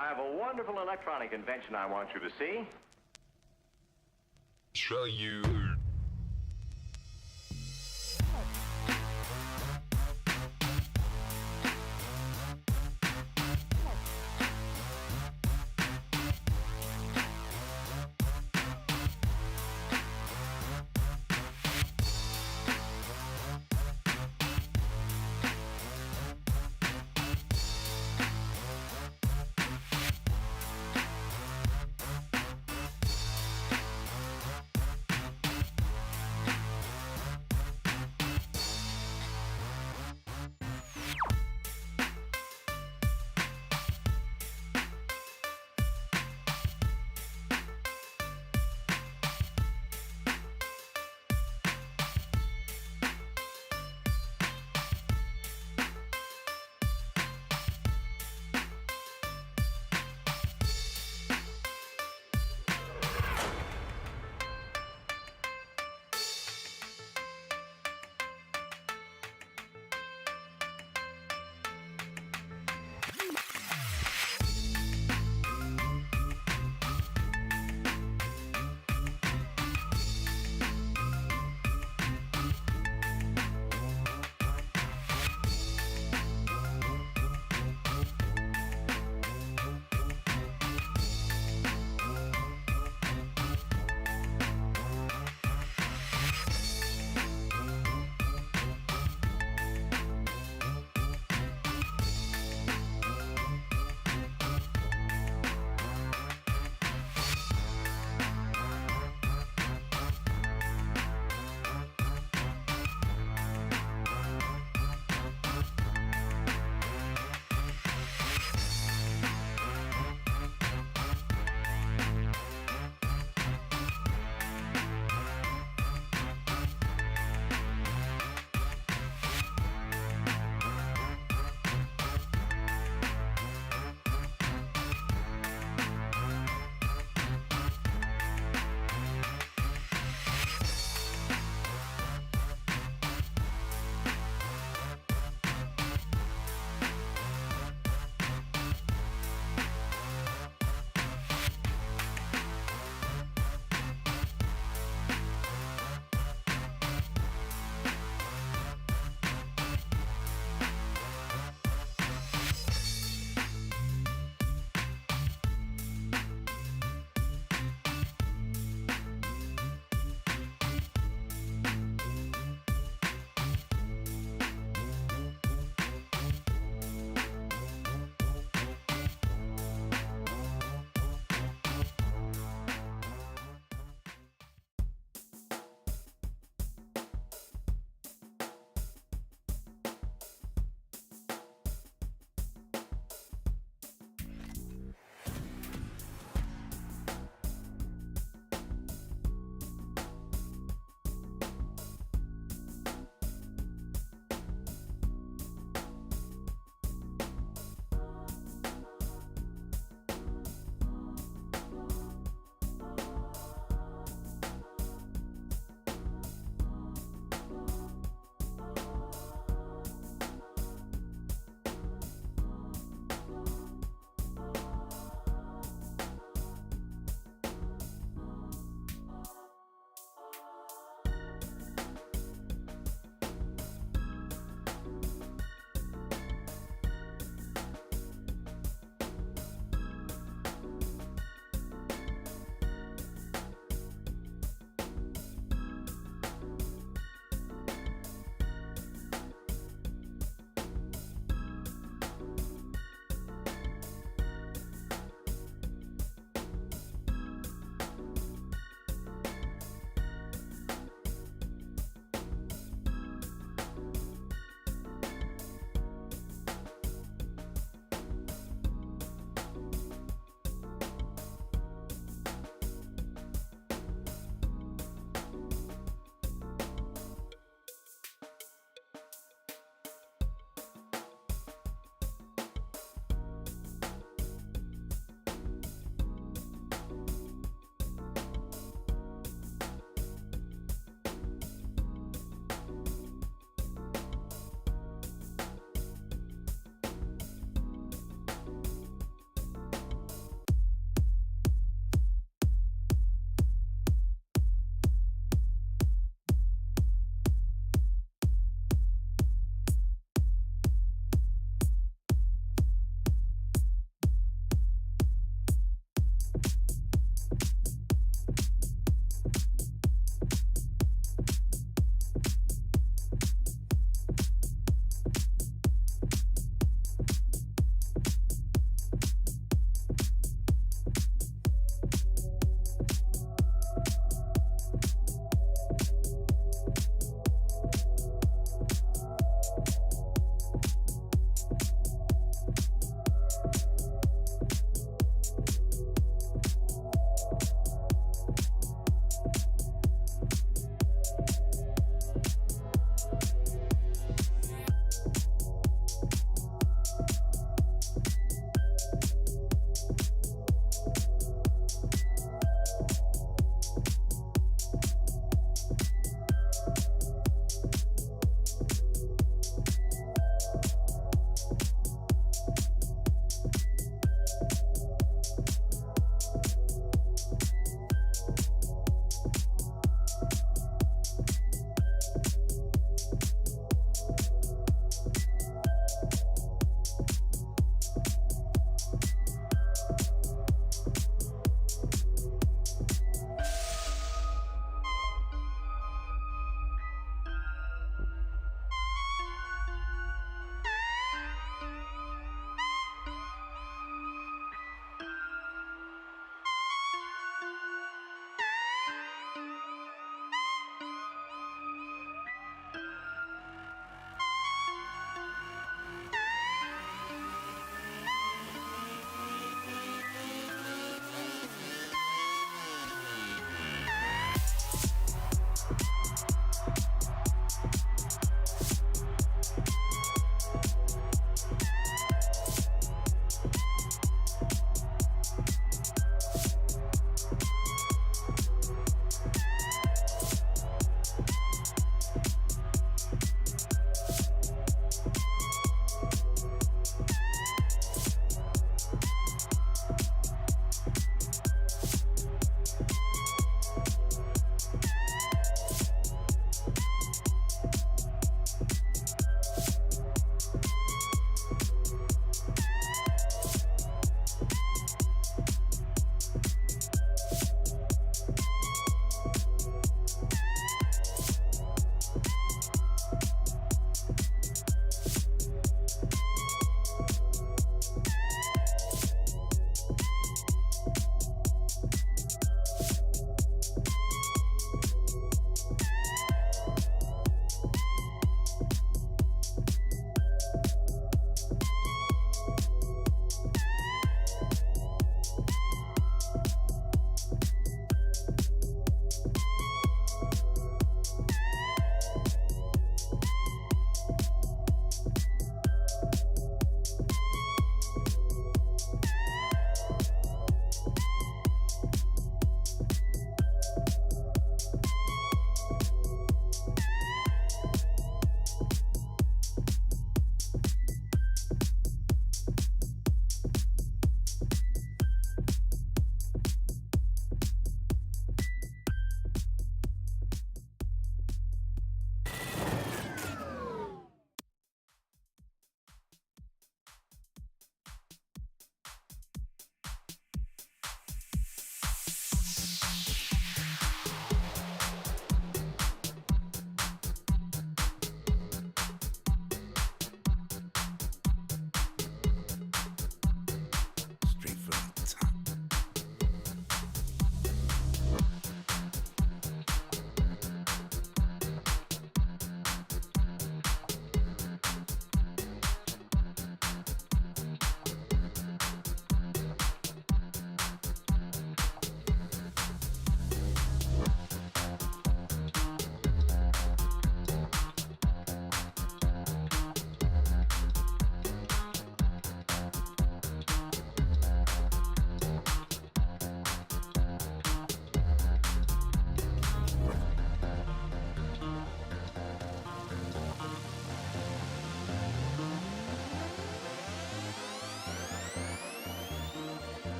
I have a wonderful electronic invention I want you to see. Show you.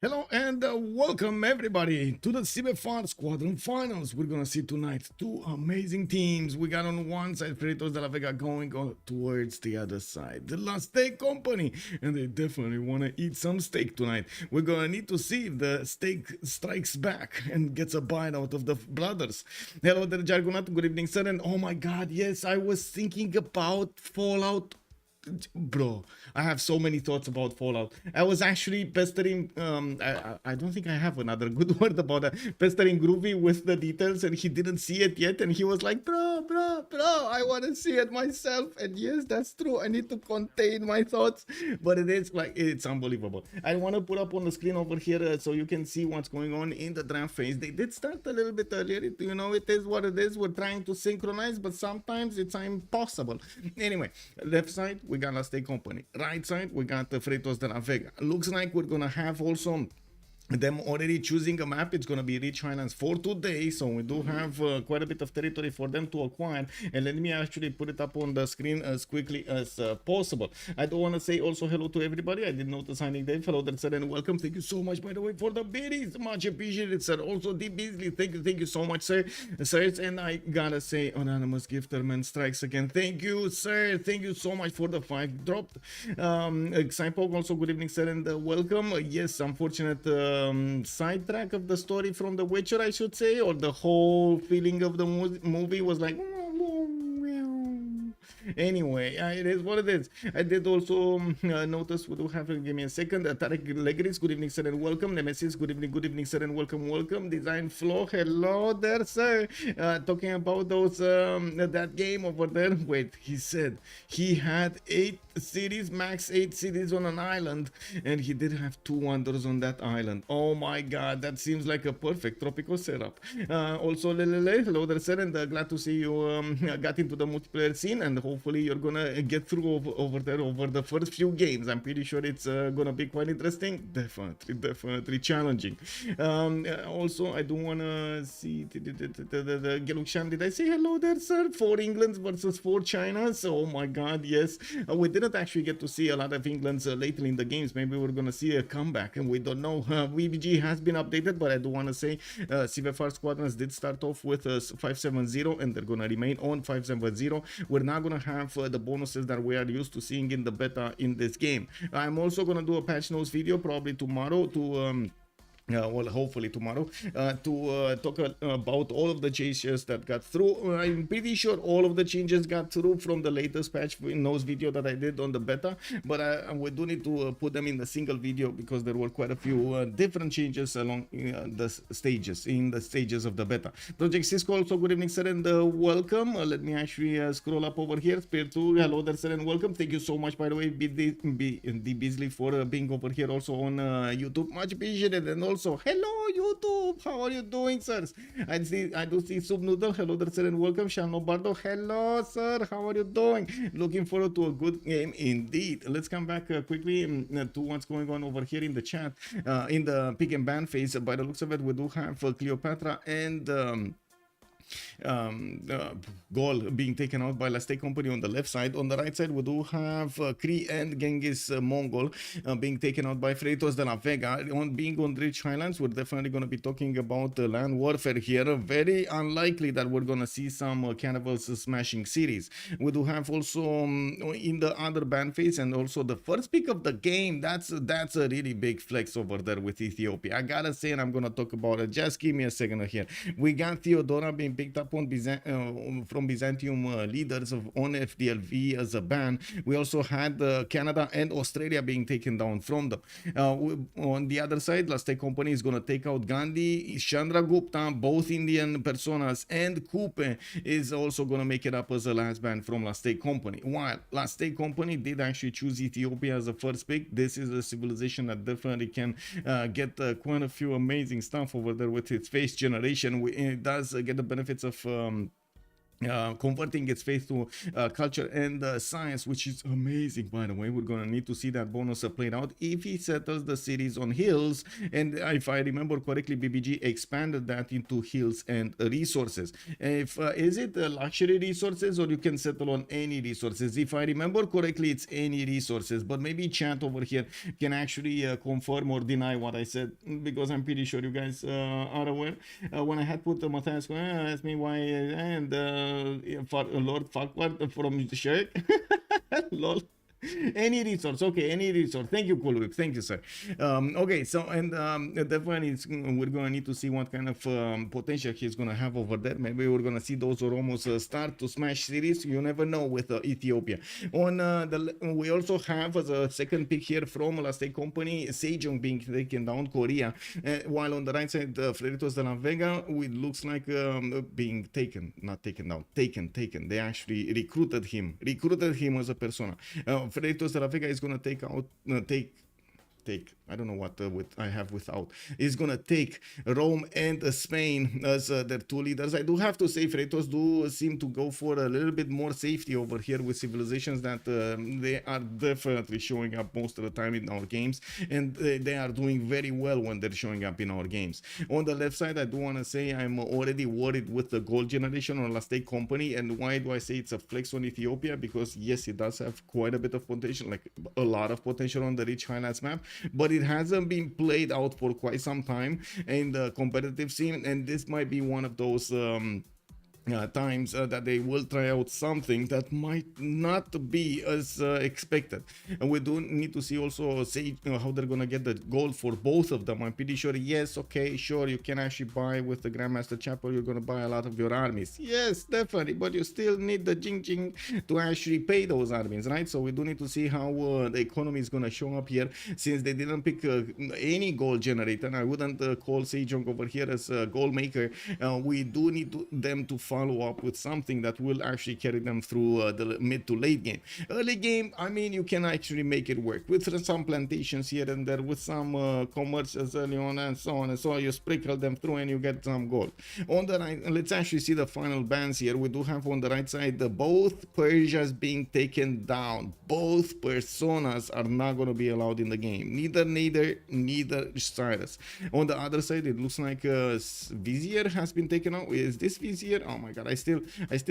Hello and welcome everybody to the CivFR Squadron Finals. We're gonna see tonight two amazing teams. We got on one side Freritos de la Vega going towards the other side, the Last Steak Company, and they definitely wanna eat some steak tonight. We're gonna need to see if the steak strikes back and gets a bite out of the brothers. Hello there, Jargonat. Good evening, sir. And oh my God, yes, I was thinking about Fallout. Bro, I have so many thoughts about Fallout. I was actually pestering, I don't think I have another good word about that, pestering Groovy with the details, and he didn't see it yet, and he was like, bro, I want to see it myself. And yes, that's true, I need to contain my thoughts, but it is like, it's unbelievable. I want to put up on the screen over here so you can see what's going on in the draft phase. They did start a little bit earlier, you know, it is what it is. We're trying to synchronize, but sometimes it's impossible. Anyway, left side, we got Last Day Company. Right side, we got the Freritos de la Vega. Looks like we're gonna have also them already choosing a map. It's going to be Rich Highlands for today, so we do have quite a bit of territory for them to acquire. And let me actually put it up on the screen as quickly as possible. I do want to say also hello to everybody. I did notice signing Dave. Hello there, sir, and welcome. Thank you so much, by the way, for the biddies. Much appreciated, sir. Also, D. Beasley, thank you so much, sir. Sirs, and I gotta say, Anonymous Gifterman strikes again. Thank you, sir. Thank you so much for the 5 dropped. Xypog, also good evening, sir, and welcome. Yes, unfortunate sidetrack of the story from The Witcher, I should say, or the whole feeling of the movie was like, anyway, it is what it is. I did also notice, we do have, give me a second, Tarek Legris, good evening, sir, and welcome. Nemesis, good evening, sir, and welcome. Design Flow, hello there, sir. Talking about those, that game over there, wait, he said he had 8 cities, max 8 cities on an island, and he did have 2 wonders on that island. Oh my God, that seems like a perfect tropical setup. Also, Lelele, hello there, sir, and glad to see you got into the multiplayer scene, and hopefully you're gonna get through over there over the first few games. I'm pretty sure it's gonna be quite interesting. Definitely challenging. Also, I do wanna see the Gelukshan. Did I say hello there, sir? 4 Englands versus 4 Chinas. Oh my God, yes. We didn't actually get to see a lot of Englands lately in the games. Maybe we're gonna see a comeback, and we don't know. VBG has been updated, but I do wanna say CivFR Squadrons did start off with 570, and they're gonna remain on 570. We're not gonna have the bonuses that we are used to seeing in the beta in this game. I'm also gonna do a patch notes video probably tomorrow to well, hopefully tomorrow, to talk about all of the changes that got through. I'm pretty sure all of the changes got through from the latest patch notes video that I did on the beta, but we do need to put them in a single video because there were quite a few different changes along the stages of the beta. Project Cisco, also good evening, sir, and welcome. Let me actually scroll up over here. Spear 2, hello there, sir, and welcome. Thank you so much, by the way, D. Beasley, for being over here also on YouTube. Much appreciated. And also also. Hello, YouTube. How are you doing, sirs? I do see Sub Noodle. Hello there, sir, and welcome. Shalno Bardo. Hello, sir. How are you doing? Looking forward to a good game indeed. Let's come back quickly to what's going on over here in the chat. In the pick and ban phase, by the looks of it, we do have Cleopatra and goal being taken out by Last Day Company on the left side. On the right side, we do have Kree and Genghis Mongol being taken out by Freritos de la Vega. Being on Rich Highlands, we're definitely going to be talking about land warfare here. Very unlikely that we're going to see some cannibals smashing cities. We do have also in the other ban phase and also the first pick of the game. That's a really big flex over there with Ethiopia. I gotta say, and I'm going to talk about it. Just give me a second here. We got Theodora being picked up on from Byzantium leaders on FDLV as a ban. We also had Canada and Australia being taken down from them. On the other side, Last Day Company is going to take out Gandhi, Chandra Gupta, both Indian personas, and Coupe is also going to make it up as a last ban from Last Day Company. While Last Day Company did actually choose Ethiopia as a first pick, this is a civilization that definitely can get quite a few amazing stuff over there with its face generation. It does get the benefits of converting its faith to culture and science, which is amazing, by the way. We're gonna need to see that bonus played out if he settles the cities on hills, and if I remember correctly, BBG expanded that into hills and resources. If is it luxury resources, or you can settle on any resources? If I remember correctly, it's any resources, but maybe chat over here can actually confirm or deny what I said, because I'm pretty sure you guys are aware. When I had put Matthias asked me why, and Lord Farquhar from Shirk. Lol. Any resource, okay, any resource. Thank you, Cool Whip. Thank you, sir. Okay, so and definitely we're gonna need to see what kind of potential he's gonna have over there. Maybe we're gonna see those Oromos start to smash cities. You never know with Ethiopia. On we also have as a second pick here from Last Day Company, Sejong being taken down, Korea. While on the right side, Freritos de la Vega, it looks like being taken, not taken down, taken. They actually recruited him as a persona. Freritos de la Vega is going to take out, I don't know what I have without. Is gonna take Rome and Spain as their two leaders. I do have to say, Freritos do seem to go for a little bit more safety over here with civilizations that they are definitely showing up most of the time in our games, and they are doing very well when they're showing up in our games. On the left side, I do want to say I'm already worried with the gold generation on Last Day Company. And why do I say it's a flex on Ethiopia? Because yes, it does have quite a bit of potential, like a lot of potential on the Rich Highlands map, but it hasn't been played out for quite some time in the competitive scene, and this might be one of those times that they will try out something that might not be as expected. And we do need to see also how they're gonna get the gold for both of them. I'm pretty sure, yes, okay, sure, you can actually buy with the Grandmaster Chapel, you're gonna buy a lot of your armies, yes, definitely, but you still need the jing to actually pay those armies, right? So we do need to see how the economy is gonna show up here, since they didn't pick any gold generator. I wouldn't call Sejong over here as a gold maker. We do need them to follow up with something that will actually carry them through the mid to late game. Early game, I mean, you can actually make it work with some plantations here and there, with some commercials early on, and so on and so on. You sprinkle them through and you get some gold. On the right, let's actually see the final bans here. We do have on the right side both Persias being taken down. Both personas are not going to be allowed in the game. Neither Cyrus. On the other side, it looks like Vizier has been taken out. Is this Vizier? Oh my god, I still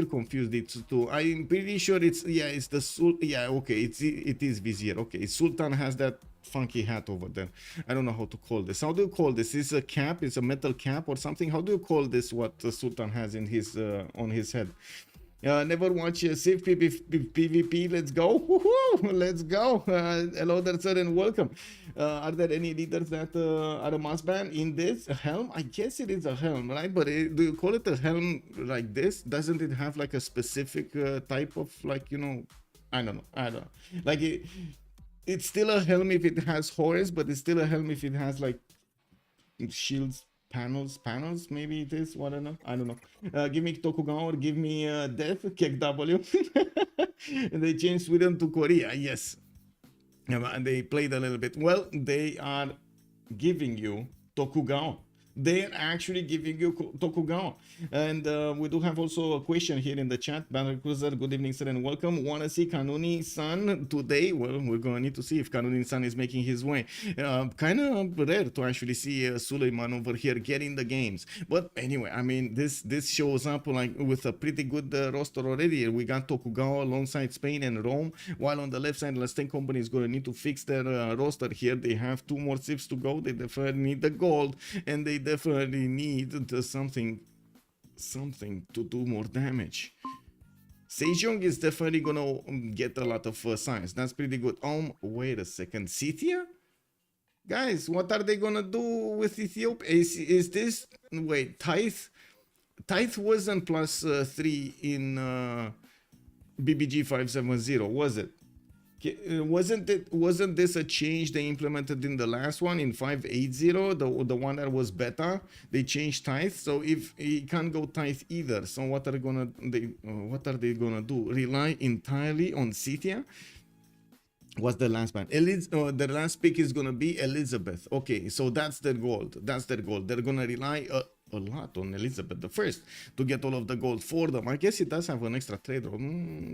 confused it too. I'm pretty sure it's the okay, it is Vizier. Okay, Sultan has that funky hat over there. I don't know how to call this. How do you call this? Is a cap? Is a metal cap or something? How do you call this? What the Sultan has in his on his head? Never watch Civ PvP. Let's go. Woohoo! Let's go. Hello there, sir, and welcome. Are there any leaders that are a must ban in this? A helm? I guess it is a helm, right? But do you call it a helm like this? Doesn't it have like a specific type of, like, you know, I don't know. Like it's still a helm if it has horns, but it's still a helm if it has like shields. Panels, maybe it is. What I don't know. Give me Tokugawa or give me Death, Kick W. They changed Sweden to Korea, yes. And they played a little bit. Well, they are giving you Tokugawa. They're actually giving you Tokugawa. And we do have also a question here in the chat. Banner Cruiser, good evening, sir, and welcome. Want to see Kanuni-san today? Well, we're going to need to see if Kanuni-san is making his way. Kind of rare to actually see Suleiman over here getting the games. But anyway, I mean, this shows up like with a pretty good roster already. We got Tokugawa alongside Spain and Rome, while on the left side, Last Tank Company is going to need to fix their roster here. They have 2 more Civs to go. They definitely need the gold, and they definitely need something to do more damage. Sejong is definitely gonna get a lot of science. That's pretty good. Wait a second, Scythia? Guys, what are they gonna do with Ethiopia? Is this, wait, Tithe wasn't +3 in BBG 570, was it? Wasn't this a change they implemented in the last one in 580, the one that was beta? They changed Tithe, so if he can't go Tithe either, so what are they gonna do? Rely entirely on Scythia? What's the last one? The last pick is gonna be Elizabeth. Okay, so that's their goal. They're gonna rely a lot on Elizabeth I to get all of the gold for them. I guess it does have an extra trade roll.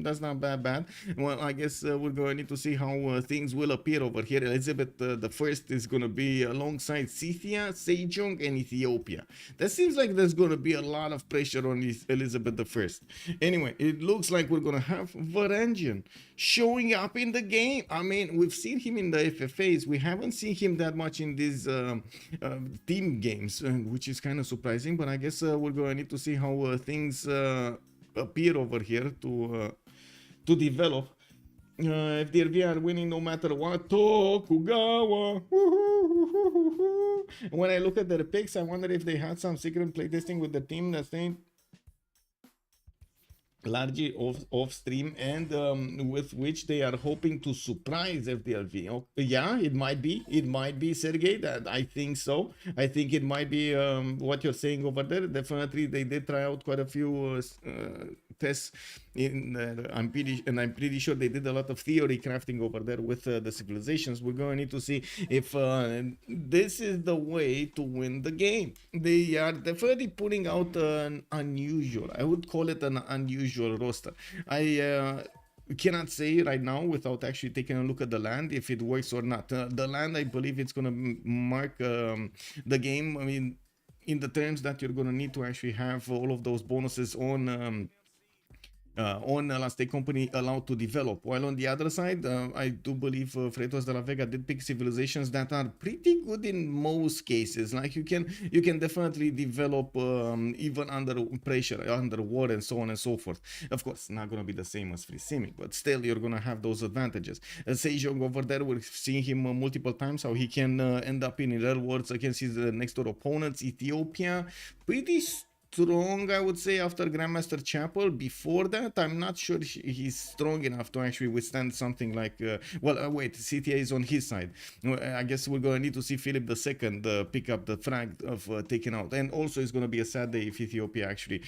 That's not bad. Well, I guess we're going to need to see how things will appear over here. Elizabeth I is going to be alongside Scythia, Sejong, and Ethiopia. That seems like there's going to be a lot of pressure on Elizabeth I. Anyway, it looks like we're going to have Varangian showing up in the game. I mean, we've seen him in the FFAs. We haven't seen him that much in these team games, which is kind of surprising. But I guess we're going to need to see how things appear over here to develop. FDRV are winning no matter what. Tokugawa. When I look at their picks, I wonder if they had some secret playtesting with the team that's named largely off stream, and with which they are hoping to surprise FDLV. Oh, yeah, it might be Sergey. That I think so. I think it might be what you're saying over there. Definitely, they did try out quite a few tests. I'm pretty sure they did a lot of theory crafting over there with the civilizations. We're going to need to see if this is the way to win the game. They are definitely putting out an unusual, I would call it an unusual roster. I cannot say right now without actually taking a look at the land if it works or not. The land, I believe it's going to mark the game. I mean, in the terms that you're going to need to actually have all of those bonuses on Last Day Company allowed to develop. While on the other side, I do believe Freritos de la Vega did pick civilizations that are pretty good in most cases. Like you can definitely develop even under pressure, under war, and so on and so forth. Of course, not gonna be the same as Free Simic, but still you're gonna have those advantages. Sejong over there, we're seeing him multiple times how he can end up in rare wars against his next door opponents. Ethiopia, pretty strong, I would say, after Grandmaster Chapel. Before that, I'm not sure he's strong enough to actually withstand something like wait, CTA is on his side. I guess we're gonna need to see Philip II pick up the frag of taking out, and also it's gonna be a sad day if Ethiopia actually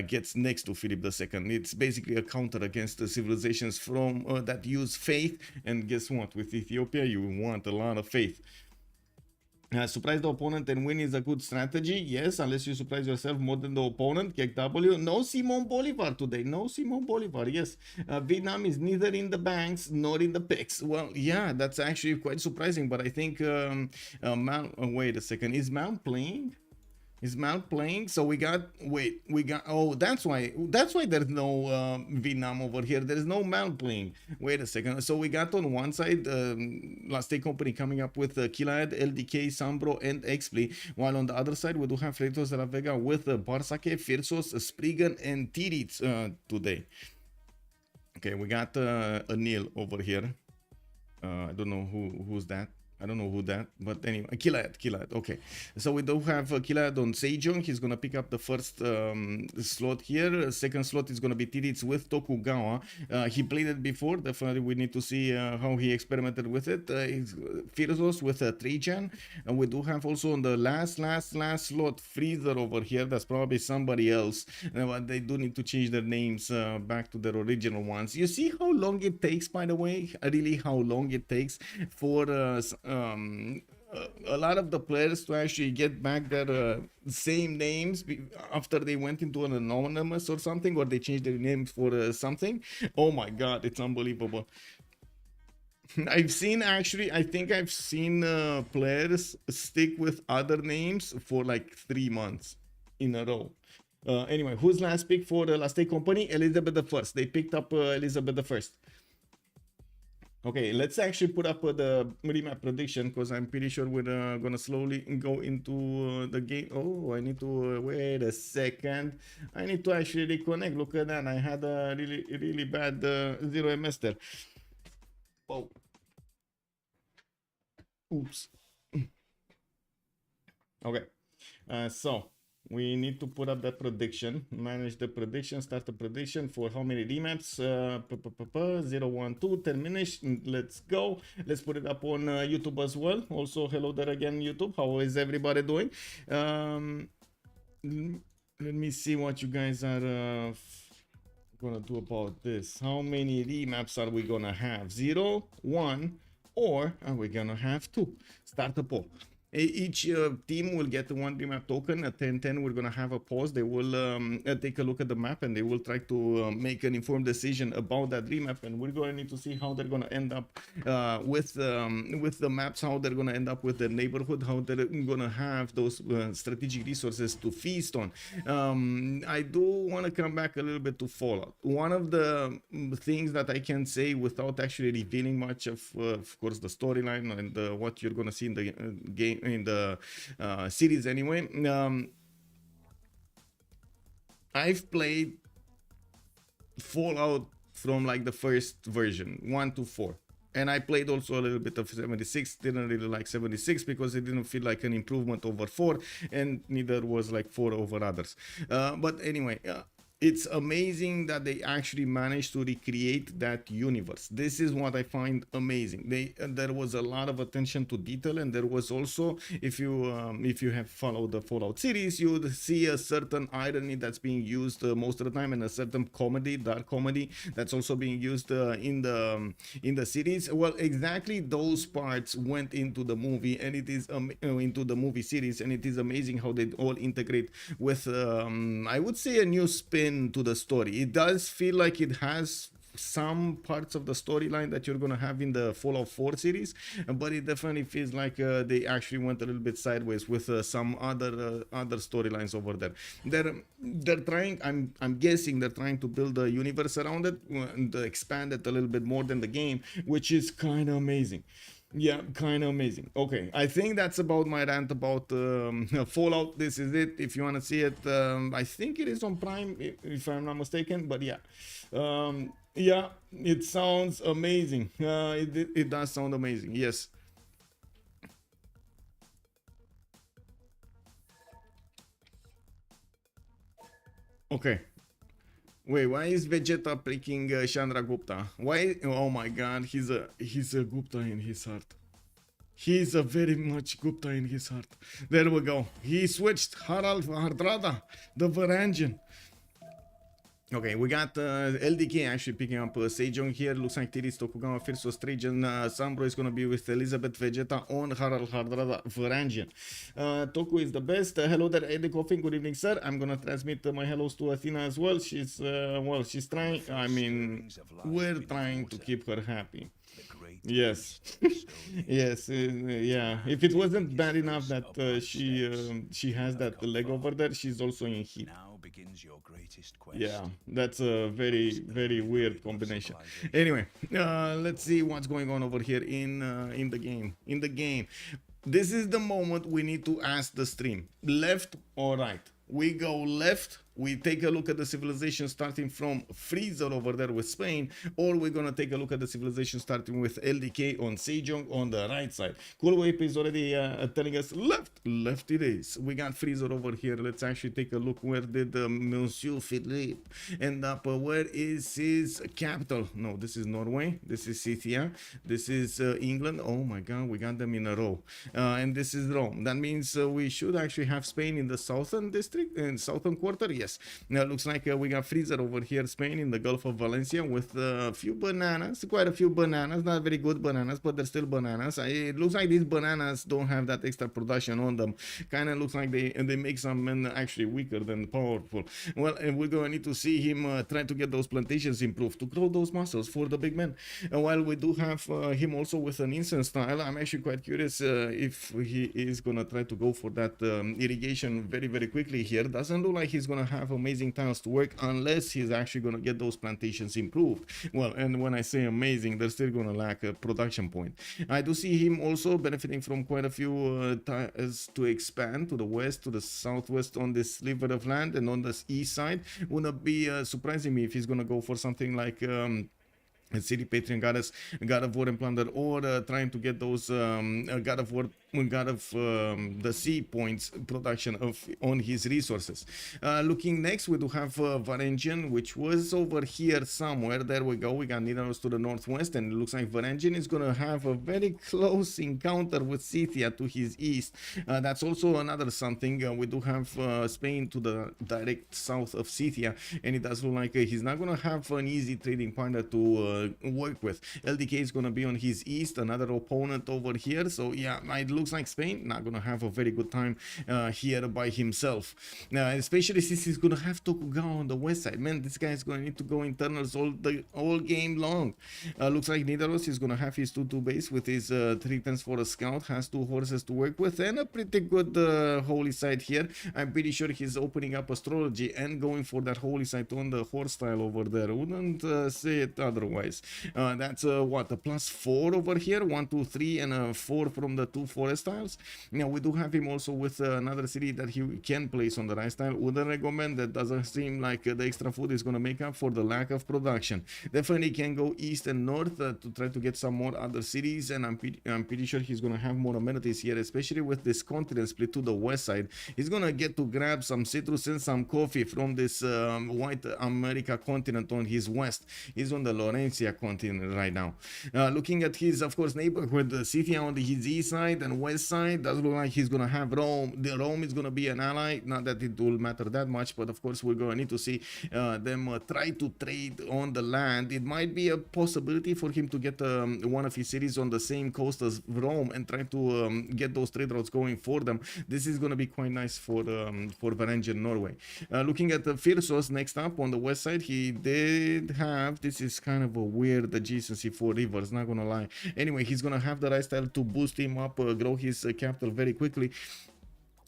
gets next to Philip II. It's basically a counter against the civilizations from that use faith, and guess what, with Ethiopia you want a lot of faith. Surprise the opponent and win is a good strategy. Yes, unless you surprise yourself more than the opponent. KW. No Simon Bolivar today. No Simon Bolivar. Yes. Vietnam is neither in the banks nor in the picks. Well, yeah, that's actually quite surprising. But I think wait a second. Is Mount playing? Is Mount playing? So we got oh, that's why there's no Vietnam over here. There's no Mount playing. Wait a second. So we got on one side Last Day Company coming up with Kilad, LDK, Sambro, and Expley, while on the other side we do have Freritos de la Vega with Barsake, Firsos, Spriggan, and Tirits today. Okay, we got Anil over here. I don't know who's that. I don't know who that, but anyway, Kilad. Okay, so we do have Kilad on Sejong. He's gonna pick up the first slot here. Second slot is gonna be Tirits with Tokugawa. He played it before. Definitely, we need to see how he experimented with it. Firsos with Trajan, and we do have also on the last slot Freezer over here. That's probably somebody else. But they do need to change their names back to their original ones. You see how long it takes, by the way. Really, how long it takes for a lot of the players to actually get back their same names after they went into an anonymous or something, or they changed their names for something. Oh my god, it's unbelievable. I've seen actually, I think I've seen players stick with other names for like 3 months in a row. Anyway, who's last pick for the last day company? Elizabeth the First. They picked up Elizabeth the First. Okay, let's actually put up the remap prediction, because I'm pretty sure we're gonna slowly go into the game. Oh, I need to wait a second. I need to actually reconnect. Look at that. I had a really bad 0 MS there. Oh, oops. Okay, so we need to put up the prediction, manage the prediction, start the prediction for how many remaps. 0, 1, 2, 10 minutes. Let's go. Let's put it up on YouTube as well. Also, hello there again, YouTube. How is everybody doing? Let me see what you guys are gonna do about this. How many remaps are we gonna have? 0, 1, or are we gonna have 2? Start a poll. Each team will get one remap token. At 10-10, we're gonna have a pause. They will take a look at the map, and they will try to make an informed decision about that remap. And we're going to need to see how they're gonna end up with the maps, how they're gonna end up with the neighborhood, how they're gonna have those strategic resources to feast on. I do want to come back a little bit to Fallout. One of the things that I can say without actually revealing much of course, the storyline and what you're gonna see in the game, in the series anyway. I've played Fallout from like the first version 1 to 4, and I played also a little bit of 76. Didn't really like 76 because it didn't feel like an improvement over 4, and neither was like 4 over others. But anyway, it's amazing that they actually managed to recreate that universe. This is what I find amazing. There was a lot of attention to detail, and there was also, if you have followed the Fallout series, you would see a certain irony that's being used most of the time, and a certain comedy, dark comedy, that's also being used in the series. Well, exactly those parts went into the movie, and it is into the movie series, and it is amazing how they all integrate with I would say a new spin to the story. It does feel like it has some parts of the storyline that you're gonna have in the Fallout 4 series, but it definitely feels like they actually went a little bit sideways with some other storylines over there. They're trying, I'm guessing they're trying to build a universe around it and expand it a little bit more than the game, which is kind of amazing. Yeah, kind of amazing. Okay, I think that's about my rant about Fallout. This is it. If you want to see it, I think it is on Prime, if I'm not mistaken. But yeah, yeah, it sounds amazing. It does sound amazing. Yes. Okay. Wait, why is Vegeta picking Chandra Gupta? Why? Oh my God, he's a Gupta in his heart. He's a very much Gupta in his heart. There we go. He switched Harald Hardrada, the Varangian. Okay, we got LDK actually picking up Sejong here. Looks like Tiris Tokugama First Trajan Sambro is gonna be with Elizabeth Vegeta on Harald Hardrada Varangian. Toku is the best. Hello there, Eddie Coffin. Good evening, sir. I'm gonna transmit my hellos to Athena as well. She's well, she's trying. I mean, we're trying to keep her happy. Yes, yes, yeah. If it wasn't bad enough that she has that leg over there, she's also in heat. Now begins your greatest quest. Yeah, that's a very weird combination. Anyway, let's see what's going on over here in the game. In the game, this is the moment we need to ask the stream: left or right? We go left. We take a look at the civilization starting from Freezer over there with Spain, or we're gonna take a look at the civilization starting with LDK on Sejong on the right side. Cool Whip is already telling us left it is. We got Freezer over here. Let's actually take a look. Where did Monsieur Philippe end up? Where is his capital? No, this is Norway. This is Scythia. This is England. Oh my God, we got them in a row. And this is Rome. That means we should actually have Spain in the southern district, in southern quarter. Yes. yes. Now it looks like we got Freezer over here, Spain, in the Gulf of Valencia with a few bananas, quite a few bananas, not very good bananas, but they're still bananas. It looks like these bananas don't have that extra production on them. Kind of looks like they make some men actually weaker than powerful. Well, and we're going to need to see him try to get those plantations improved to grow those muscles for the big men. And while we do have him also with an instant style, I'm actually quite curious if he is going to try to go for that irrigation very, very quickly here. Doesn't look like he's going to have amazing tiles to work unless he's actually going to get those plantations improved. Well, and when I say amazing, they're still going to lack a production point. I do see him also benefiting from quite a few tiles to expand to the west, to the southwest on this sliver of land, and on the east side. Wouldn't be surprising me if he's going to go for something like City Patreon Goddess, God of War and Plunder, or trying to get those God of War, God of the Sea points production of on his resources. Looking next, we do have Varangian, which was over here somewhere. There we go. We got Nidaros to the northwest, and it looks like Varangian is going to have a very close encounter with Scythia to his east. That's also another something. We do have Spain to the direct south of Scythia, and it does look like he's not going to have an easy trading partner to work with. LDK is going to be on his east, another opponent over here. So yeah, it looks like Spain not going to have a very good time here by himself, especially since he's going to have Tokugawa on the west side. Man, this guy is going to need to go internals all game long. Looks like Nidaros is going to have his 2-2 base with his 3 tens for a scout, has 2 horses to work with, and a pretty good holy side here. I'm pretty sure he's opening up astrology and going for that holy side on the horse style over there. Wouldn't say it otherwise. That's what, a +4 over here, 1, 2, 3, and a 4 from the 2 forest tiles. Now we do have him also with another city that he can place on the right style. Wouldn't recommend that. Doesn't seem like the extra food is going to make up for the lack of production. Definitely can go east and north to try to get some more other cities, and I'm pretty sure he's going to have more amenities here, especially with this continent split to the west side. He's going to get to grab some citrus and some coffee from this white America continent on his west. He's on the Laurentia continent right now. Looking at his, of course, neighborhood, Scythia on his east side and west side, does look like he's going to have Rome. Rome is going to be an ally. Not that it will matter that much, but of course we're going to need to see them try to trade on the land. It might be a possibility for him to get one of his cities on the same coast as Rome and try to get those trade routes going for them. This is going to be quite nice for Varangian Norway. Looking at the Firsos next up on the west side, he did have, this is kind of a weird adjacency for rivers, not gonna lie. Anyway, he's gonna have the right style to boost him up, grow his capital very quickly.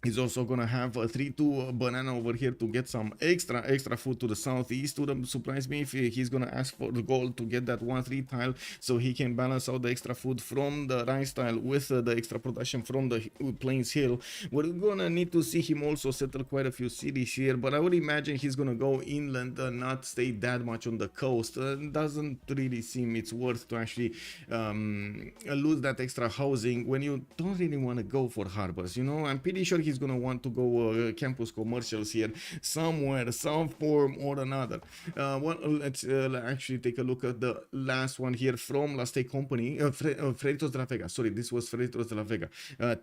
He's also gonna have a 3-2 banana over here to get some extra food to the southeast. Wouldn't surprise me if he's gonna ask for the gold to get that 1-3 tile, so he can balance out the extra food from the rice tile with the extra production from the Plains Hill. We're gonna need to see him also settle quite a few cities here, but I would imagine he's gonna go inland and not stay that much on the coast. Doesn't really seem it's worth to actually lose that extra housing when you don't really want to go for harbors. You know, I'm pretty sure he's gonna want to go campus commercials here somewhere, some form or another. Well, let's actually take a look at the last one here from Last Take Company, Freritos de la Vega. Sorry, this was Freritos de la Vega.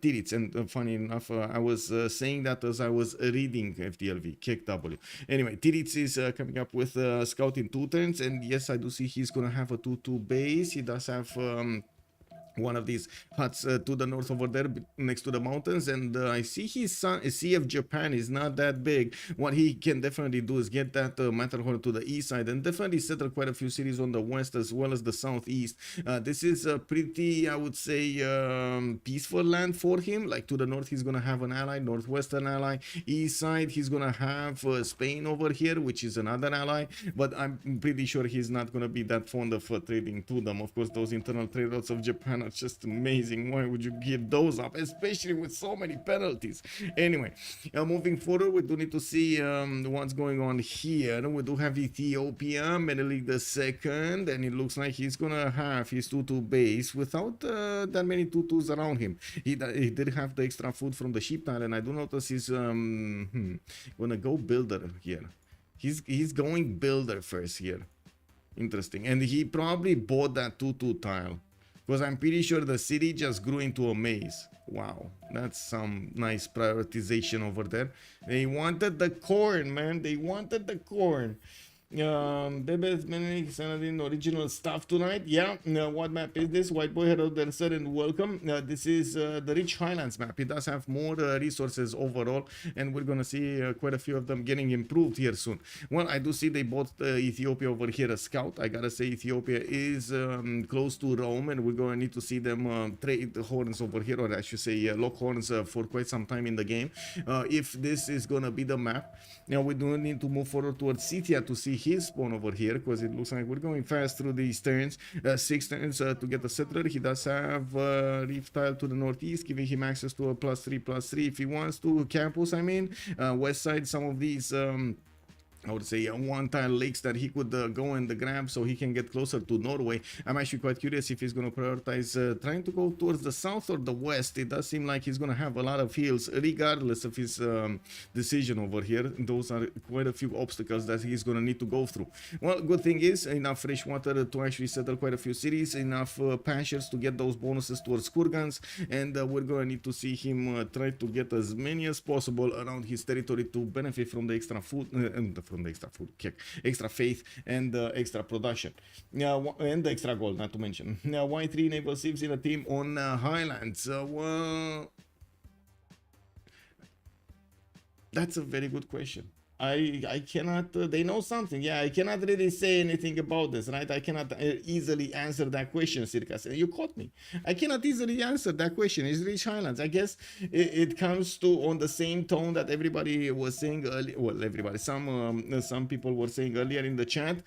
Tirits, and funny enough, I was saying that as I was reading FDLV, Kick W. Anyway, Tirits is coming up with scouting 2 turns, and yes, I do see he's gonna have a 2-2 base. He does have one of these huts to the north over there next to the mountains, and I see his Sea of Japan is not that big. What he can definitely do is get that Matterhorn to the east side and definitely settle quite a few cities on the west as well as the southeast. This is a pretty, I would say, peaceful land for him. Like to the north he's gonna have an ally, northwestern ally. East side he's gonna have Spain over here, which is another ally, but I'm pretty sure he's not gonna be that fond of trading to them. Of course, those internal trade routes of Japan, it's just amazing. Why would you give those up, especially with so many penalties? Anyway, moving forward, we do need to see what's going on here. We do have Ethiopia, Menelik II, and it looks like he's gonna have his 2-2 base without that many 2-2s around him. He did have the extra food from the sheep tile, and I do notice he's gonna go builder here. He's going builder first here. Interesting. And he probably bought that 2-2 tile. because I'm pretty sure the city just grew into a maze. Wow, that's some nice prioritization over there. They wanted the corn, man. They wanted the corn. Bebes many Sanadin original stuff tonight. Yeah. What map is this? White boy, hello there, sir, and welcome. This is the Rich Highlands map. It does have more resources overall, and we're gonna see quite a few of them getting improved here soon. Well, I do see they bought Ethiopia over here a scout. I gotta say Ethiopia is close to Rome, and we're gonna need to see them trade the horns over here, or I should say lock horns for quite some time in the game. If this is gonna be the map, now we do need to move forward towards Scythia to see his spawn over here, because it looks like we're going fast through these turns. 6 turns to get the settler. He does have reef tile to the northeast, giving him access to a +3/+3 if he wants to. Campus, I mean, west side, some of these I would say one-tile lakes that he could go and grab so he can get closer to Norway. I'm actually quite curious if he's going to prioritize trying to go towards the south or the west. It does seem like he's going to have a lot of hills regardless of his decision over here. Those are quite a few obstacles that he's going to need to go through. Well, good thing is enough fresh water to actually settle quite a few cities, enough pastures to get those bonuses towards Kurgans, and we're going to need to see him try to get as many as possible around his territory to benefit from the extra food extra faith and extra production, and the extra gold, not to mention. Now, why 3 naval civs in a team on Highlands? Well, that's a very good question. I cannot, they know something. Yeah, I cannot really say anything about this, right? I cannot easily answer that question, Circus. You caught me. I cannot easily answer that question. It's Rich Highlands. I guess it comes to on the same tone that everybody was saying earlier. Well, everybody, some people were saying earlier in the chat,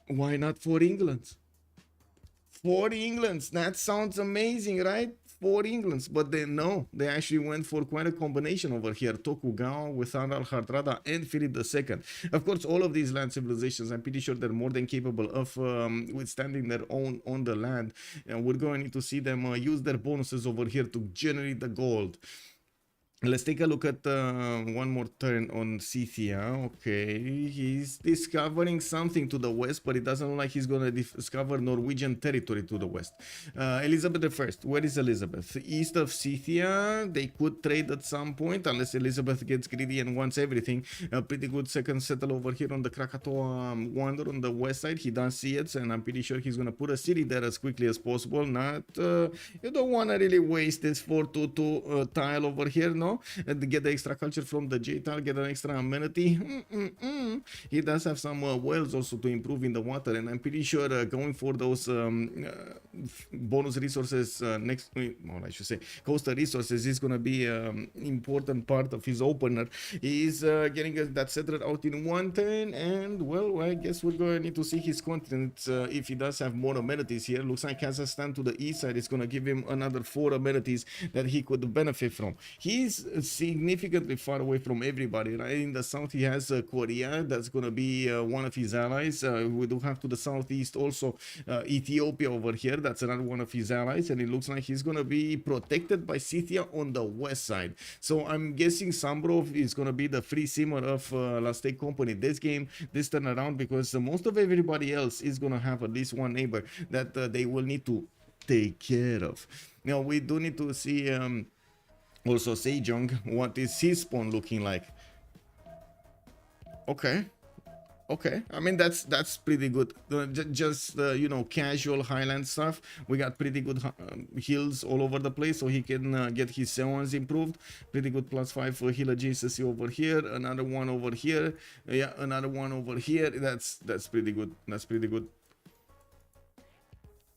why not 4 Englands? 4 Englands, that sounds amazing, right? 4 Englands, but no, they actually went for quite a combination over here. Tokugawa with Harald Hardrada and Philip II. Of course, all of these land civilizations, I'm pretty sure they're more than capable of withstanding their own on the land. And we're going to need to see them use their bonuses over here to generate the gold. Let's take a look at one more turn on Scythia. Okay, he's discovering something to the west, but it doesn't look like he's going to discover Norwegian territory to the west. Elizabeth I. Where is Elizabeth? East of Scythia. They could trade at some point, unless Elizabeth gets greedy and wants everything. A pretty good second settle over here on the Krakatoa Wonder on the west side. He does see it, and I'm pretty sure he's going to put a city there as quickly as possible. Not, you don't want to really waste this 4-2-2 tile over here, no? And get the extra culture from the J tile, get an extra amenity. He does have some wells also to improve in the water, and I'm pretty sure going for those bonus resources next, well, I should say coastal resources is going to be important part of his opener. He's getting that settler out in 1 turn, and well, I guess we're going to need to see his content if he does have more amenities here. Looks like Kazakhstan to the east side is going to give him another 4 amenities that he could benefit from. He's significantly far away from everybody, right? In the south, he has Korea. That's going to be one of his allies. We do have to the southeast also Ethiopia over here. That's another one of his allies, and it looks like he's going to be protected by Scythia on the west side. So I'm guessing Sambrov is going to be the free simmer of Last Take Company this game, this turn around, because most of everybody else is going to have at least one neighbor that they will need to take care of. Now, we do need to see also Sejong, what is his spawn looking like? Okay, I mean that's pretty good. Just you know, casual highland stuff. We got pretty good heals all over the place, so he can get his Seons improved. Pretty good +5 for heal adjacency over here. Another one over here. Yeah, another one over here. That's pretty good. That's pretty good.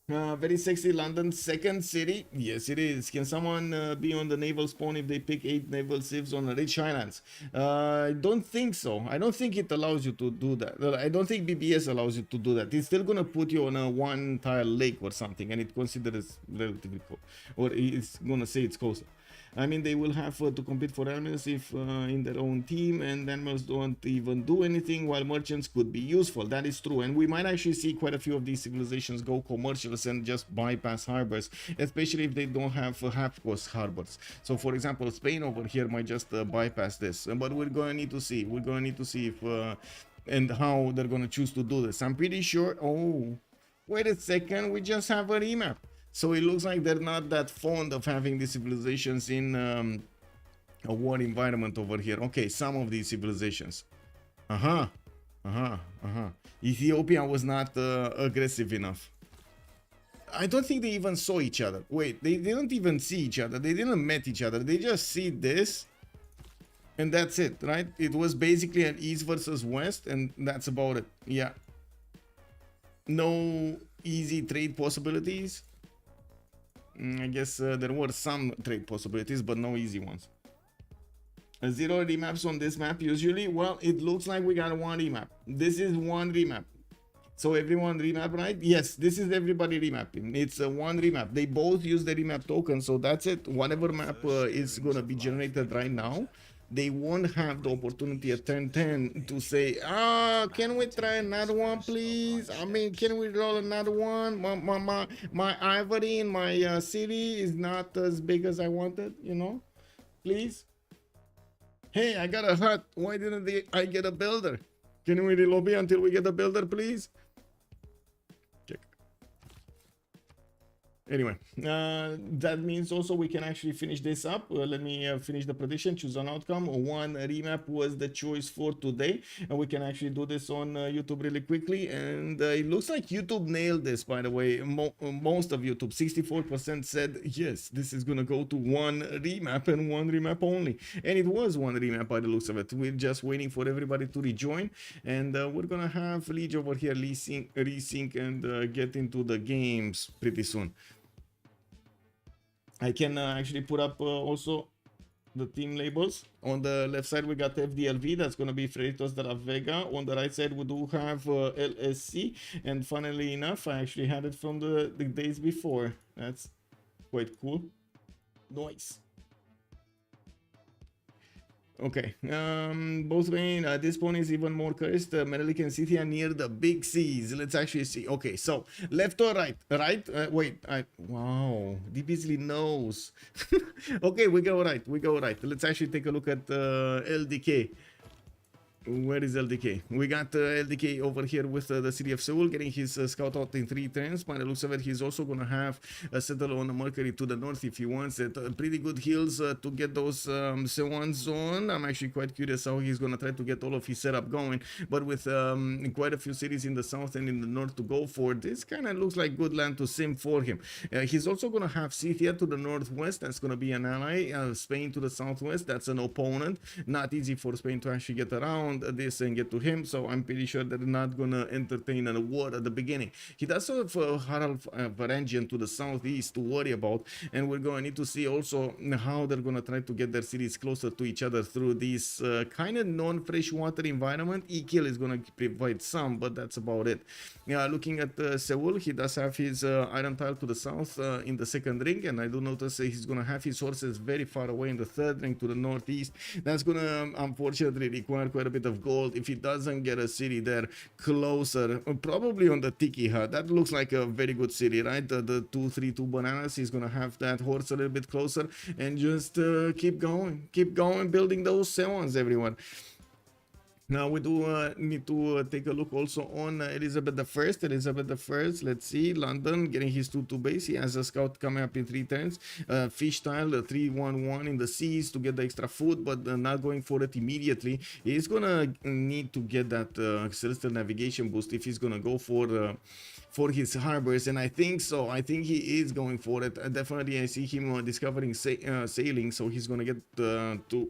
Very sexy London second city. Yes, it is. Can someone be on the naval spawn if they pick 8 naval civs on the Rich Highlands? I don't think so. I don't think it allows you to do that. I don't think BBS allows you to do that. It's still gonna put you on a 1-tile lake or something, and it considers relatively cold, or it's gonna say it's coastal. I mean, they will have to compete for elements if in their own team, and animals don't even do anything, while merchants could be useful. That is true, and we might actually see quite a few of these civilizations go commercials and just bypass harbors, especially if they don't have half-coast harbors. So, for example, Spain over here might just bypass this, but we're going to need to see. We're going to need to see if and how they're going to choose to do this. I'm pretty sure. Oh, wait a second, we just have a remap. So it looks like they're not that fond of having these civilizations in a war environment over here. Okay, some of these civilizations. Ethiopia was not aggressive enough. I don't think they even saw each other. Wait, they didn't even see each other. They didn't met each other. They just see this. And that's it, right? It was basically an East versus West. And that's about it. Yeah. No easy trade possibilities. I guess there were some trade possibilities, but no easy ones. 0 remaps on this map usually. Well, it looks like we got one remap. This is one remap. So everyone remap, right? Yes, this is everybody remapping. It's one remap. They both use the remap token, so that's it. Whatever map is gonna be generated right now, they won't have the opportunity at turn 10 to say, can we try another one, please? I mean, can we roll another one? My ivory in my city is not as big as I wanted, you know? Please? Hey, I got a hut. Why didn't I get a builder? Can we relobby until we get a builder, please? Check. Anyway, that means also we can actually finish this up. Let me finish the prediction, choose an outcome. One remap was the choice for today, and we can actually do this on YouTube really quickly. And it looks like YouTube nailed this, by the way. Most of YouTube, 64% said yes, this is gonna go to one remap and one remap only. And it was one remap by the looks of it. We're just waiting for everybody to rejoin, and we're gonna have Liege over here resync and get into the games pretty soon. I can actually put up also the team labels. On the left side we got FDLV, that's going to be Freritos de la Vega. On the right side we do have LSC, and funnily enough I actually had it from the days before. That's quite cool. Nice. Okay, both lane, this pony is even more cursed. Menelik and Scythia near the big seas. Let's actually see. Okay, so left or right? Right? Wait, wow, Deep Beasley knows. Okay, we go right. Let's actually take a look at LDK. Where is LDK? We got LDK over here with the city of Seoul getting his scout out in 3 turns. By the looks of it, he's also going to have a settle on the Mercury to the north if he wants it. Pretty good heals to get those Sewans on. I'm actually quite curious how he's going to try to get all of his setup going. But with quite a few cities in the south and in the north to go for, this kind of looks like good land to sim for him. He's also going to have Scythia to the northwest. That's going to be an ally. Spain to the southwest. That's an opponent. Not easy for Spain to actually get around this and get to him, so I'm pretty sure they're not gonna entertain a war at the beginning. He does have Harald Varangian to the southeast to worry about, and we're going to need to see also how they're gonna try to get their cities closer to each other through this kind of non-freshwater environment. Ikil is gonna provide some, but that's about it. Looking at Seoul, he does have his iron tile to the south in the second ring, and I do notice he's gonna have his horses very far away in the third ring to the northeast. That's gonna unfortunately require quite a bit of gold if he doesn't get a city there closer, probably on the Tiki Hut. That looks like a very good city, right? The 232 bananas. He's gonna have that horse a little bit closer and just keep going, building those Sewans everyone. Now we do need to take a look also on Elizabeth I. Let's see, London getting his 2-2 base. He has a scout coming up in 3 turns. Fish tile, 3-1-1 in the seas to get the extra food, but not going for it immediately. He's gonna need to get that celestial navigation boost if he's gonna go for his harbors, and I think so. I think he is going for it. Definitely, I see him discovering sailing, so he's gonna get to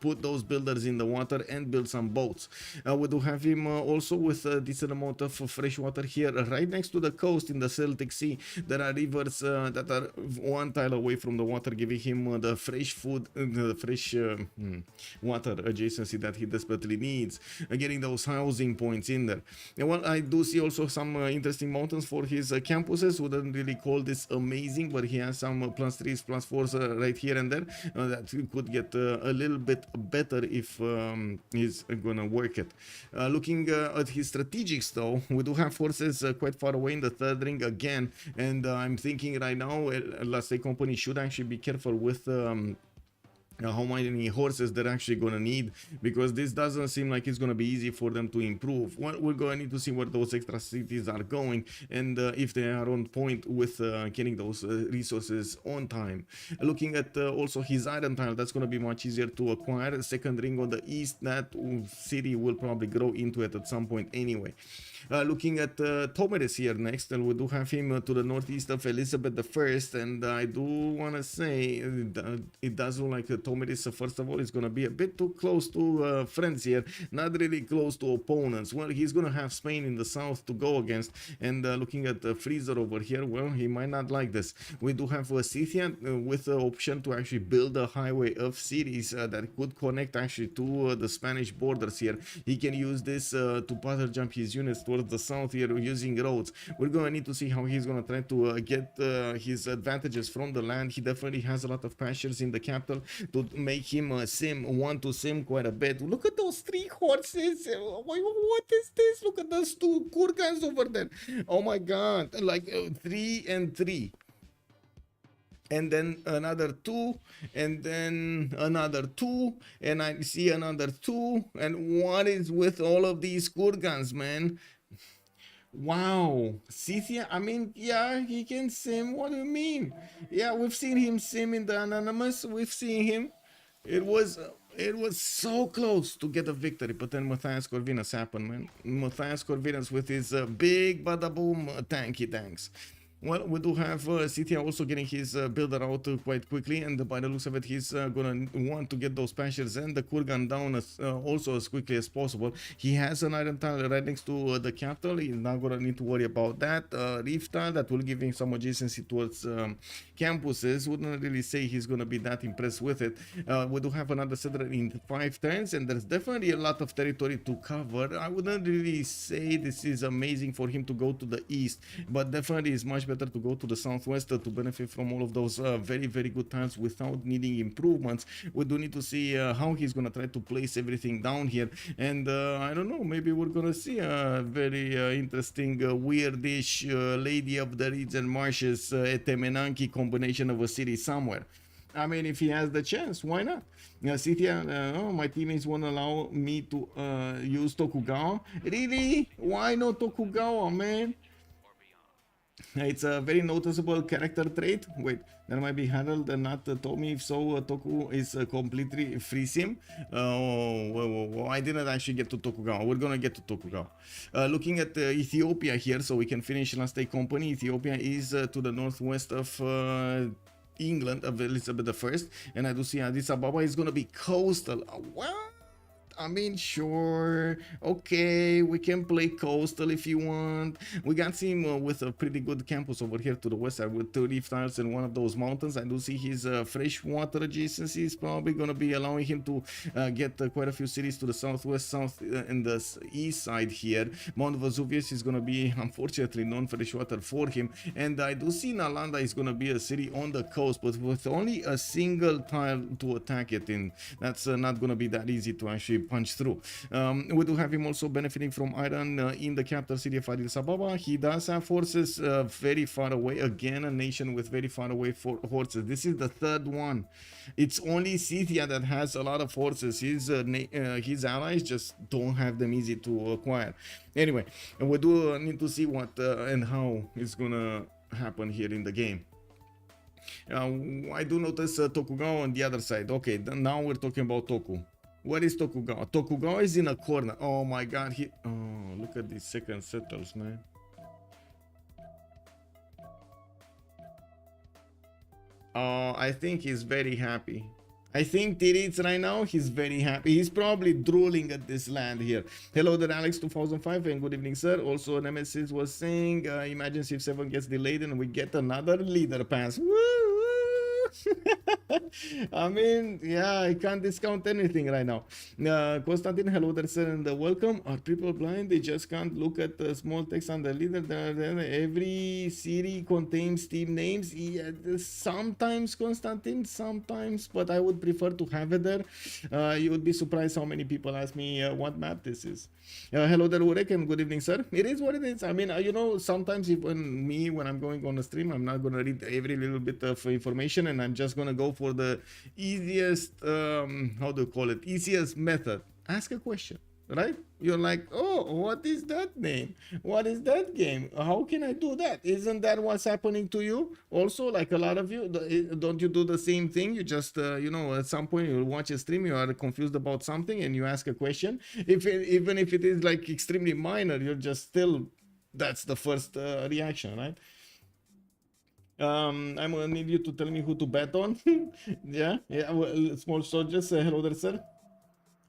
put those builders in the water and build some boats. We do have him also with a decent amount of fresh water here right next to the coast in the Celtic Sea. There are rivers that are 1 tile away from the water, giving him the fresh food, the fresh water adjacency that he desperately needs, getting those housing points in there. And well, I do see also some interesting mountains for his campuses. Wouldn't really call this amazing, but he has some +3s, +4s right here and there that could get a little bit better if he's gonna work it. Looking at his strategics though, we do have forces quite far away in the third ring again, and I'm thinking right now Last Day Company should actually be careful with how many horses they're actually going to need, because this doesn't seem like it's going to be easy for them to improve. Well, we're going to need to see where those extra cities are going, and if they are on point with getting those resources on time. Looking at also his item tile, that's going to be much easier to acquire. Second ring on the east, that city will probably grow into it at some point anyway. Looking at Tomeres here next, and we do have him to the northeast of Elizabeth I, and I do want to say it does look like Tomeres, first of all, is going to be a bit too close to friends here, not really close to opponents. Well, he's going to have Spain in the south to go against, and looking at Freezer over here, well, he might not like this. We do have Scythia with the option to actually build a highway of cities that could connect actually to the Spanish borders here. He can use this to butter jump his units towards the south here using roads. We're going to need to see how he's going to try to get his advantages from the land. He definitely has a lot of pastures in the capital to make him want to sim quite a bit. Look at those 3 horses. What is this? Look at those 2 kurgans over there. Oh my god, like 3 and 3. And then another 2, and then another 2, and I see another 2. And what is with all of these kurgans, man? Wow, Scythia, I mean, yeah, he can sim. What do you mean? Yeah, we've seen him sim in the Anonymous. We've seen him. It was so close to get a victory, but then Matthias Corvinus happened, man. Matthias Corvinus with his big bada boom tanky tanks. Well, we do have Scythia also getting his builder out quite quickly, and by the looks of it, he's gonna want to get those pastures and the kurgan down also as quickly as possible. He has an iron tile right next to the capital. He's not gonna need to worry about that. Reef tile that will give him some adjacency towards campuses. Wouldn't really say he's gonna be that impressed with it. We do have another settler in 5 turns, and there's definitely a lot of territory to cover. I wouldn't really say this is amazing for him to go to the east, but definitely is much better to go to the southwest to benefit from all of those very, very good times without needing improvements. We do need to see how he's going to try to place everything down here, and I don't know, maybe we're going to see a very interesting weirdish Lady of the Reeds and Marshes Etemenanki combination of a city somewhere. I mean, if he has the chance, why not? Scythia, oh, my teammates won't allow me to use Tokugawa. Really? Why not Tokugawa, man? It's a very noticeable character trait. Wait, there might be handled and not told me. If so, Toku is completely free sim. I didn't actually get to Tokugawa. We're gonna get to Tokugawa. Looking at Ethiopia here, so we can finish last day company. Ethiopia is to the northwest of England, of Elizabeth I, and I do see Addis Ababa is gonna be coastal. What? I mean, sure, okay, we can play coastal if you want. We got him with a pretty good campus over here to the west side with 30 tiles in one of those mountains. I do see his freshwater adjacency is probably going to be allowing him to get quite a few cities to the southwest, south, and the east side here. Mount Vesuvius is going to be, unfortunately, non-freshwater for him. And I do see Nalanda is going to be a city on the coast, but with only a single tile to attack it in. That's not going to be that easy to actually punch through. We do have him also benefiting from iron in the capital city of Addis Ababa. He does have forces very far away. Again, a nation with very far away forces. This is the 3rd one. It's only Scythia that has a lot of forces. His allies just don't have them easy to acquire. Anyway, we do need to see what and how it's gonna happen here in the game. I do notice Tokugawa on the other side. Okay, now we're talking about Toku. Where is Tokugawa? Tokugawa is in a corner. Oh my god, oh, look at these second settles, man. I think he's very happy. I think Tirits right now, he's very happy. He's probably drooling at this land here. Hello there, Alex 2005, and good evening, sir. Also, Nemesis was saying, imagine Civ7 gets delayed and we get another leader pass. Woo! I mean, yeah, I can't discount anything right now. Konstantin, hello there, sir, and welcome. Are people blind? They just can't look at the small text on the leader. Every city contains team names. Yeah, sometimes, Konstantin, sometimes, but I would prefer to have it there. You would be surprised how many people ask me what map this is. Hello there, Urek, and good evening, sir. It is what it is. I mean, you know, sometimes even me, when I'm going on a stream, I'm not going to read every little bit of information, and and I'm just gonna go for the easiest, how do you call it? Easiest method. Ask a question. Right? You're like, oh, what is that name? What is that game? How can I do that? Isn't that what's happening to you? Also, like a lot of you, don't you do the same thing? You just, you know, at some point you watch a stream, you are confused about something and you ask a question. Even if it is like extremely minor, you're just still, that's the first reaction, right? I'm gonna need you to tell me who to bet on. Yeah, well, small soldiers, hello there, sir.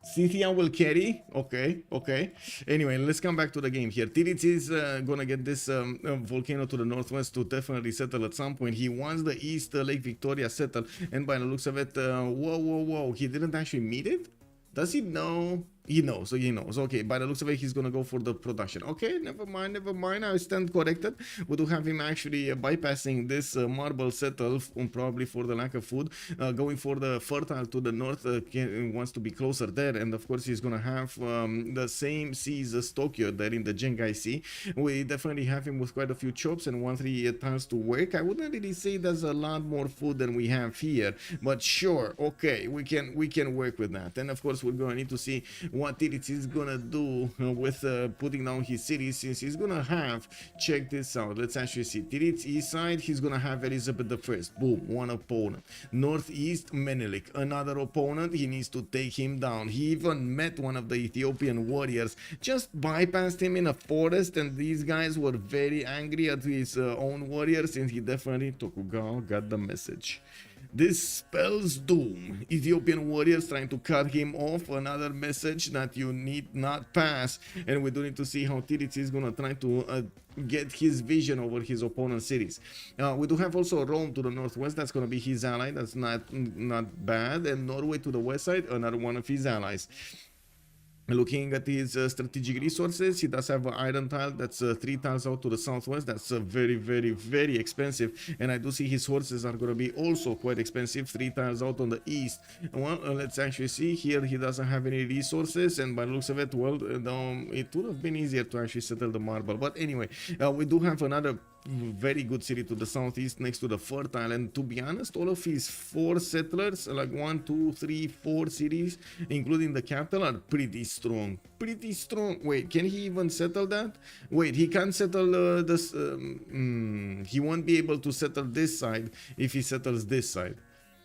Scythian will carry. Okay, okay. Anyway, let's come back to the game here. Tirits is gonna get this volcano to the northwest to definitely settle at some point. He wants the east Lake Victoria settled, and by the looks of it, whoa, he didn't actually meet it? Does he know? He knows, so he knows. Okay, by the looks of it, he's gonna go for the production. Okay, never mind. I stand corrected. We do have him actually bypassing this marble settle, probably for the lack of food, going for the fertile to the north, wants to be closer there, and of course he's gonna have the same seas as Tokyo there in the Gengai Sea. We definitely have him with quite a few chops and 1-3 tiles to work. I wouldn't really say there's a lot more food than we have here, but sure, okay, we can work with that. And of course we're gonna need to see what Tirits is gonna do with putting down his cities, since he's gonna have, check this out, let's actually see, Tirits east side, he's gonna have Elizabeth I, boom, one opponent. Northeast, Menelik, another opponent, he needs to take him down. He even met one of the Ethiopian warriors, just bypassed him in a forest, and these guys were very angry at his own warriors, and he definitely, Tokugawa got the message. This spells doom. Ethiopian warriors trying to cut him off. Another message that you need not pass. And we do need to see how Tirits is gonna try to get his vision over his opponent's cities. We do have also Rome to the northwest. That's gonna be his ally. That's not bad. And Norway to the west side, another one of his allies. Looking at his strategic resources, he does have an iron tile. That's 3 tiles out to the southwest. That's very expensive. And I do see his horses are going to be also quite expensive. 3 tiles out on the east. Well, let's actually see here. He doesn't have any resources, and by the looks of it, well, it would have been easier to actually settle the marble. But anyway, we do have another very good city to the southeast next to the fertile, and to be honest, all of his 4 settlers, like 1, 2, 3, 4 cities, including the capital, are pretty strong. Wait, can he even settle that? Wait, he can't settle this. He won't be able to settle this side if he settles this side.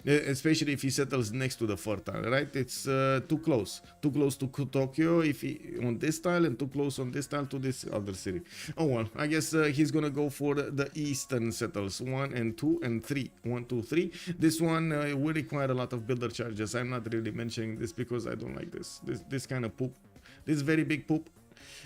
Especially if he settles next to the fertile, right? It's too close to Tokyo if he on this tile, and too close on this tile to this other city. Oh well, I guess he's gonna go for the eastern settles, 1 and 2 and 3. 1, 2, 3. This one will require a lot of builder charges. I'm not really mentioning this because I don't like this kind of poop. This very big poop.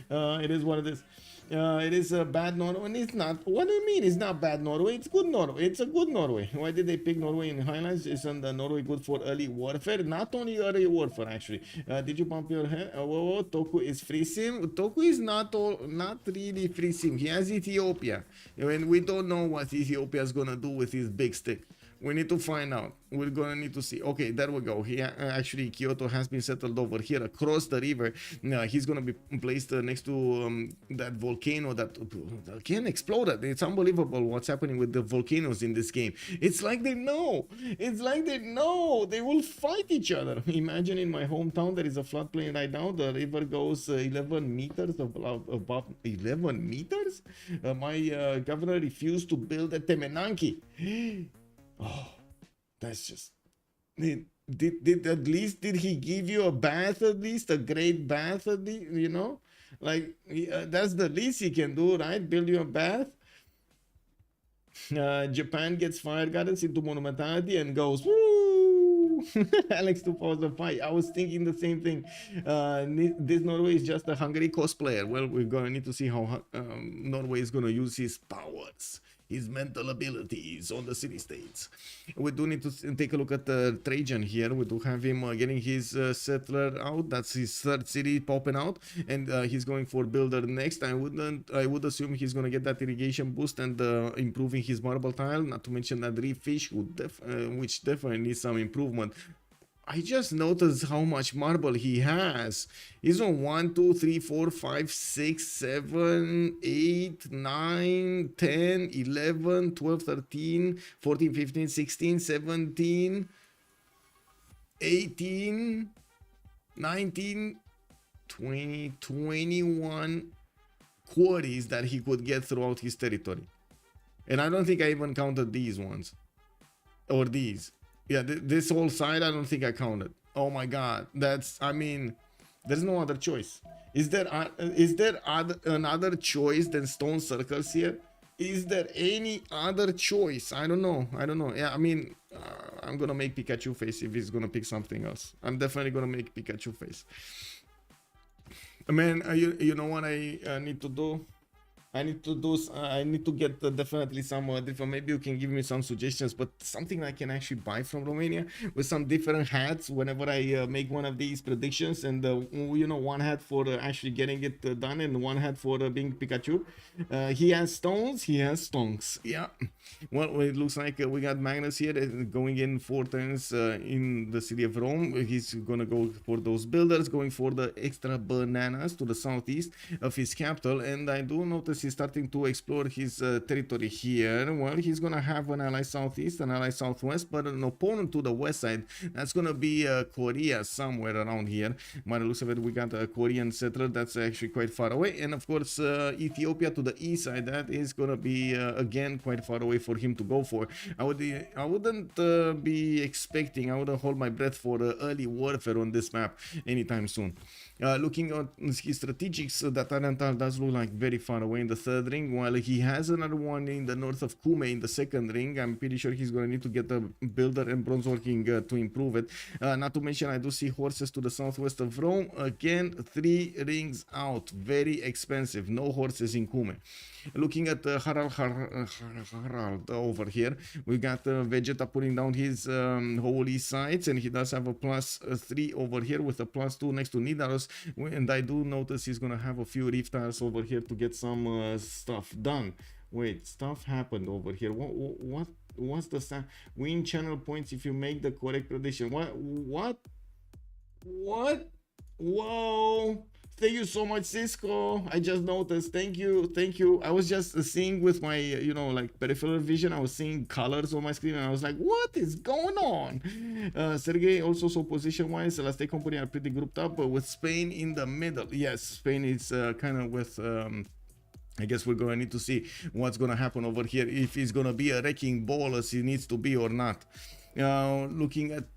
It is what it is. It is a bad Norway, and it's not. What do you mean it's not bad Norway? It's good Norway. It's a good Norway. Why did they pick Norway in highlights? Isn't Norway good for early warfare? Not only early warfare, actually. Did you bump your head? Toku is free sim. Toku is not really free sim. He has Ethiopia, and we don't know what Ethiopia is gonna do with his big stick. We need to find out. We're gonna need to see. Okay, there we go. He actually, Kyoto has been settled over here across the river. He's gonna be placed next to that volcano that can explode. It's unbelievable what's happening with the volcanoes in this game. It's like they know. They will fight each other. Imagine in my hometown there is a floodplain right now. The river goes 11 meters above 11 meters. My governor refused to build a Temenanki. Oh, that's just. Did at least did he give you a bath, at least a great bath, at least, you know, like that's the least he can do, right? Build you a bath. Japan gets fire gardens into monumentality and goes woo. Alex 2005. I was thinking the same thing. This Norway is just a Hungary cosplayer. Well, we're gonna need to see how Norway is gonna use his powers, his mental abilities on the city-states. We do need to take a look at Trajan here. We do have him getting his settler out. That's his 3rd city popping out, and he's going for builder next. I would assume he's gonna get that irrigation boost and improving his marble tile. Not to mention that reef fish, which definitely needs some improvement. I just noticed how much marble he has. He's on 1, 2, 3, 4, 5, 6, 7, 8, 9, 10, 11, 12, 13, 14, 15, 16, 17, 18, 19, 20, 21 quarries that he could get throughout his territory. And I don't think I even counted these ones. Or these. Yeah, this whole side, I don't think I counted. Oh my god. That's, I mean, there's no other choice. Is there another choice than stone circles here? Is there any other choice? I don't know. Yeah, I mean, I'm gonna make Pikachu face if he's gonna pick something else. I'm definitely gonna make Pikachu face. Man, you know what I need to do? I need to get definitely some different. Maybe you can give me some suggestions, but something I can actually buy from Romania with some different hats whenever I make one of these predictions, and you know, one hat for actually getting it done and one hat for being Pikachu. He has stones, he has stonks. Yeah, well, it looks like we got Magnus here going in 4 turns in the city of Rome. He's gonna go for those builders, going for the extra bananas to the southeast of his capital, and I do notice he's starting to explore his territory here. Well, he's gonna have an ally southeast, an ally southwest, but an opponent to the west side. That's gonna be Korea, somewhere around here. By the looks of it, we got a Korean settler that's actually quite far away, and of course Ethiopia to the east side. That is gonna be again quite far away for him to go for. I wouldn't be expecting. I wouldn't hold my breath for early warfare on this map anytime soon. Looking at his strategics, that Tarantal does look like very far away in the 3rd ring, while he has another one in the north of Kume in the 2nd ring. I'm pretty sure he's going to need to get a builder and bronze working to improve it. Not to mention, I do see horses to the southwest of Rome. Again, 3 rings out. Very expensive. No horses in Kume. Looking at Harald over here, we got Vegeta putting down his holy sites, and he does have a +3 over here with a +2 next to Nidaros, and I do notice he's gonna have a few reef tiles over here to get some stuff done. Wait, stuff happened over here. What's the win channel points if you make the correct prediction? What? Whoa! Thank you so much, Cisco. I just noticed. Thank you. I was just seeing with my, you know, like peripheral vision. I was seeing colors on my screen, and I was like, what is going on? Sergey also, so position-wise, Celeste Company are pretty grouped up, with Spain in the middle. Yes, Spain is kind of with... I guess we're going to need to see what's going to happen over here, if he's going to be a wrecking ball as he needs to be or not. Looking at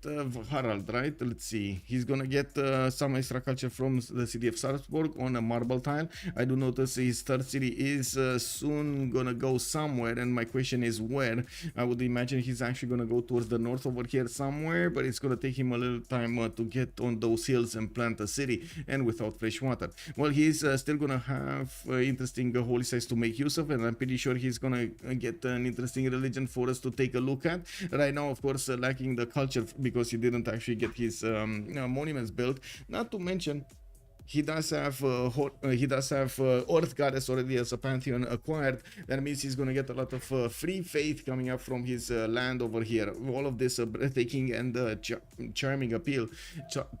Harald, right? Let's see. He's gonna get some extra culture from the city of Salzburg on a marble tile. I do notice his 3rd city is soon gonna go somewhere, and my question is where. I would imagine he's actually gonna go towards the north over here somewhere, but it's gonna take him a little time to get on those hills and plant a city, and without fresh water. Well, he's still gonna have interesting holy sites to make use of, and I'm pretty sure he's gonna get an interesting religion for us to take a look at. Right now, of course, lacking the culture because he didn't actually get his monuments built. Not to mention, he does have Earth Goddess already as a pantheon acquired. That means he's gonna get a lot of free faith coming up from his land over here. All of this breathtaking and charming appeal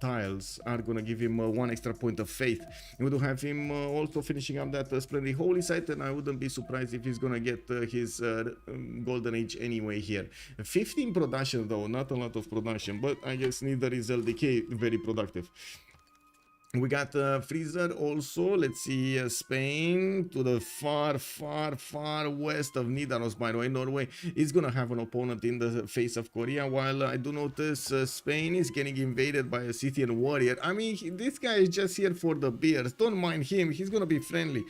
tiles are gonna give him 1 extra point of faith. We do have him also finishing up that splendid holy site, and I wouldn't be surprised if he's gonna get his golden age anyway here. 15 production though, not a lot of production, but I guess neither is LDK very productive. We got Freezer also. Let's see, Spain to the far west of Nidaros, by the way. Norway is gonna have an opponent in the face of Korea, while I do notice Spain is getting invaded by a Scythian warrior. I mean, this guy is just here for the beers. Don't mind him, he's gonna be friendly.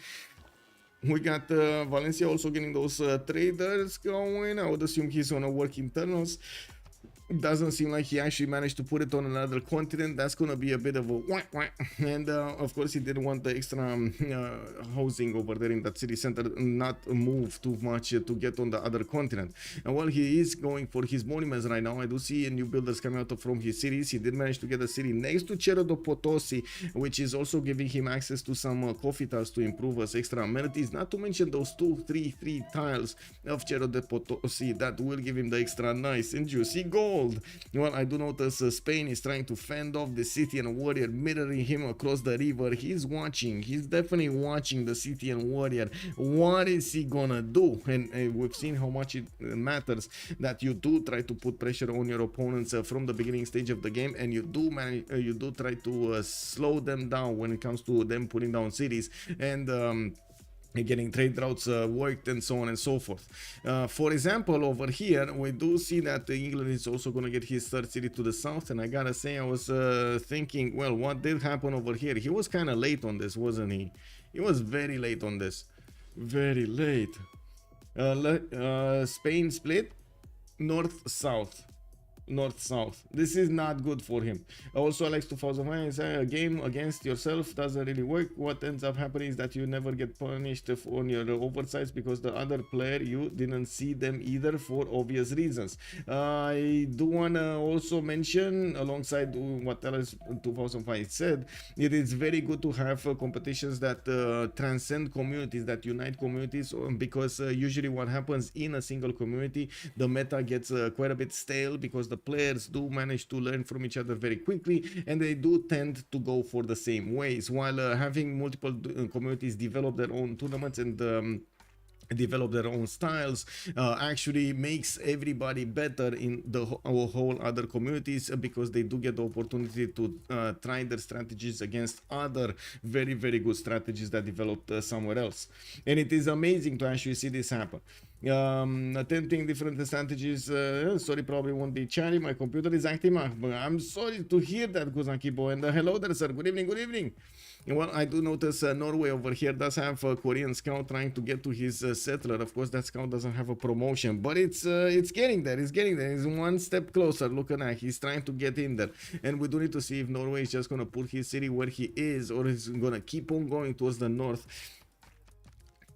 We got Valencia also getting those traders going. I would assume he's gonna work internals. Doesn't seem like he actually managed to put it on another continent. That's gonna be a bit of a whack. And of course he didn't want the extra housing over there in that city center not move too much to get on the other continent. And while he is going for his monuments right now, I do see new builders coming out from his cities. He did manage to get a city next to Cerro de Potosi, which is also giving him access to some coffee tiles to improve as extra amenities. Not to mention those 2, 3 tiles of Cerro de Potosi that will give him the extra nice and juicy gold. gold. Well, I do notice Spain is trying to fend off the Scythian warrior, mirroring him across the river. He's watching. He's definitely watching the Scythian warrior. What is he gonna do? And we've seen how much it matters that you do try to put pressure on your opponents from the beginning stage of the game, and you do manage, you do try to slow them down when it comes to them putting down cities and getting trade routes worked and so on and so forth. For example, over here we do see that England is also going to get his third city to the south, and I gotta say, I was thinking, well, what did happen over here? He was kind of late on this, wasn't he? He was very late on this, very late. Spain split north-south. North-south. This is not good for him. Also, Alex 2009 says a game against yourself doesn't really work. What ends up happening is that you never get punished on your oversights because the other player, you didn't see them either for obvious reasons. I do want to also mention, alongside what Alex 2005 said, it is very good to have competitions that transcend communities, that unite communities, because usually what happens in a single community, the meta gets quite a bit stale because the players do manage to learn from each other very quickly, and they do tend to go for the same ways, while having multiple communities develop their own tournaments and develop their own styles actually makes everybody better in the whole other communities, because they do get the opportunity to try their strategies against other very good strategies that developed somewhere else. And it is amazing to actually see this happen. Attempting different strategies. Sorry, probably won't be chatting. My computer is acting up. I'm sorry to hear that, Guzankibo. And hello there, sir. Good evening. Good evening. Well, I do notice Norway over here does have a Korean scout trying to get to his settler. Of course, that scout doesn't have a promotion, but it's getting there. It's getting there. It's one step closer. Look at that. He's trying to get in there. And we do need to see if Norway is just going to put his city where he is, or is going to keep on going towards the north.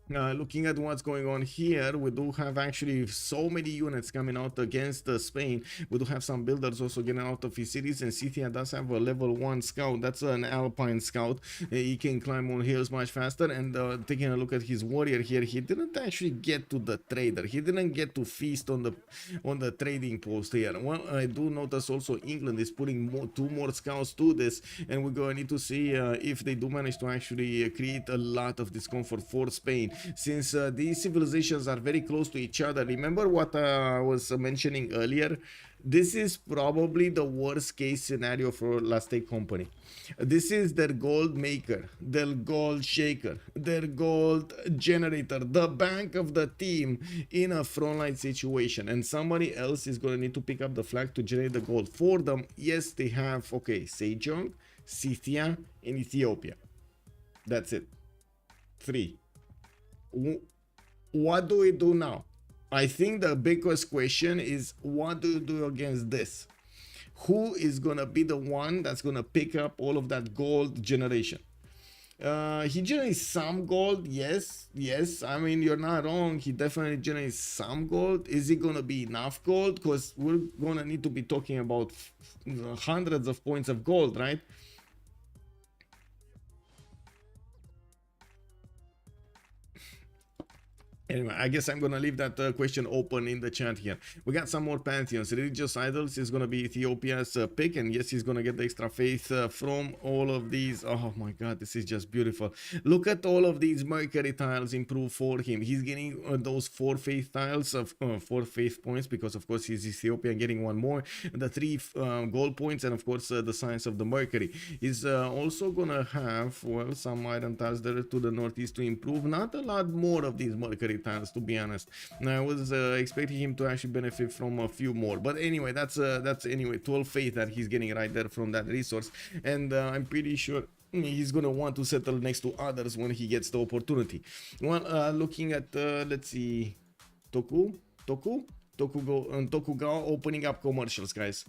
Looking at what's going on here, we do have actually so many units coming out against Spain. We do have some builders also getting out of his cities, and Scythia does have a level 1 scout. That's an alpine scout. He can climb on hills much faster. And taking a look at his warrior here, he didn't actually get to the trader. He didn't get to feast on the trading post here. Well, I do notice also England is putting two more scouts to this, and we're going to need to see if they do manage to actually create a lot of discomfort for Spain, since these civilizations are very close to each other. Remember what I was mentioning earlier? This is probably the worst case scenario for Last Take Company. This is their gold maker, their gold shaker, their gold generator, the bank of the team in a frontline situation, and somebody else is going to need to pick up the flag to generate the gold for them. Yes, they have, okay, Sejong, Scythia, and Ethiopia. That's it. 3. What do we do now? I think the biggest question is, what do you do against this? Who is gonna be the one that's gonna pick up all of that gold generation? He generates some gold, yes, I mean, you're not wrong, he definitely generates some gold. Is it gonna be enough gold? Because we're gonna need to be talking about hundreds of points of gold, right? Anyway, I guess I'm gonna leave that question open in the chat here. We got some more pantheons. Religious idols is gonna be Ethiopia's pick, and yes, he's gonna get the extra faith from all of these. Oh my god, this is just beautiful. Look at all of these Mercury tiles improve for him. He's getting those 4 faith tiles of 4 faith points, because of course he's Ethiopian, getting one more, the 3 gold points, and of course the science of the Mercury. He's also gonna have, well, some iron tiles there to the northeast to improve. Not a lot more of these Mercury tiles, to be honest. I was expecting him to actually benefit from a few more, but anyway, that's anyway 12 faith that he's getting right there from that resource, and I'm pretty sure he's gonna want to settle next to others when he gets the opportunity. Well, looking at let's see, Tokugao opening up commercials, guys.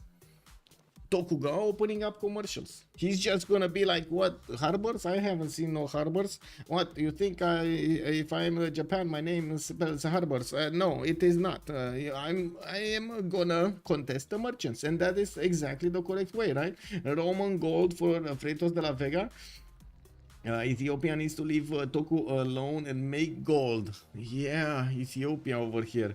Tokugao opening up commercials. He's just gonna be like, what, harbors? I haven't seen no harbors. What, you think if I'm Japan, my name spells harbors? No, it is not. I am gonna contest the merchants, and that is exactly the correct way, right? Roman gold for Freritos de la Vega. Ethiopia needs to leave Toku alone and make gold. Yeah, Ethiopia over here.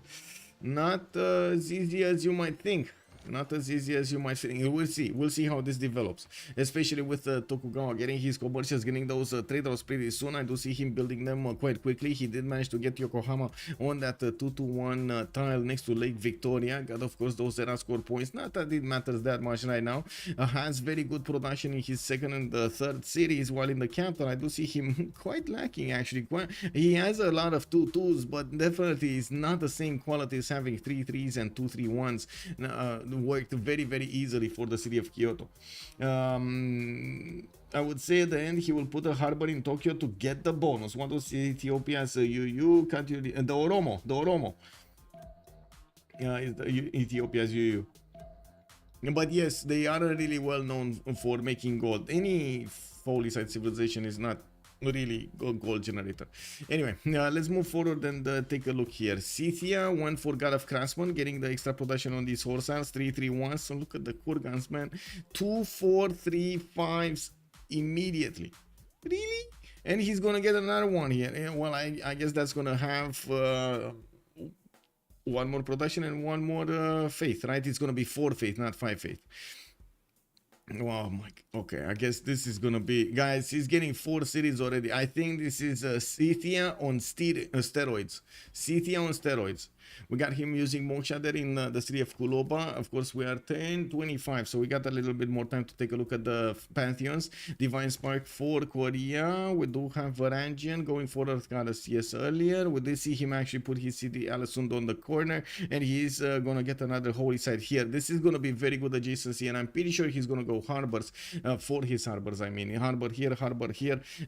Not as easy as you might think. Not as easy as you might think. We'll see how this develops, especially with Tokugawa getting his commercials, getting those trade routes pretty soon. I do see him building them quite quickly. He did manage to get Yokohama on that 2-1 tile next to Lake Victoria. Got, of course, those Zera score points. Not that it matters that much right now. Has very good production in his second and third series, while in the capital, I do see him quite lacking, actually. He has a lot of 2-2s, but definitely is not the same quality as having 3-3s and 2-3-1s. Worked very, very easily for the city of Kyoto. I would say at the end he will put a harbor in Tokyo to get the bonus. Want to see Ethiopia's UU, the Oromo. Is the Ethiopia's UU. But yes, they are really well known for making gold. Any holy site civilization is not really gold generator. Anyway, let's move forward and take a look here. Scythia went for God of Craftsman, getting the extra production on these horse arms. 3-3-1. So look at the Kurgans, man. 2-4-3-5s immediately. Really? And he's gonna get another one here. Well, I guess that's gonna have one more production and one more faith, right? It's gonna be 4 faith, not 5 faith. Wow, okay, I guess this is gonna be, guys, he's getting 4 cities already. I think this is Scythia on steroids. Scythia on steroids. We got him using Moksha there in the city of Kuloba. Of course, we are 10-25, so we got a little bit more time to take a look at the pantheons. Divine Spark for Korea. We do have Varangian going for Earth Goddess, yes, earlier. We did see him actually put his city Alasund on the corner, and he's gonna get another holy site here. This is gonna be very good adjacency, and I'm pretty sure he's gonna go harbors for his harbors. I mean, harbor here,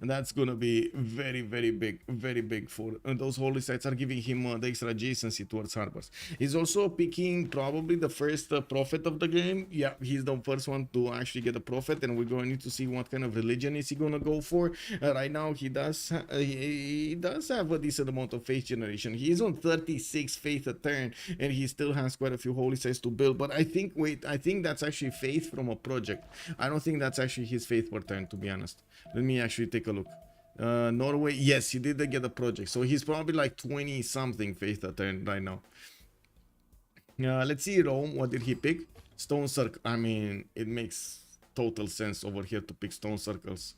and that's gonna be very, very big for those holy sites are giving him the extra adjacency towards harbors. He's also picking probably the first prophet of the game. Yeah, he's the first one to actually get a prophet, and we're going to need to see what kind of religion is he gonna go for. Right now he does have a decent amount of faith generation. He's on 36 faith a turn, and he still has quite a few holy sites to build. But I think that's actually faith from a project. I don't think that's actually his faith per turn, to be honest. Let me actually take a look. Norway, yes, he did get a project, so he's probably like 20 something faith a turn right now. Let's see Rome. What did he pick? Stone circle. I mean, it makes total sense over here to pick stone circles.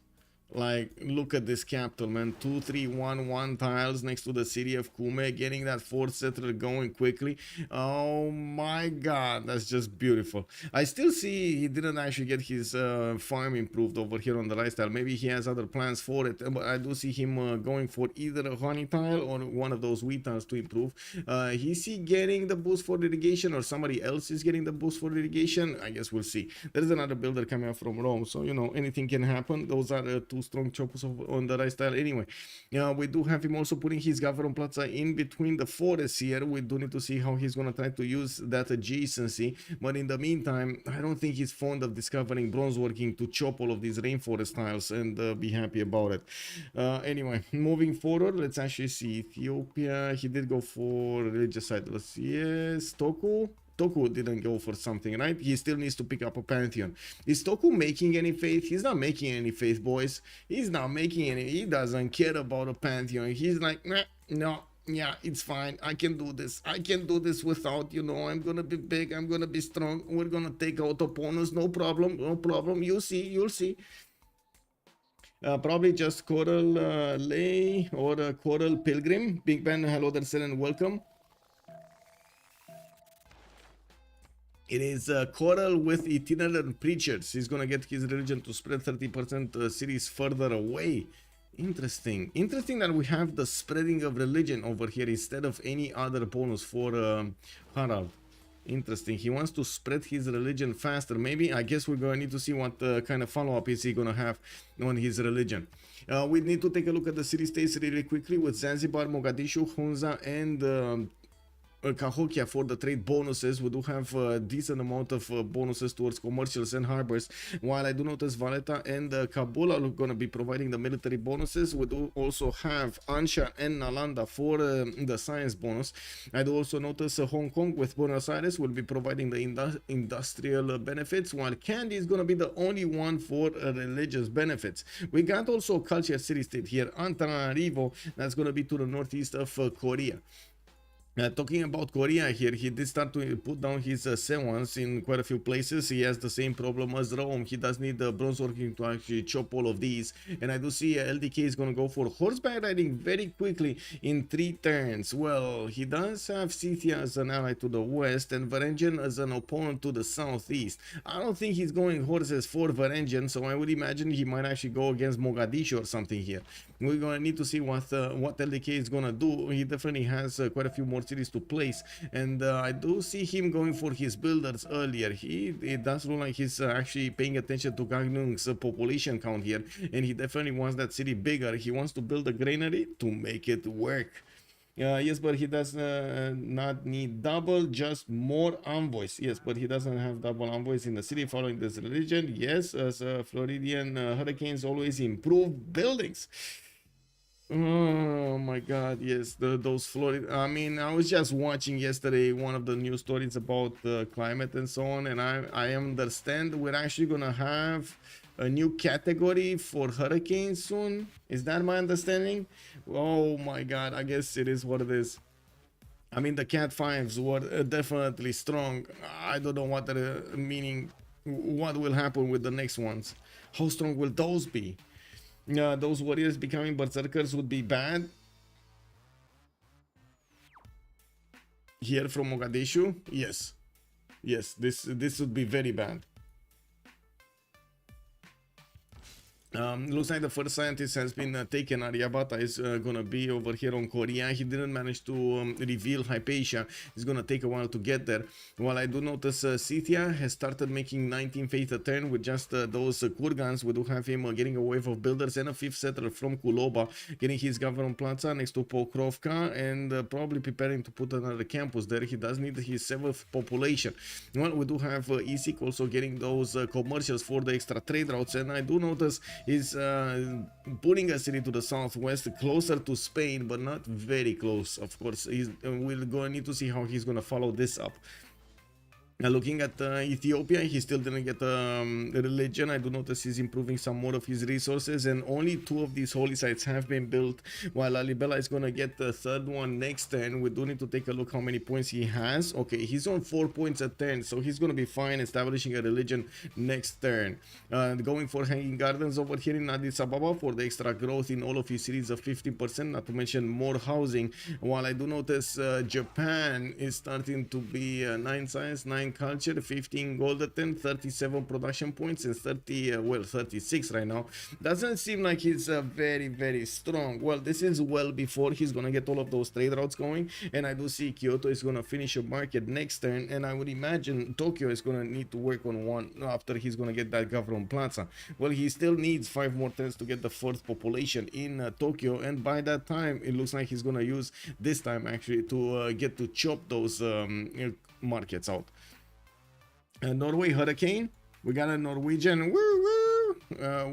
Like, look at this capital, man. 2-3-1-1 tiles next to the city of Kume, getting that fourth settler going quickly. Oh my god, that's just beautiful. I still see he didn't actually get his farm improved over here on the right tile. Maybe he has other plans for it, but I do see him going for either a honey tile or one of those wheat tiles to improve. Is he getting the boost for irrigation, or somebody else is getting the boost for irrigation? I guess we'll see. There's another builder coming up from Rome, so you know, anything can happen. Those are two strong choppers on the right style. Anyway, we do have him also putting his Gavron Plaza in between the forests here. We do need to see how he's gonna try to use that adjacency, but in the meantime, I don't think he's fond of discovering bronze working to chop all of these rainforest tiles and be happy about it. Anyway, moving forward, let's actually see Ethiopia. He did go for religious side. Let's see. Yes, Toku didn't go for something, right? He still needs to pick up a pantheon. Is Toku making any faith? He's not making any faith, boys. He's not making any. He doesn't care about a pantheon. He's like, nah, no, yeah, it's fine. I can do this. I can do this without, you know, I'm gonna be big. I'm gonna be strong. We're gonna take out opponents. No problem. No problem. You'll see. You'll see. Probably just Coral Lay or Coral Pilgrim. Big Ben, hello there, sir, and welcome. It is Coral with itinerant preachers. He's gonna get his religion to spread 30% cities further away. Interesting. Interesting that we have the spreading of religion over here instead of any other bonus for Harald. Interesting. He wants to spread his religion faster. Maybe, I guess we're gonna need to see what kind of follow-up is he gonna have on his religion. We need to take a look at the city-states really quickly with Zanzibar, Mogadishu, Hunza, and Cahokia for the trade bonuses. We do have a decent amount of bonuses towards commercials and harbors, while I do notice Valletta and Kabul are going to be providing the military bonuses. We do also have Ansha and Nalanda for the science bonus. I do also notice Hong Kong with Buenos Aires will be providing the industrial benefits, while Kandy is going to be the only one for religious benefits. We got also culture city-state here, Antananarivo, that's going to be to the northeast of Korea. Talking about Korea here, he did start to put down his Sewans in quite a few places. He has the same problem as Rome. He does need the bronze working to actually chop all of these. And I do see LDK is going to go for horseback riding very quickly in 3 turns. Well, he does have Scythia as an ally to the west and Varangian as an opponent to the southeast. I don't think he's going horses for Varangian, so I would imagine he might actually go against Mogadishu or something here. We're going to need to see what LDK is going to do. He definitely has quite a few more cities to place, and I do see him going for his builders earlier. It does look like he's actually paying attention to Gangnung's population count here, and he definitely wants that city bigger. He wants to build a granary to make it work. Yes, but he does not need double, just more envoys. Yes, but he doesn't have double envoys in the city following this religion. Yes, as Floridian hurricanes always improve buildings. Oh my god, yes, those Florida. I mean, I was just watching yesterday one of the news stories about the climate and so on, and I understand we're actually gonna have a new category for hurricanes soon. Is that my understanding? Oh my god, I guess it is what it is. I mean, the Cat 5s were definitely strong. I don't know what the meaning, what will happen with the next ones. How strong will those be? Those warriors becoming berserkers would be bad. Here from Mogadishu, yes, this would be very bad. Looks like the first scientist has been taken. Aryabhata is gonna be over here on Korea. He didn't manage to reveal Hypatia. It's gonna take a while to get there. While I do notice Scythia has started making 19 faith a turn with just those Kurgans. We do have him getting a wave of builders and a 5th settler from Kuloba, getting his government plaza next to Pokrovka, and probably preparing to put another campus there. He does need his 7th population. Well, we do have Isik also getting those commercials for the extra trade routes, and I do notice is putting a city to the southwest, closer to Spain, but not very close. Of course, we're going to need to see how he's going to follow this up. Now, looking at Ethiopia, he still didn't get religion. I do notice he's improving some more of his resources, and only 2 of these holy sites have been built, while Lalibela is going to get the 3rd one next turn. We do need to take a look how many points he has. Okay, he's on 4 points a turn, so he's going to be fine establishing a religion next turn. Going for Hanging Gardens over here in Addis Ababa for the extra growth in all of his cities of 15%, not to mention more housing. While I do notice Japan is starting to be 9 science, 9 culture, 15 gold at 10, 37 production points, and 36 right now. Doesn't seem like he's very strong. Well, this is well before he's gonna get all of those trade routes going, and I do see Kyoto is gonna finish a market next turn, and I would imagine Tokyo is gonna need to work on one after he's gonna get that government plaza. Well, he still needs 5 more turns to get the 4th population in Tokyo, and by that time it looks like he's gonna use this time actually to get to chop those markets out. Norway hurricane, we got a Norwegian.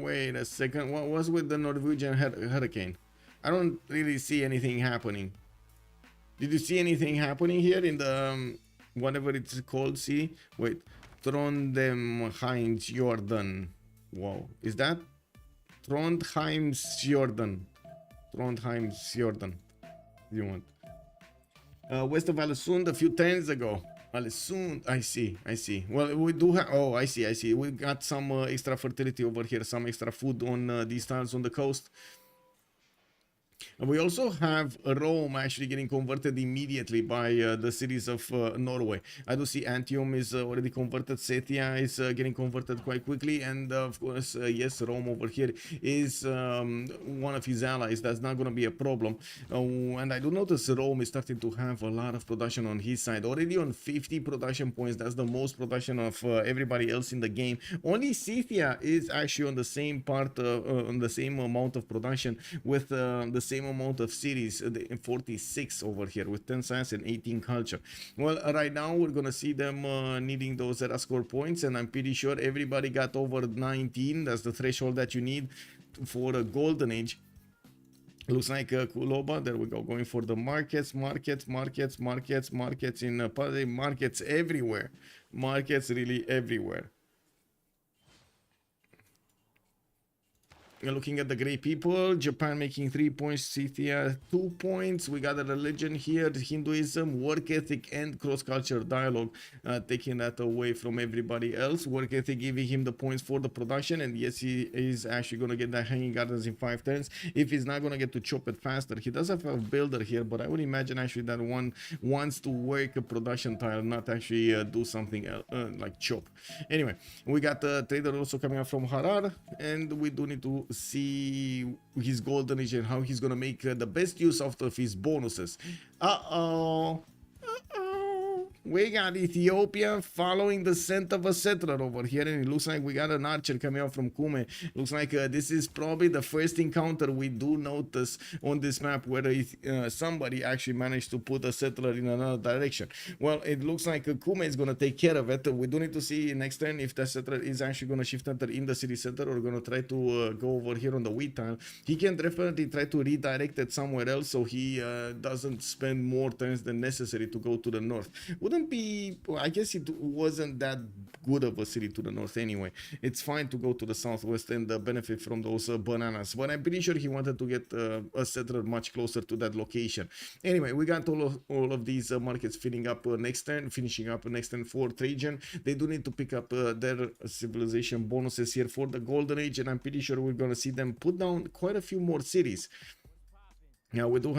Wait a second, what was with the Norwegian hurricane? I don't really see anything happening. Did you see anything happening here in the whatever it's called? See, wait, Trondheimsfjorden. Wow, is that Trondheimsfjorden? You want west of Alesund a few turns ago. Soon, I see. Well, we do have. Oh, I see. We got some extra fertility over here, some extra food on these tiles on the coast. And we also have Rome actually getting converted immediately by the cities of Norway. I do see Antium is already converted, Setia is getting converted quite quickly, and of course, yes, Rome over here is one of his allies. That's not going to be a problem. And I do notice Rome is starting to have a lot of production on his side, already on 50 production points. That's the most production of everybody else in the game. Only Scythia is actually on the same part, on the same amount of production with the same amount of cities, 46 over here with 10 science and 18 culture. Well, right now we're gonna see them needing those era score points, and I'm pretty sure everybody got over 19. That's the threshold that you need for a golden age. Looks like Kuloba, there we go, going for the markets in markets everywhere. Markets really everywhere. looking at the Grey people, Japan making 3 points, Scythia 2 points. We got a religion here, Hinduism, work ethic, and cross-culture dialogue, taking that away from everybody else. Work ethic giving him the points for the production, and yes, he is actually going to get that hanging gardens in 5 turns. If he's not going to get to chop it faster, he does have a builder here, but I would imagine actually that one wants to work a production tile, not actually do something like chop. Anyway, we got the trader also coming up from Harar, and we do need to see his golden age and how he's gonna make the best use of his bonuses. We got Ethiopia following the scent of a settler over here, and it looks like we got an archer coming out from Kume. Looks like this is probably the first encounter we do notice on this map where somebody actually managed to put a settler in another direction. Well, it looks like Kume is going to take care of it. We do need to see next turn if the settler is actually going to shift enter in the city center or going to try to go over here on the wheat tile. He can definitely try to redirect it somewhere else so he doesn't spend more turns than necessary to go to the north. Wouldn't be, well, I guess it wasn't that good of a city to the north anyway. It's fine to go to the southwest and benefit from those bananas, but I'm pretty sure he wanted to get a settler much closer to that location. Anyway, we got all of these markets finishing up next turn for Trajan. They do need to pick up their civilization bonuses here for the golden age, and I'm pretty sure we're gonna see them put down quite a few more cities. Now we don't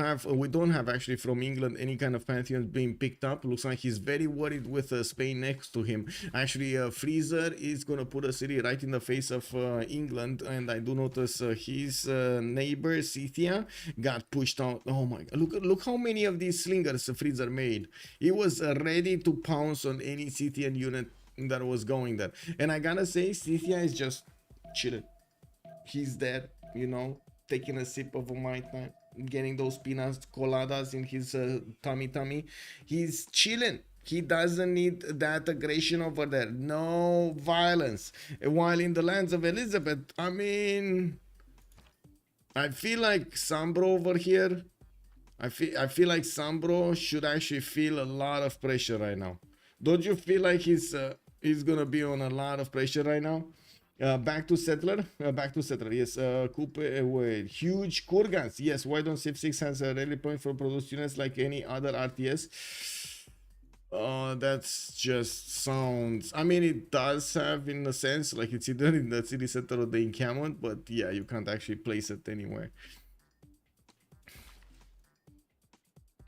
have actually from England any kind of pantheons being picked up. Looks like he's very worried with Spain next to him. Actually, Freezer is gonna put a city right in the face of England, and I do notice his neighbor Scythia got pushed out. Oh my god! Look how many of these slingers Freezer made. He was ready to pounce on any Scythian unit that was going there. And I gotta say, Scythia is just chilling. He's there, you know, taking a sip of a Mai Tai, getting those pinas coladas in his tummy. He's chilling. He doesn't need that aggression over there. No violence. While in the lands of Elizabeth, I mean, I feel like Sambro over here, I feel like Sambro should actually feel a lot of pressure right now. Don't you feel like he's gonna be on a lot of pressure right now? Back to settler, yes. Coupe with huge Kurgans, yes. Why don't Civ6 has a rally point for produce units like any other RTS? That's just sounds, I mean, it does have in a sense, like it's either in the city center or the encampment, but yeah, you can't actually place it anywhere.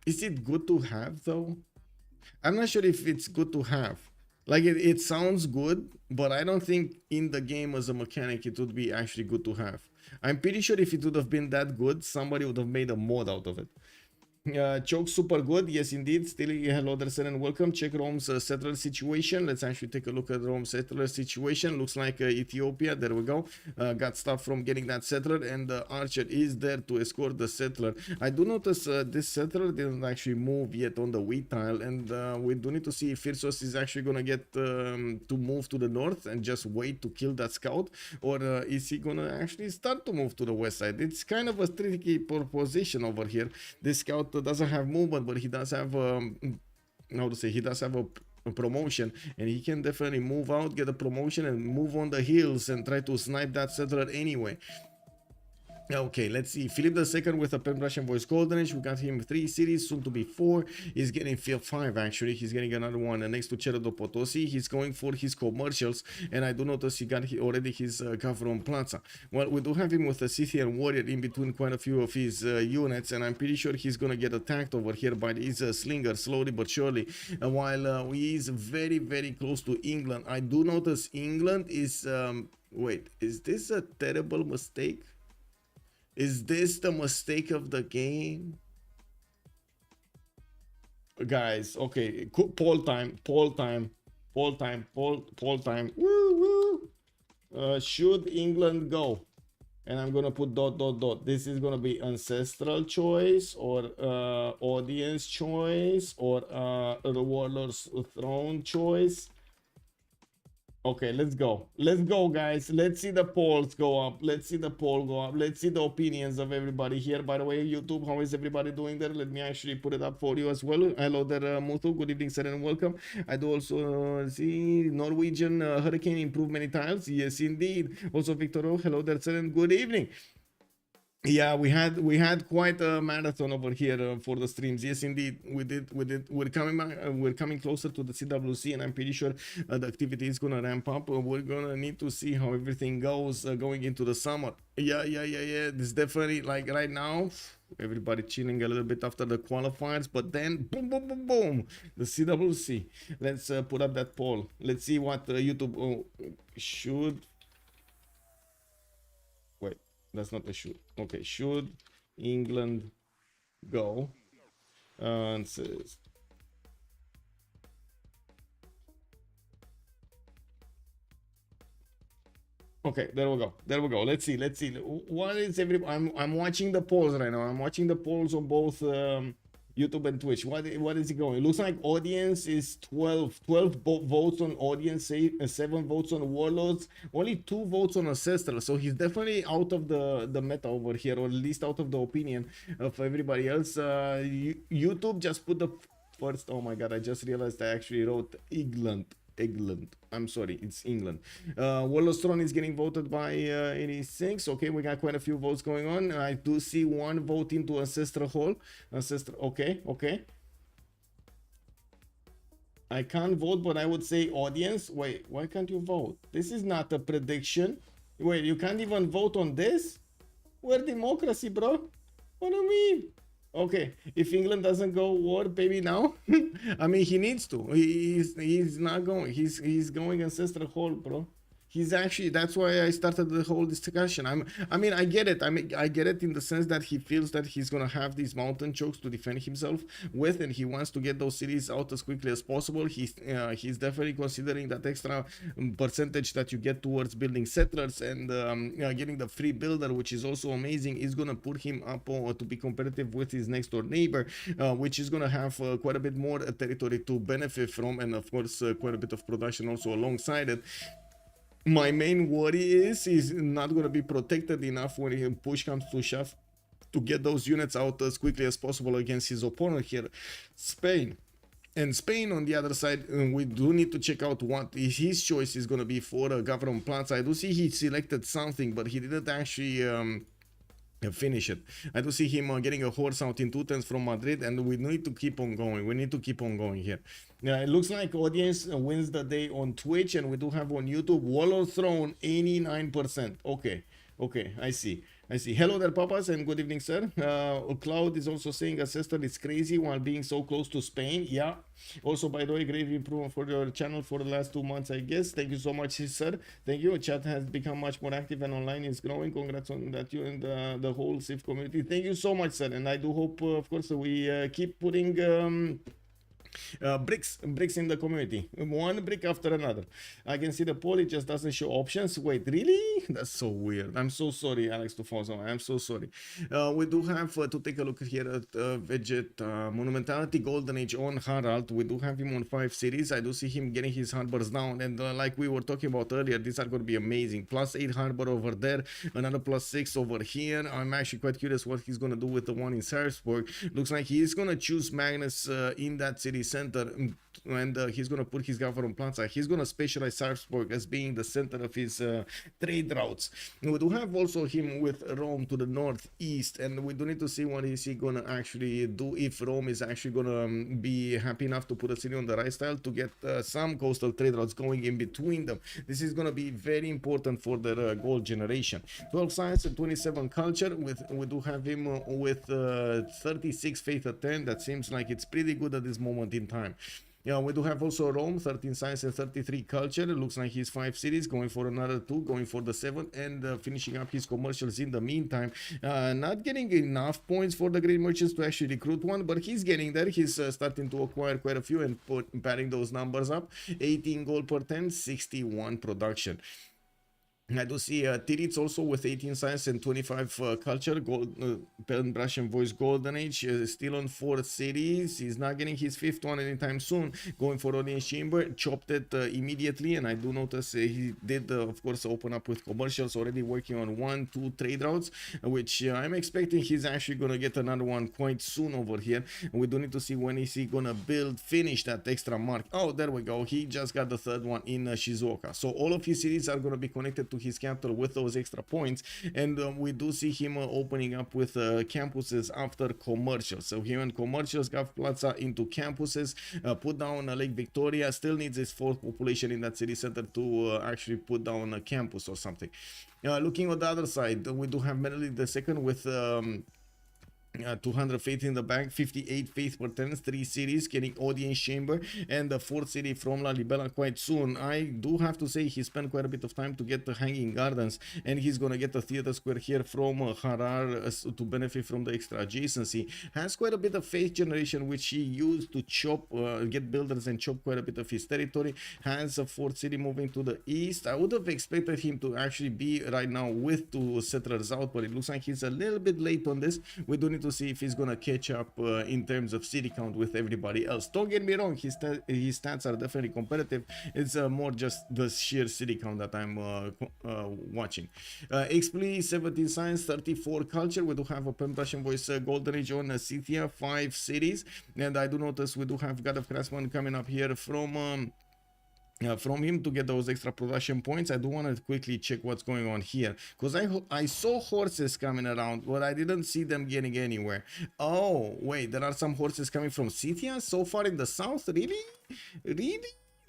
Is it good to have though? I'm not sure if it's good to have. Like it sounds good, but I don't think in the game as a mechanic it would be actually good to have. I'm pretty sure if it would have been that good, somebody would have made a mod out of it. Choke super good, yes indeed. Still, hello there, sir, and welcome. Check Rome's settler situation. Let's actually take a look at Rome's settler situation. Looks like Ethiopia, there we go, got stuff from getting that settler, and the archer is there to escort the settler. I do notice this settler didn't actually move yet on the wheat tile, and we do need to see if Firsos is actually gonna get to move to the north and just wait to kill that scout, or is he gonna actually start to move to the west side? It's kind of a tricky position over here. This scout doesn't have movement, but he does have how to say, he does have a promotion, and he can definitely move out, get a promotion, and move on the hills and try to snipe that settler anyway. Okay, let's see. Philip II with a pen brush and voice golden age. We got him 3 cities, soon to be 4. He's getting 5 actually. He's getting another one next to Cerro Potosi. He's going for his commercials, and I do notice he got already his Gavron Plaza. Well, we do have him with a Scythian warrior in between quite a few of his units, and I'm pretty sure he's gonna get attacked over here by these slingers slowly but surely. While he is very, very close to England, I do notice England is wait, is this a terrible mistake? Is this the mistake of the game? Guys, okay, poll time. Woo, woo. Should England go? And I'm gonna put ... This is gonna be ancestral choice, or audience choice, or the warlord's throne choice. Okay, let's go. Let's go, guys. Let's see the polls go up. Let's see the poll go up. Let's see the opinions of everybody here. By the way, YouTube, how is everybody doing there? Let me actually put it up for you as well. Hello there, Muthu. Good evening, sir, and welcome. I do also see Norwegian hurricane improve many times. Yes, indeed. Also, Victor, hello there, sir, and good evening. Yeah, we had quite a marathon over here for the streams. Yes, indeed, we did. We're coming back. We're coming closer to the CWC, and I'm pretty sure the activity is gonna ramp up. We're gonna need to see how everything goes going into the summer. Yeah. This definitely, like, right now, everybody chilling a little bit after the qualifiers, but then boom, the CWC. Let's put up that poll. Let's see what YouTube should. That's not a should. Okay, should England go? And says, okay, there we go. Let's see. What is everybody? I'm watching the polls right now. I'm watching the polls on both YouTube and Twitch. What is it going? It looks like audience is 12 votes on audience, 7 votes on warlords, only 2 votes on ancestral. So he's definitely out of the meta over here, or at least out of the opinion of everybody else. YouTube just put the first. Oh my god, I just realized I actually wrote England. I'm sorry, it's England. Warlord's Throne is getting voted by 86. Okay, we got quite a few votes going on. I do see 1 vote into Ancestral Hall. Okay. I can't vote, but I would say audience. Wait, why can't you vote? This is not a prediction. Wait, you can't even vote on this? We're democracy, bro. What do you mean? Okay, if England doesn't go war, baby, now. I mean, he needs to. He's not going. He's going Ancestral Hall, bro. He's actually, that's why I started the whole discussion. I mean, I get it. I get it in the sense that he feels that he's gonna have these mountain chokes to defend himself with, and he wants to get those cities out as quickly as possible. He's definitely considering that extra percentage that you get towards building settlers and getting the free builder, which is also amazing, is gonna put him up to be competitive with his next door neighbor, which is gonna have quite a bit more territory to benefit from, and of course quite a bit of production also alongside it. My main worry is he's not going to be protected enough when push comes to shove to get those units out as quickly as possible against his opponent here, Spain. And Spain, on the other side, we do need to check out what his choice is going to be for Government Plaza. I do see he selected something, but he didn't actually finish it. I do see him getting a horse out in 2 turns from Madrid, and we need to keep on going. We need to keep on going here. Yeah, it looks like audience wins the day on Twitch, and we do have on YouTube Warlord Throne 89%. Okay, I see. Hello there, papas, and good evening, sir. Cloud is also saying Ancestor is crazy while being so close to Spain. Yeah. Also, by the way, great improvement for your channel for the last 2 months, I guess. Thank you so much, sir. Thank you. Chat has become much more active and online is growing. Congrats on that, you and the whole Civ community. Thank you so much, sir. And I do hope, of course, we keep putting bricks in the community, 1 brick after another. I can see the poll, it just doesn't show options. Wait, really? That's so weird. I'm so sorry, Alex 2000. I'm so sorry. We do have to take a look here at Veget Monumentality Golden Age on Harald. We do have him on 5 cities. I do see him getting his harbors down, and like we were talking about earlier, these are going to be amazing. +8 harbor over there, another +6 over here. I'm actually quite curious what he's going to do with the one in Sarpsborg. Looks like he is going to choose Magnus in that city center, and he's gonna put his Government Plaza. He's gonna specialize Sarpsborg as being the center of his trade routes. And we do have also him with Rome to the northeast, and we do need to see what is he gonna actually do, if Rome is actually gonna be happy enough to put a city on the right style to get some coastal trade routes going in between them. This is gonna be very important for their gold generation. 12 science and 27 culture. We do have him with 36 faith at 10. That seems like it's pretty good at this moment in time. Yeah, we do have also Rome, 13 science and 33 culture. It looks like he's 5 cities, going for another 2, going for the 7, and finishing up his commercials in the meantime. Not getting enough points for the great merchants to actually recruit one, but he's getting there. He's starting to acquire quite a few and padding those numbers up. 18 gold per 10, 61 production. I do see Tirits also with 18 science and 25 culture, gold, pen, brush and voice golden age, still on 4 cities. He's not getting his 5th one anytime soon, going for audience chamber, chopped it immediately, and I do notice he did of course open up with commercials, already working on 1-2 trade routes, which I'm expecting he's actually gonna get another one quite soon over here. And we do need to see when is he gonna finish that extra mark. Oh, there we go, he just got the 3rd one in Shizuoka. So all of his cities are gonna be connected to his capital with those extra points, and we do see him opening up with campuses after commercials. So here in commercials, Gav Plaza into campuses, put down Lake Victoria, still needs his 4th population in that city center to actually put down a campus or something. Looking at the other side, we do have Menelik the second with 200 faith in the bank, 58 faith per turn, 3 cities getting audience chamber, and the 4th city from La Libela quite soon. I do have to say he spent quite a bit of time to get the hanging gardens, and he's gonna get the theater square here from Harar to benefit from the extra adjacency. Has quite a bit of faith generation, which he used to chop, get builders and chop quite a bit of his territory. Has a 4th city moving to the east. I would have expected him to actually be right now with 2 settlers out, but it looks like he's a little bit late on this. We do need to see if he's gonna catch up in terms of city count with everybody else. Don't get me wrong, his stats are definitely competitive. It's more just the sheer city count that I'm watching. XP 17 science, 34 culture. We do have a pen brush and voice golden age on Scythia, 5 cities, and I do notice we do have God of Craftsman coming up here from him to get those extra production points. I do want to quickly check what's going on here, because I saw horses coming around, but I didn't see them getting anywhere. Oh wait, there are some horses coming from Scythia so far in the south. Really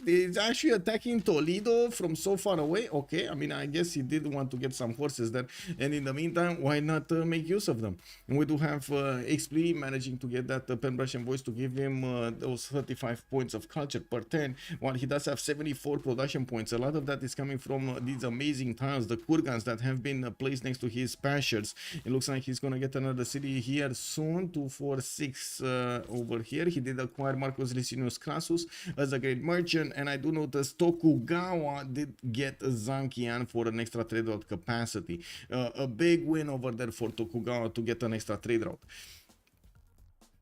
He's actually attacking Toledo from so far away. Okay, I mean, I guess he did want to get some horses there, and in the meantime, why not make use of them? And we do have XP managing to get that pen brush and voice to give him those 35 points of culture per turn, while he does have 74 production points. A lot of that is coming from these amazing tiles, the kurgans that have been placed next to his pastures. It looks like he's gonna get another city here soon. 246 over here. He did acquire Marcus Licinius Crassus as a great merchant. And I do notice Tokugawa did get Zankian for an extra trade route capacity. A big win over there for Tokugawa to get an extra trade route.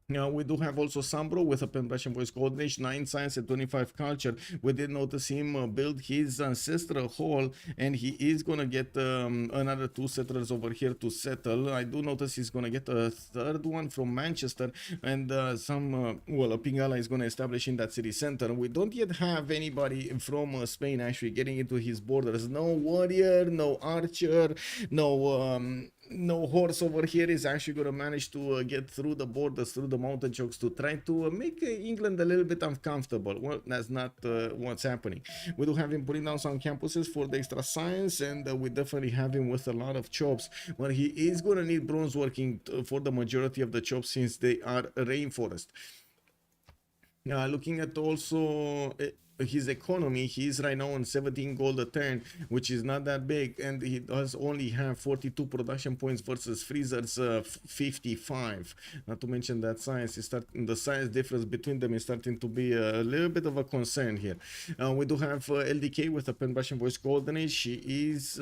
Now we do have also Sambro with a pen brush and voice coordination, 9 science and 25 culture. We did notice him build his ancestral hall, and he is gonna get another 2 settlers over here to settle. I do notice he's gonna get a 3rd one from Manchester, and well, a Pingala is gonna establish in that city center. We don't yet have anybody from Spain actually getting into his borders. No warrior, no archer, no horse over here is actually going to manage to get through the borders, through the mountain chokes, to try to make England a little bit uncomfortable. Well, that's not what's happening. We do have him putting down some campuses for the extra science, and we definitely have him with a lot of chops. But he is going to need bronze working for the majority of the chops, since they are rainforest. Looking at also his economy, he is right now on 17 gold a turn, which is not that big, and he does only have 42 production points versus Freezer's 55. Not to mention that science is the size difference between them is starting to be a little bit of a concern here. We do have LDK with a pen brush and voice golden age. She is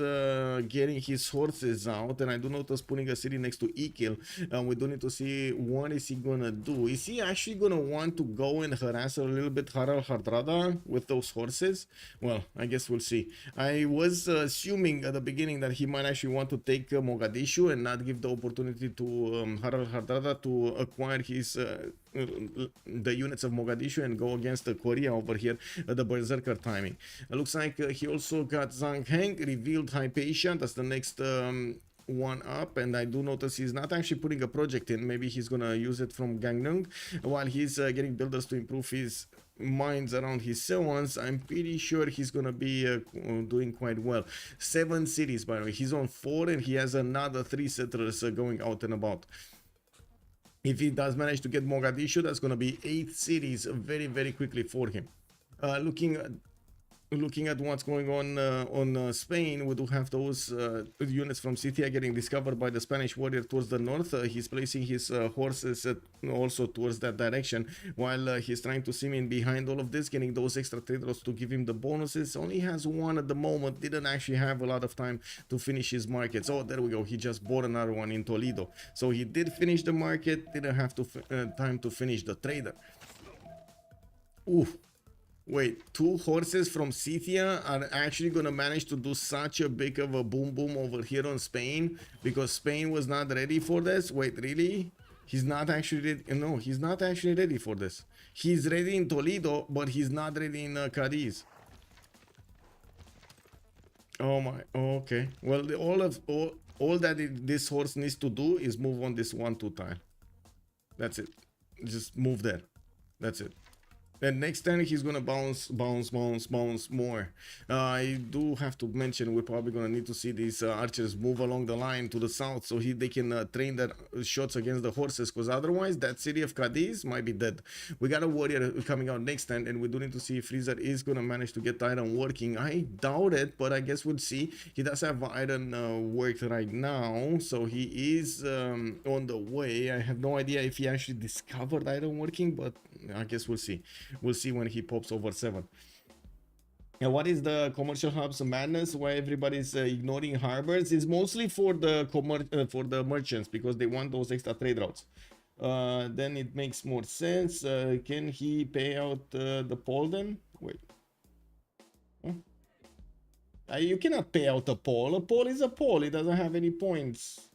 getting his horses out, and I do notice putting a city next to Ikil. We do need to see what is he gonna do. Is he actually gonna want to go and harass a little bit Harald Hardrada with those horses? Well, I guess we'll see. I was assuming at the beginning that he might actually want to take Mogadishu and not give the opportunity to Harald Hardrada to acquire his the units of Mogadishu and go against Korea over here at the Berserker timing. It looks like he also got Zhang Heng, revealed Hypatia. That's the next one up, and I do notice he's not actually putting a project in. Maybe he's gonna use it from Gangnung while he's getting builders to improve his mines around his Sewans. I'm pretty sure he's gonna be doing quite well. 7 cities, by the way. He's on 4, and he has another 3 settlers going out and about. If he does manage to get Mogadishu, that's gonna be 8 cities very, very quickly for him. Looking at looking at what's going on Spain, we do have those units from Scythia getting discovered by the Spanish warrior towards the north. He's placing his horses also towards that direction, while he's trying to sim in behind all of this, getting those extra traders to give him the bonuses. Only has one at the moment, didn't actually have a lot of time to finish his markets. Oh, there we go, he just bought another one in Toledo. So he did finish the market, didn't have to time to finish the trader. Ooh. Wait, 2 horses from Scythia are actually gonna manage to do such a big of a boom boom over here on Spain because Spain was not ready for this? Wait, really? He's not actually ready. No, he's not actually ready for this. He's ready in Toledo, but he's not ready in Cadiz. Oh my, okay. Well, all that this horse needs to do is move on this 1-2 tile. That's it. Just move there. That's it. And next turn he's gonna bounce more. I do have to mention we're probably gonna need to see these archers move along the line to the south so they can train their shots against the horses, because otherwise that city of Cadiz might be dead. We got a warrior coming out next turn, and we do need to see if Freezer is gonna manage to get iron working. I doubt it, but I guess we'll see. He does have iron worked right now, so he is on the way. I have no idea if he actually discovered iron working, but I guess we'll see. We'll see when he pops over 7. And what is the commercial hubs madness? Why everybody's ignoring harbors? It's mostly for the merchants, because they want those extra trade routes. Then it makes more sense. Can he pay out the pole then? Wait. Huh? You cannot pay out a pole. A pole is a pole. It doesn't have any points.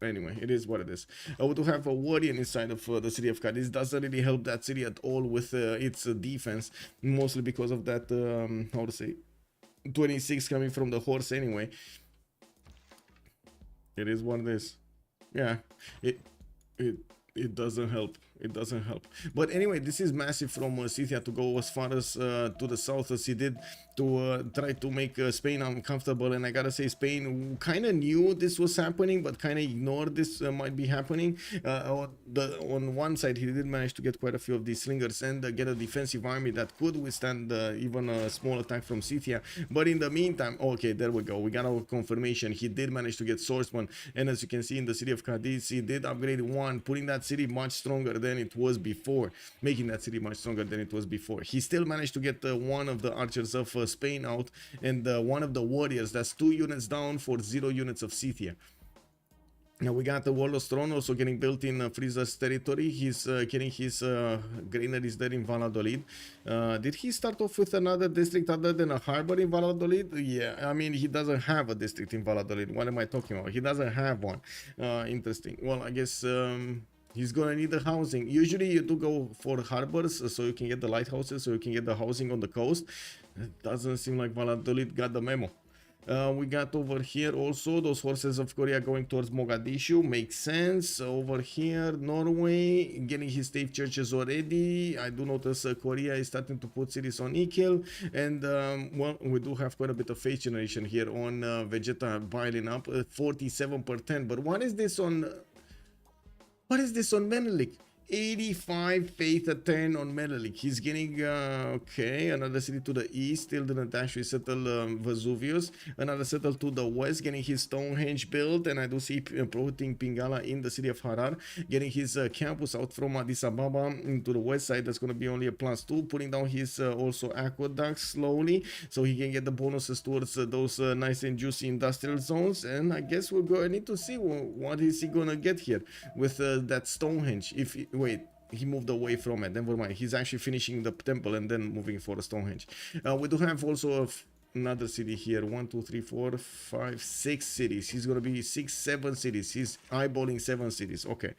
Anyway, it is what it is. We do have a warrior inside of the city of Cadiz. Doesn't really help that city at all with its defense, mostly because of that, how to say, 26 coming from the horse anyway. It is what it is. Yeah, it doesn't help. It doesn't help. But anyway, this is massive from Scythia to go as far as to the south as he did, to try to make Spain uncomfortable. And I gotta say, Spain kind of knew this was happening, but kind of ignored this might be happening. On one side, he did manage to get quite a few of these slingers and get a defensive army that could withstand even a small attack from Scythia. But in the meantime, okay, there we go. We got our confirmation. He did manage to get swordsman, and as you can see in the city of Cadiz, he did upgrade 1, putting that city much stronger than it was before, making that city much stronger than it was before. He still managed to get one of the archers of Spain out, and one of the warriors. That's 2 units down for 0 units of Scythia. Now we got the Warlord's Throne also getting built in Freezer's territory. He's getting his granaries there in Valladolid. Did he start off with another district other than a harbor in Valladolid? Yeah, I mean, he doesn't have a district in Valladolid. What am I talking about? He doesn't have one. Interesting. Well, I guess he's gonna need the housing. Usually you do go for harbors so you can get the lighthouses, so you can get the housing on the coast. It doesn't seem like Valladolid got the memo. We got over here also those horses of Korea going towards Mogadishu. Makes sense. Over here, Norway getting his state churches already. I do notice Korea is starting to put cities on equal. And well, we do have quite a bit of faith generation here on Vegeta piling up 47%. But what is this on... What is this on Menelik? 85 faith at 10 on Menelik. He's getting, okay, another city to the east. Still didn't actually settle Vesuvius. Another settle to the west, getting his Stonehenge built. And I do see putting Pingala in the city of Harar. Getting his campus out from Addis Ababa into the west side. That's going to be only a +2. Putting down his also aqueducts slowly, so he can get the bonuses towards those nice and juicy industrial zones. And I guess we're going to need to see what is he going to get here with that Stonehenge. If wait, he moved away from it. Never mind. He's actually finishing the temple and then moving for a Stonehenge. We do have also another city here. 1, 2, 3, 4, 5, 6 cities. He's gonna be 6, 7 cities. He's eyeballing 7 cities. Okay.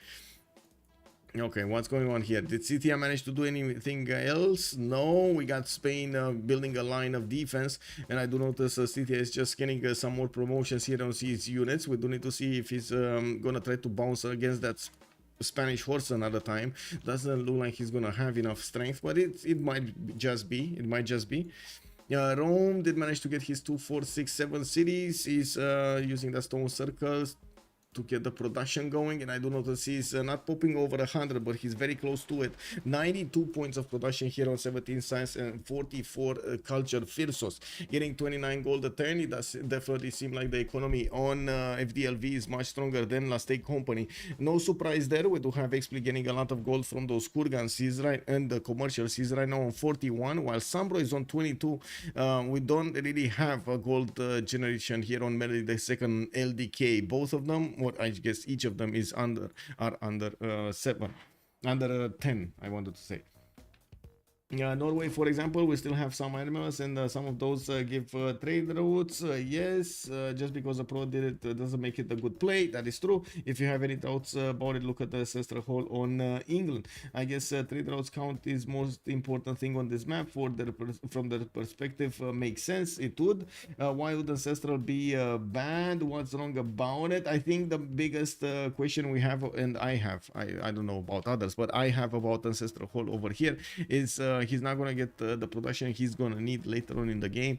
Okay, what's going on here? Did Scythia manage to do anything else? No, we got Spain building a line of defense, and I do notice Scythia is just getting some more promotions here on his units. We do need to see if he's gonna try to bounce against that Spanish horse another time. Doesn't look like he's gonna have enough strength, but it might just be. It might just be. Rome did manage to get his 2, 4, 6, 7 cities. He's using the stone circles. to get the production going, and I do notice he's not popping over 100, but he's very close to it. 92 points of production here on 17 science and 44 culture. Freritos getting 29 gold a turn. It does definitely seem like the economy on FDLV is much stronger than Last Take Company. No surprise there. We do have XP getting a lot of gold from those Squadrons. He's right, and the commercials. He's right now on 41, while Sambro is on 22. We don't really have a gold generation here on Melody the second LDK. Both of them, or I guess each of them, is under 7, under 10. I wanted to say. Norway, for example, we still have some animals, and some of those give trade routes. Yes, just because the pro did it doesn't make it a good play. That is true. If you have any doubts about it, look at the ancestral hall on England. I guess trade routes count is most important thing on this map. From their perspective, makes sense. It would. Why would ancestral be bad? What's wrong about it? I think the biggest question we have, and I don't know about others, but I have about ancestral hall over here is he's not going to get the production he's going to need later on in the game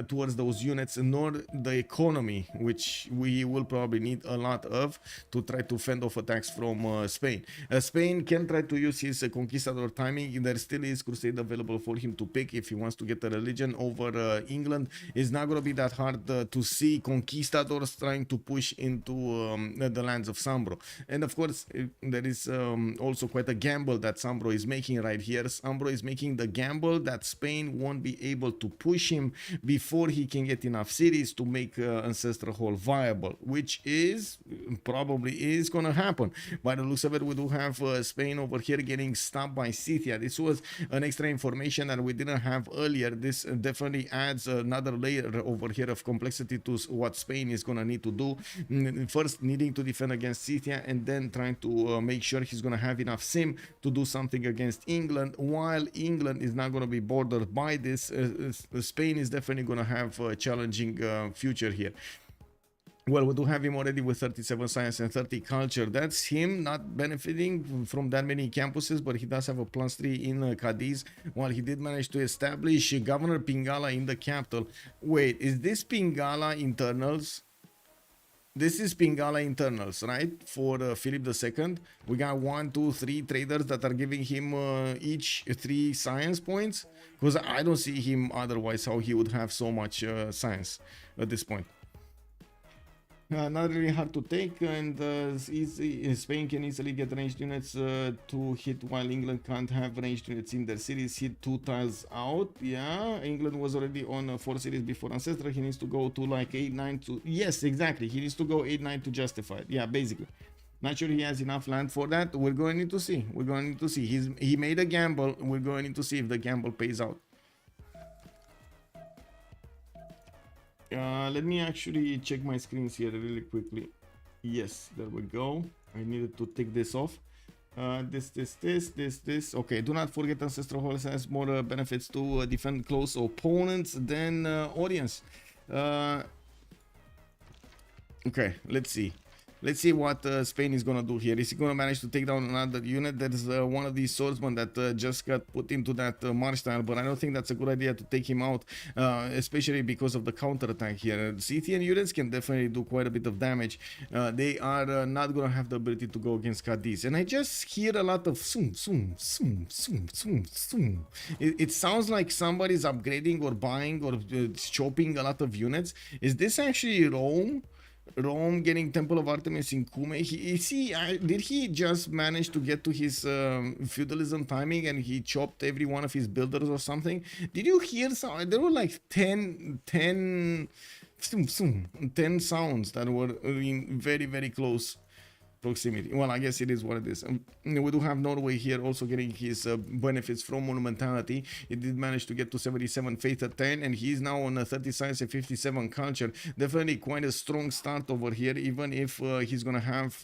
towards those units, nor the economy, which we will probably need a lot of to try to fend off attacks from Spain. Spain can try to use his conquistador timing. There still is crusade available for him to pick if he wants to get a religion over England. It's not going to be that hard to see conquistadors trying to push into the lands of Sambro. And of course, there is also quite a gamble that Sambro is making right here. Sambro is making the gamble that Spain won't be able to push him before he can get enough cities to make Ancestral Hall viable, which is probably is gonna happen. By the looks of it, we do have Spain over here getting stopped by Scythia. This was an extra information that we didn't have earlier. This definitely adds another layer over here of complexity to what Spain is gonna need to do. First, needing to defend against Scythia, and then trying to make sure he's gonna have enough sim to do something against England. While England is not going to be bordered by this, Spain is definitely going to have a challenging future here. Well, we do have him already with 37 science and 30 culture. That's him not benefiting from that many campuses, but he does have a +3 in Cadiz, while he did manage to establish Governor Pingala in the capital. Wait, is this Pingala internals? This is Pingala internals, right? For Philip II. We got 1, 2, 3 traders that are giving him each 3 science points. Because I don't see him otherwise how he would have so much science at this point. Not really hard to take, and Spain can easily get ranged units to hit, while England can't have ranged units in their cities. Hit 2 tiles out. Yeah, England was already on 4 cities before Ancestral. He needs to go to like 8, 9 to... Yes, exactly. He needs to go 8, 9 to justify it. Yeah, basically. Not sure he has enough land for that. We're going to need to see. We're going to need to see. He made a gamble. We're going to need to see if the gamble pays out. Let me actually check my screens here really quickly. Yes, there we go. I needed to take this off. This. Okay, do not forget Ancestral Hall has more benefits to defend close opponents than audience. Okay, let's see. Let's see what Spain is going to do here. Is he going to manage to take down another unit? That is one of these swordsmen that just got put into that march tile, but I don't think that's a good idea to take him out, especially because of the counterattack here. Scythian units can definitely do quite a bit of damage. They are not going to have the ability to go against Cadiz. And I just hear a lot of zoom. It sounds like somebody's upgrading or buying or chopping a lot of units. Is this actually Rome getting Temple of Artemis in Cume? Did he just manage to get to his feudalism timing and he chopped every one of his builders or something? Did you hear some? There were like 10 sounds that were in very, very close proximity. Well, I guess it is what it is. We do have Norway here also getting his benefits from monumentality. He did manage to get to 77 faith at 10, and he's now on 30 science and 57 culture. Definitely quite a strong start over here, even if he's gonna have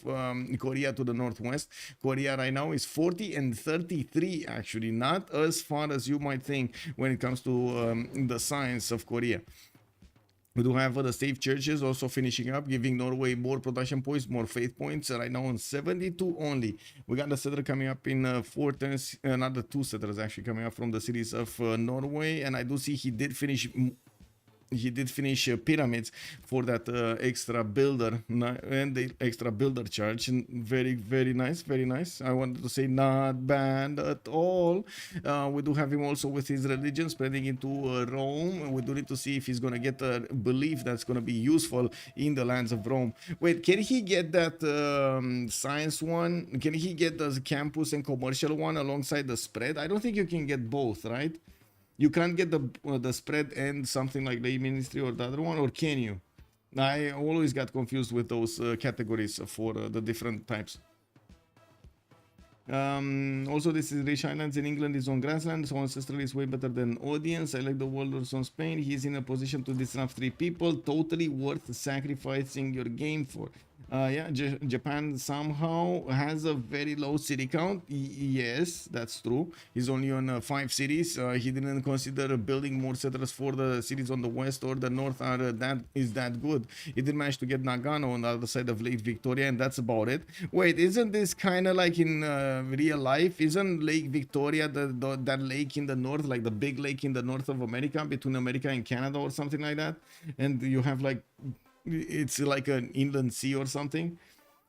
Korea to the northwest. Korea right now is 40 and 33, actually, not as far as you might think when it comes to the science of Korea. We do have the safe churches also finishing up, giving Norway more production points, more faith points. Right now on 72 only. We got the settler coming up in 4 turns, another 2 settlers actually coming up from the cities of Norway. And I do see he did finish he did finish pyramids for that extra builder and the extra builder charge. And very, very nice, very nice. I wanted to say not bad at all. We do have him also with his religion spreading into Rome. We do need to see if he's gonna get a belief that's gonna be useful in the lands of Rome. Wait, can he get that science one? Can he get the campus and commercial one alongside the spread? I don't think you can get both, right? You can't get the spread and something like the ministry or the other one, or can you? I always got confused with those categories for the different types. Also, this is rich islands in England is on grassland, so ancestral is way better than audience. I like the world on Spain. He's in a position to disrupt 3 people. Totally worth sacrificing your game for. Yeah, Japan somehow has a very low city count. Yes, that's true. He's only on 5 cities. He didn't consider building more settlers for the cities on the west or the north are that good. He did manage to get Nagano on the other side of Lake Victoria, and that's about it. Wait, isn't this kind of like in real life? Isn't Lake Victoria that lake in the north, like the big lake in the north of America, between America and Canada or something like that? And you have like, it's like an inland sea or something.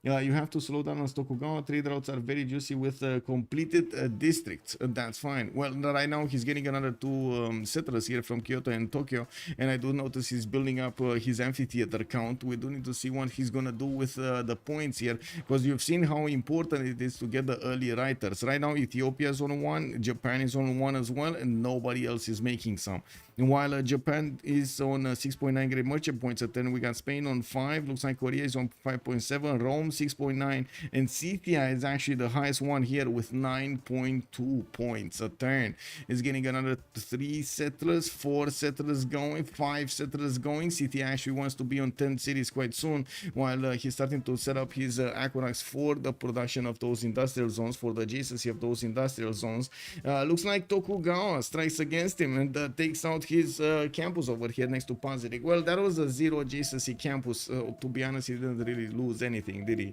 You have to slow down on Tokugawa. Trade routes are very juicy with completed districts. That's fine. Well, right now he's getting another 2 settlers here from Kyoto and Tokyo, and I do notice he's building up his amphitheater count. We do need to see what he's gonna do with the points here, because you've seen how important it is to get the early writers. Right now Ethiopia is on 1, Japan is on 1 as well, and nobody else is making some. And while Japan is on 6.9 great merchant points at 10, we got Spain on 5. Looks like Korea is on 5.7, Rome 6.9, and Scythia is actually the highest one here with 9.2 points a turn. Is getting another 3 settlers, 4 settlers going, 5 settlers going. Scythia actually wants to be on 10 cities quite soon, while he's starting to set up his aqueducts for the production of those industrial zones, for the adjacency of those industrial zones. Looks like Tokugawa strikes against him and takes out his campus over here next to Pazirik. Well, that was a 0 adjacency campus. To be honest, he didn't really lose anything, did he?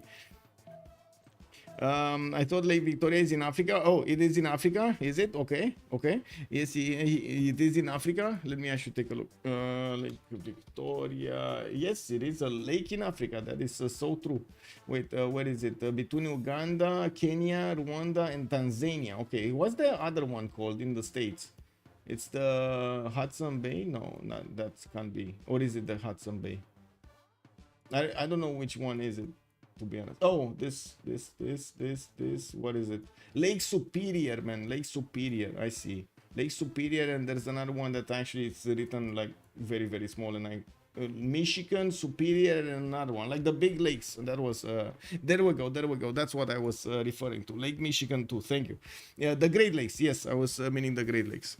I thought Lake Victoria is in Africa. Oh, it is in Africa, is it? Okay, okay. Yes, it is in Africa. Let me actually take a look. Lake Victoria. Yes, it is a lake in Africa. That is so true. Wait, where is it? Between Uganda, Kenya, Rwanda, and Tanzania. Okay, what's the other one called in the States? It's the Hudson Bay? No, not, that can't be. Or is it the Hudson Bay? I don't know which one is it, to be honest. Oh, this. What is it? Lake Superior, man. Lake Superior. I see. Lake Superior, and there's another one that actually it's written like very, very small, and I Michigan, Superior, and another one, like the big lakes. That was there we go, that's what I was referring to. Lake Michigan too. Thank you. Yeah, the Great Lakes. Yes, I was meaning the Great Lakes.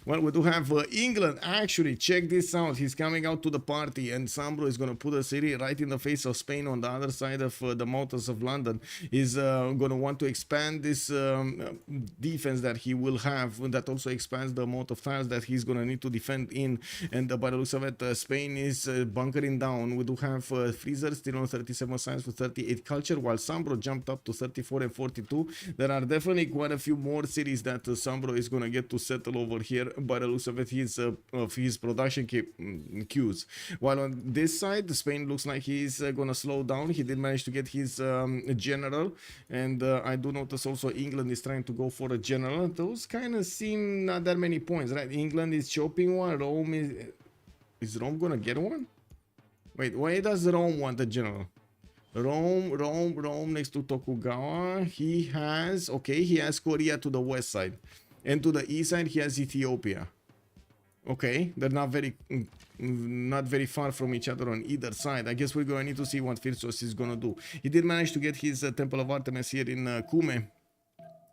Well, we do have England. Actually, check this out. He's coming out to the party, and Sambro is going to put a city right in the face of Spain on the other side of the mountains of London. He's going to want to expand this defense that he will have. That also expands the amount of tiles that he's going to need to defend in. And by the looks of it, Spain is bunkering down. We do have Freezer still on 37 science with 38 culture, while Sambro jumped up to 34 and 42. There are definitely quite a few more cities that Sambro is going to get to settle over here. By the looks of it, his production queues. While on this side, Spain looks like he's gonna slow down. He did manage to get his general, and I do notice also England is trying to go for a general. Those kind of seem not that many points, right? England is chopping one. Rome is Rome gonna get one? Wait, why does Rome want a general? Rome next to Tokugawa. He has Korea to the west side. And to the east side, he has Ethiopia. Okay, they're not very far from each other on either side. I guess we're going to need to see what Freritos is going to do. He did manage to get his Temple of Artemis here in Kume.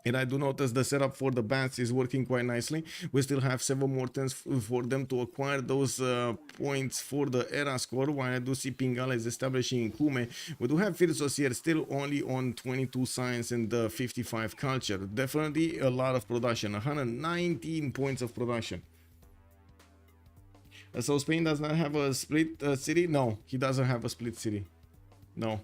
And I do notice the setup for the bats is working quite nicely. We still have 7 more turns for them to acquire those points for the era score. While I do see Pingala is establishing in Kume. We do have Freritos here still only on 22 science and 55 culture. Definitely a lot of production. 119 points of production. So Spain does not have a split city? No, he doesn't have a split city. No.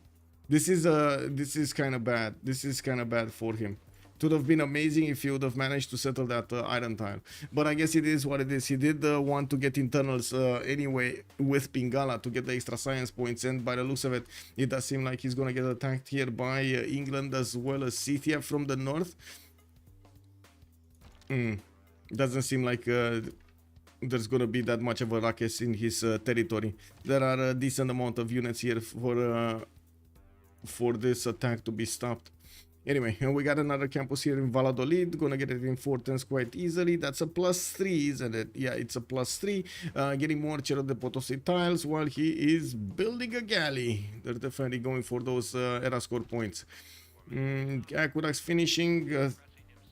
This is kind of bad. This is kind of bad for him. would have been amazing if he would have managed to settle that iron tile. But I guess it is what it is. He did want to get internals anyway with Pingala to get the extra science points, and by the looks of it, it does seem like he's gonna get attacked here by England as well as Scythia from the north. Doesn't seem like there's gonna be that much of a ruckus in his territory. There are a decent amount of units here for this attack to be stopped. Anyway, we got another campus here in Valladolid. Gonna get it in 4 turns quite easily. That's a +3, isn't it? Yeah, it's a +3. Getting more Cerro de Potosi tiles while he is building a galley. They're definitely going for those era score points. Aqueducts finishing.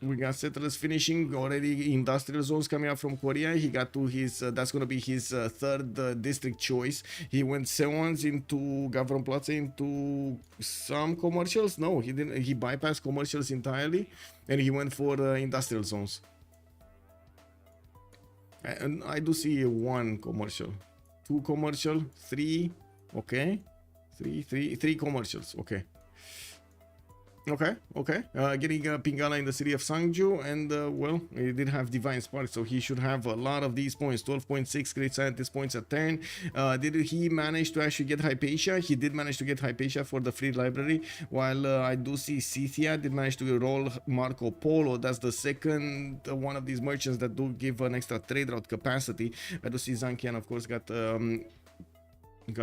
We got settlers finishing already. Industrial zones coming up from Korea. He got to his that's gonna be his third district choice. He went Sewans into Gavron Plaza into some commercials. No, he didn't. He bypassed commercials entirely, and he went for industrial zones. And I do see 1 commercial, 2 commercial, 3. Okay, three commercials. Okay. Okay. Getting Pingala in the city of Sangju, and well, he did have Divine Spark, so he should have a lot of these points. 12.6 Great Scientist points a turn. Did he manage to actually get Hypatia? He did manage to get Hypatia for the free library, while I do see Scythia did manage to roll Marco Polo. That's the second one of these merchants that do give an extra trade route capacity. I do see Zankian, of course, got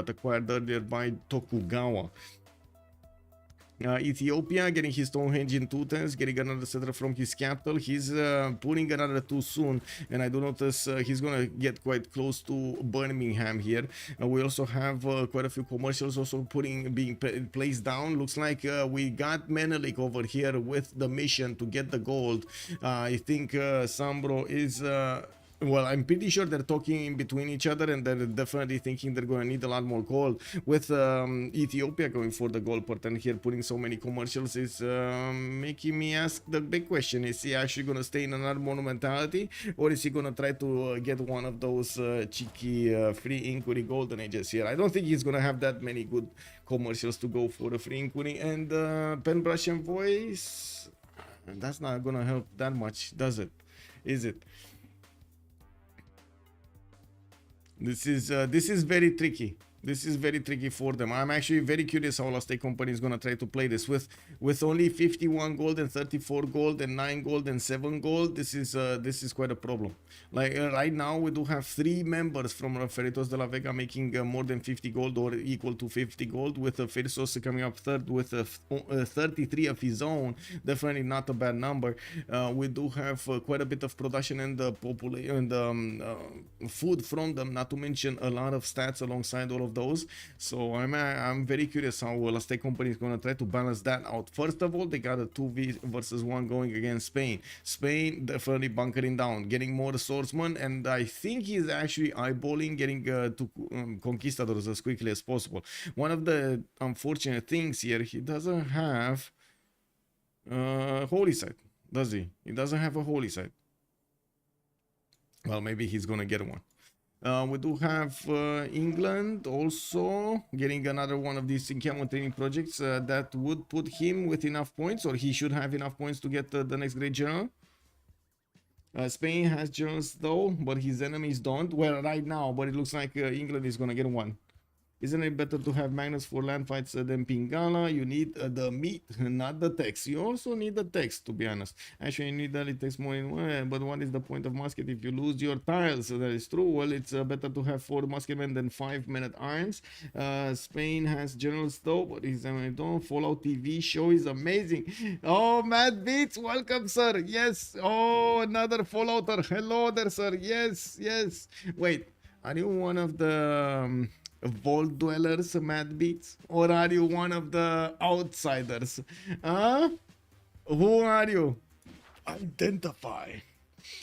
acquired earlier by Tokugawa. Ethiopia getting his Stonehenge in 2 turns, getting another settler from his capital. He's putting another 2 soon, and I do notice he's gonna get quite close to Birmingham here. We also have quite a few commercials also being placed down. Looks like we got Menelik over here with the mission to get the gold. I think Sambro is well, I'm pretty sure they're talking in between each other, and they're definitely thinking they're going to need a lot more gold. With Ethiopia going for the gold part and here putting so many commercials is making me ask the big question: is he actually going to stay in another monumentality, or is he going to try to get one of those cheeky free inquiry golden ages here? I don't think he's going to have that many good commercials to go for a free inquiry, and Penbrush and Voice. That's not going to help that much, does it? Is it? This is very tricky. This is very tricky for them. I'm actually very curious how Last Day Company is going to try to play this with only 51 gold and 34 gold and 9 gold and 7 gold. This is quite a problem. Like right now we do have 3 members from Freritos de la Vega making more than 50 gold or equal to 50 gold, with Freritos coming up third with 33 of his own. Definitely not a bad number. We do have quite a bit of production in the population and food from them, not to mention a lot of stats alongside all of those. So I'm very curious how Last Day Company is going to try to balance that out. First of all, they got a 2v versus 1 going against Spain. Spain definitely bunkering down, getting more swordsmen, and I think he's actually eyeballing getting to conquistadors as quickly as possible. One of the unfortunate things here, he doesn't have holy site, does he? He doesn't have a holy site. Well, maybe he's gonna get one. We do have England also getting another one of these encampment training projects that would put him with enough points, or he should have enough points to get the next great general. Spain has generals though, but his enemies don't. Well, right now, but it looks like England is gonna get one. Isn't it better to have Magnus for land fights than Pingala? You need the meat, not the text. You also need the text, to be honest. Actually, you need that it takes more in one. But what is the point of musket if you lose your tiles? So that is true. Well, it's better to have 4 musketmen than 5 men-at-arms. Spain has generals though, but his don't. Fallout TV show is amazing. Oh, Mad Beats, welcome, sir. Yes. Oh, another Fallouter. Hello there, sir. Yes, yes. Wait, are you one of the Vault Dwellers, Mad Beats, or are you one of the outsiders? Huh? Who are you? Identify.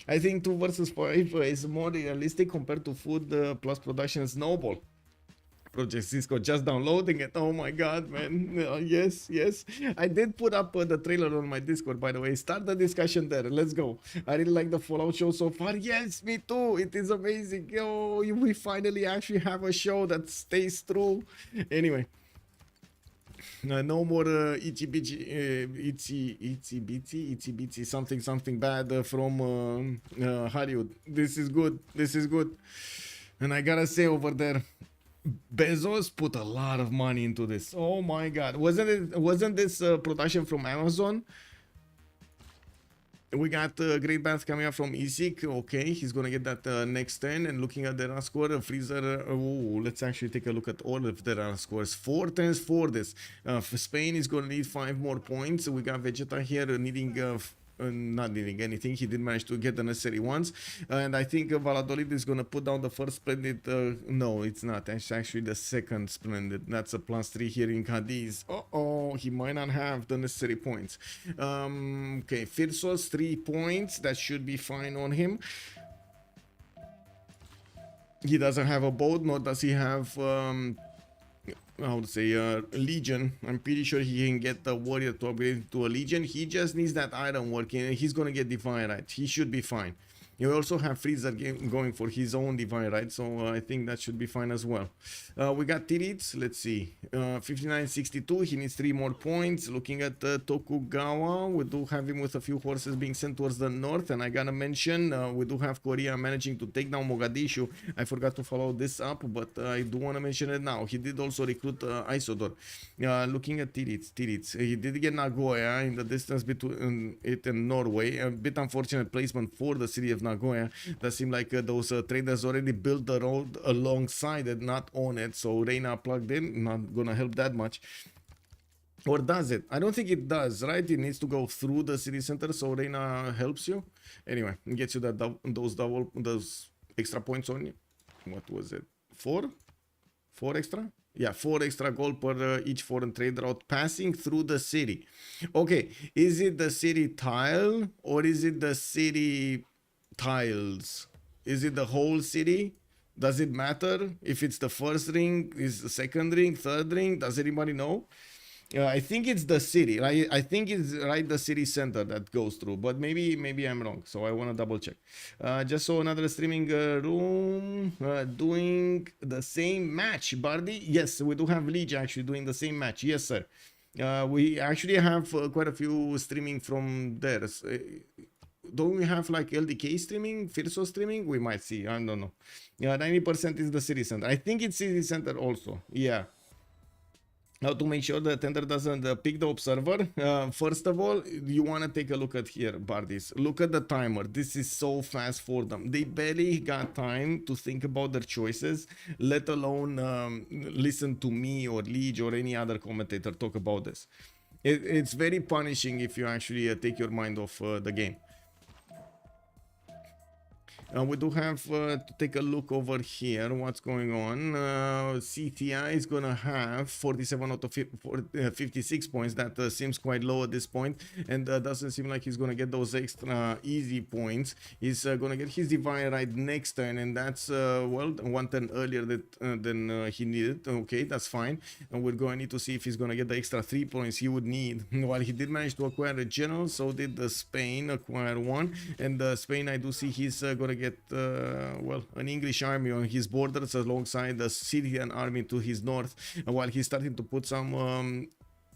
I think 2 versus 5 is more realistic compared to food plus production snowball. Project Cisco just downloading it. Oh my god, man. Yes, yes. I did put up the trailer on my Discord, by the way. Start the discussion there. Let's go. I really like the Fallout show so far. Yes, me too. It is amazing. Oh, we finally actually have a show that stays true. Anyway. No more itsy bitsy something bad from Hollywood. This is good. This is good. And I gotta say over there, Bezos put a lot of money into this. Oh my God! Wasn't this production from Amazon? We got Great Bath coming up from Isik. Okay, he's gonna get that next turn. And looking at the run score, Freezer. Oh, let's actually take a look at all of the run scores. 4 turns for this. Spain is gonna need 5 more points. We got Vegeta here needing. Not needing anything. He did manage to get the necessary ones, and I think Valladolid is gonna put down the first splendid. No, it's not. It's actually the second splendid. That's a +3 here in Cadiz. Oh, he might not have the necessary points. Okay, Firsos 3 points. That should be fine on him. He doesn't have a boat, nor does he have how to say Legion. I'm pretty sure he can get the warrior to upgrade to a Legion. He just needs that item working, and he's gonna get divine right. He should be fine. You also have Freezer going for his own divine right, so I think that should be fine as well. We got Tirits. Let's see, 59.62. He needs 3 more points. Looking at Tokugawa, we do have him with a few horses being sent towards the north, and I gotta mention we do have Korea managing to take down Mogadishu. I forgot to follow this up, but I do want to mention it now. He did also recruit Isodor. Looking at Tirits, he did get Nagoya in the distance between it and Norway. A bit unfortunate placement for the city of Nagoya. That seemed like those traders already built the road alongside it, not on it. So Reina plugged in, not gonna help that much. Or does it? I don't think it does, right? It needs to go through the city center, so Reina helps you. Anyway, gets you that those extra points on you. What was it? 4 extra? Yeah, 4 extra gold per each foreign trade route passing through the city. Okay, is it the city tile or is it the city tiles? Is it the whole city? Does it matter if it's the first ring, is the second ring, third ring? Does anybody know? I think it's the city, right? I think it's right the city center that goes through, but maybe I'm wrong, so I want to double check. Just saw another streaming room doing the same match. Bardi, yes, we do have Liege actually doing the same match. Yes, sir. We actually have quite a few streaming from there. Don't we have like LDK streaming, Firso streaming? We might see. I don't know. Yeah, 90% is the city center. I think it's city center also. Yeah. How to make sure the tender doesn't pick the observer. First of all, you want to take a look at here, Bardis. Look at the timer. This is so fast for them. They barely got time to think about their choices, let alone listen to me or Liege or any other commentator talk about this. It's very punishing if you actually take your mind off the game. We do have to take a look over here what's going on. CTI is gonna have 47 out of 56 points. That seems quite low at this point, and doesn't seem like he's gonna get those extra easy points. He's gonna get his divine right next turn, and that's well, 1 turn earlier than he needed. Okay, that's fine, and we're going to need to see if he's gonna get the extra 3 points he would need. While he did manage to acquire a general, so did the Spain acquire one, and Spain, I do see he's gonna get well, an English army on his borders alongside the Syrian army to his north. And while he's starting to put some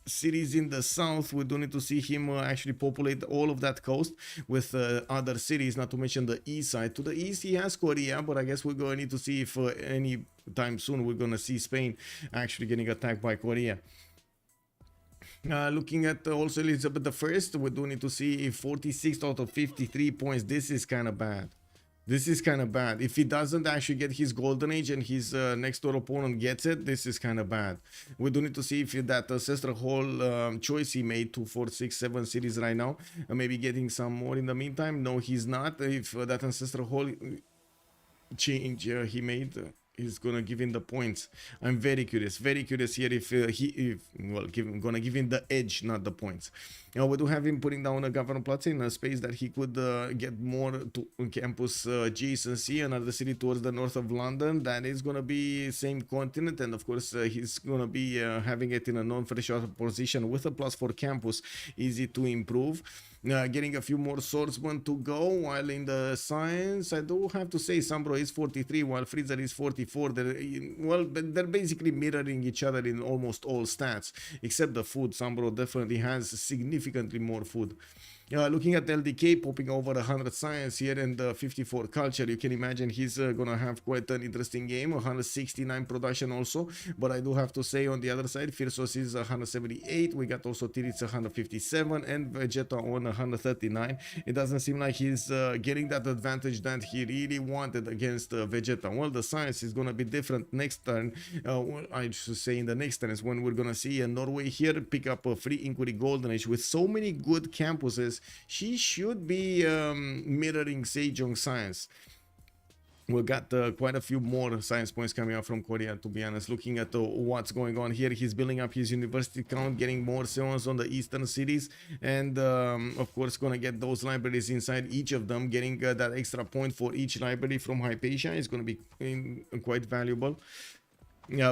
cities in the south, we do need to see him actually populate all of that coast with other cities, not to mention the east side. To the east he has Korea, but I guess we're going to need to see if any time soon we're going to see Spain actually getting attacked by Korea. Looking at also Elizabeth I, we do need to see 46 out of 53 points. This is kind of bad. This is kind of bad. If he doesn't actually get his golden age and his next door opponent gets it, this is kind of bad. We do need to see if that ancestral hall choice he made 2, 4, 6, 7 cities right now, maybe getting some more in the meantime. No, he's not. If that ancestral hall change he made, he's gonna give him the points. I'm very curious here if gonna give him the edge, not the points. We do have him putting down a governor plaza in a space that he could get more to campus adjacency, another city towards the north of London. That is gonna be same continent, and of course he's gonna be having it in a non-freshwater position with a +4 campus, easy to improve. getting a few more swordsmen to go, while in the science, I do have to say Sambro is 43, while Freezer is 44. They're basically mirroring each other in almost all stats, except the food. Sambro definitely has significantly more food. Looking at LDK popping over 100 science here and 54 culture, you can imagine he's gonna have quite an interesting game. 169 production also, but I do have to say on the other side, Firsos is 178. We got also Tiritz 157 and Vegeta on 139. It doesn't seem like he's getting that advantage that he really wanted against Vegeta. Well, the science is gonna be different next turn. I should say in the next turn is when we're gonna see Norway here pick up a free inquiry golden age with so many good campuses. She should be mirroring Sejong science. We got quite a few more science points coming out from Korea, to be honest. Looking at what's going on here, he's building up his university count, getting more Seons on the eastern cities, and of course gonna get those libraries inside each of them. Getting that extra point for each library from Hypatia is gonna be quite valuable.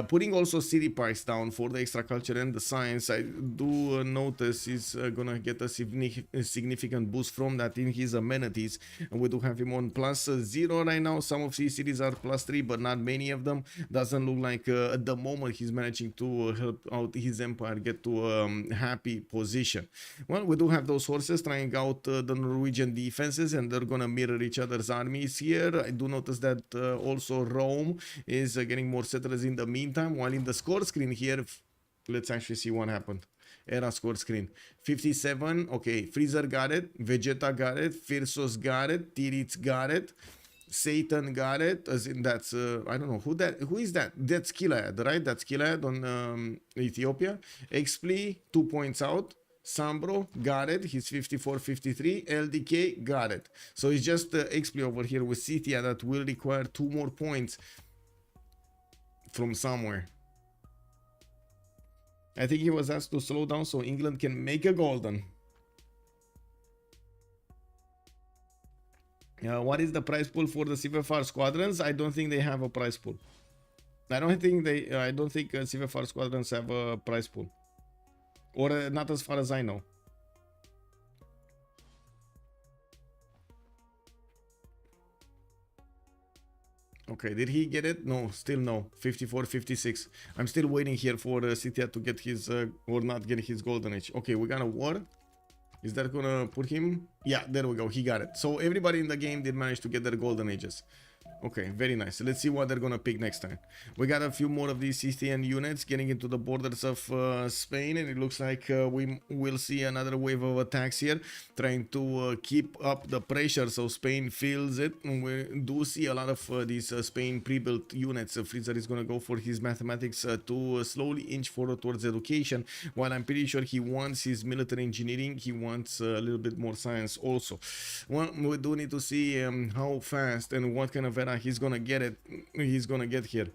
Putting also city parks down for the extra culture and the science, I do notice he's gonna get a significant boost from that in his amenities, and we do have him on +0 right now. Some of these cities are +3, but not many of them. Doesn't look like at the moment he's managing to help out his empire get to a happy position. Well, we do have those horses trying out the Norwegian defenses, and they're gonna mirror each other's armies here. I do notice that also Rome is getting more settlers in the meantime, while in the score screen here, let's actually see what happened. Era score screen 57. Okay, Freezer got it, Vegeta got it, Firsos got it, Tiritz got it, Satan got it, as in that's I don't know who is that. That's Kilad, right? That's Kilad on Ethiopia. Expli 2 points out. Sambro got it, he's 54-53. LDK got it. So it's just Expli over here with Scythia that will require 2 more points from somewhere. I think he was asked to slow down so England can make a golden. What is the prize pool for the CivFR squadrons? I don't think they have a prize pool. I don't think CivFR squadrons have a prize pool, or not as far as I know. Okay, did he get it? No, still no. 54-56. I'm still waiting here for Scythia to get his, or not get his golden age. Okay, we got a war. Is that gonna put him? Yeah, there we go. He got it. So everybody in the game did manage to get their golden ages. Okay, very nice. Let's see what they're gonna pick next time. We got a few more of these CCN units getting into the borders of Spain, and it looks like we will see another wave of attacks here, trying to keep up the pressure so Spain feels it. We do see a lot of these Spain pre-built units. Freezer is gonna go for his mathematics to slowly inch forward towards education, while I'm pretty sure he wants his military engineering. He wants a little bit more science also. Well, we do need to see how fast and what kind of era he's gonna get here.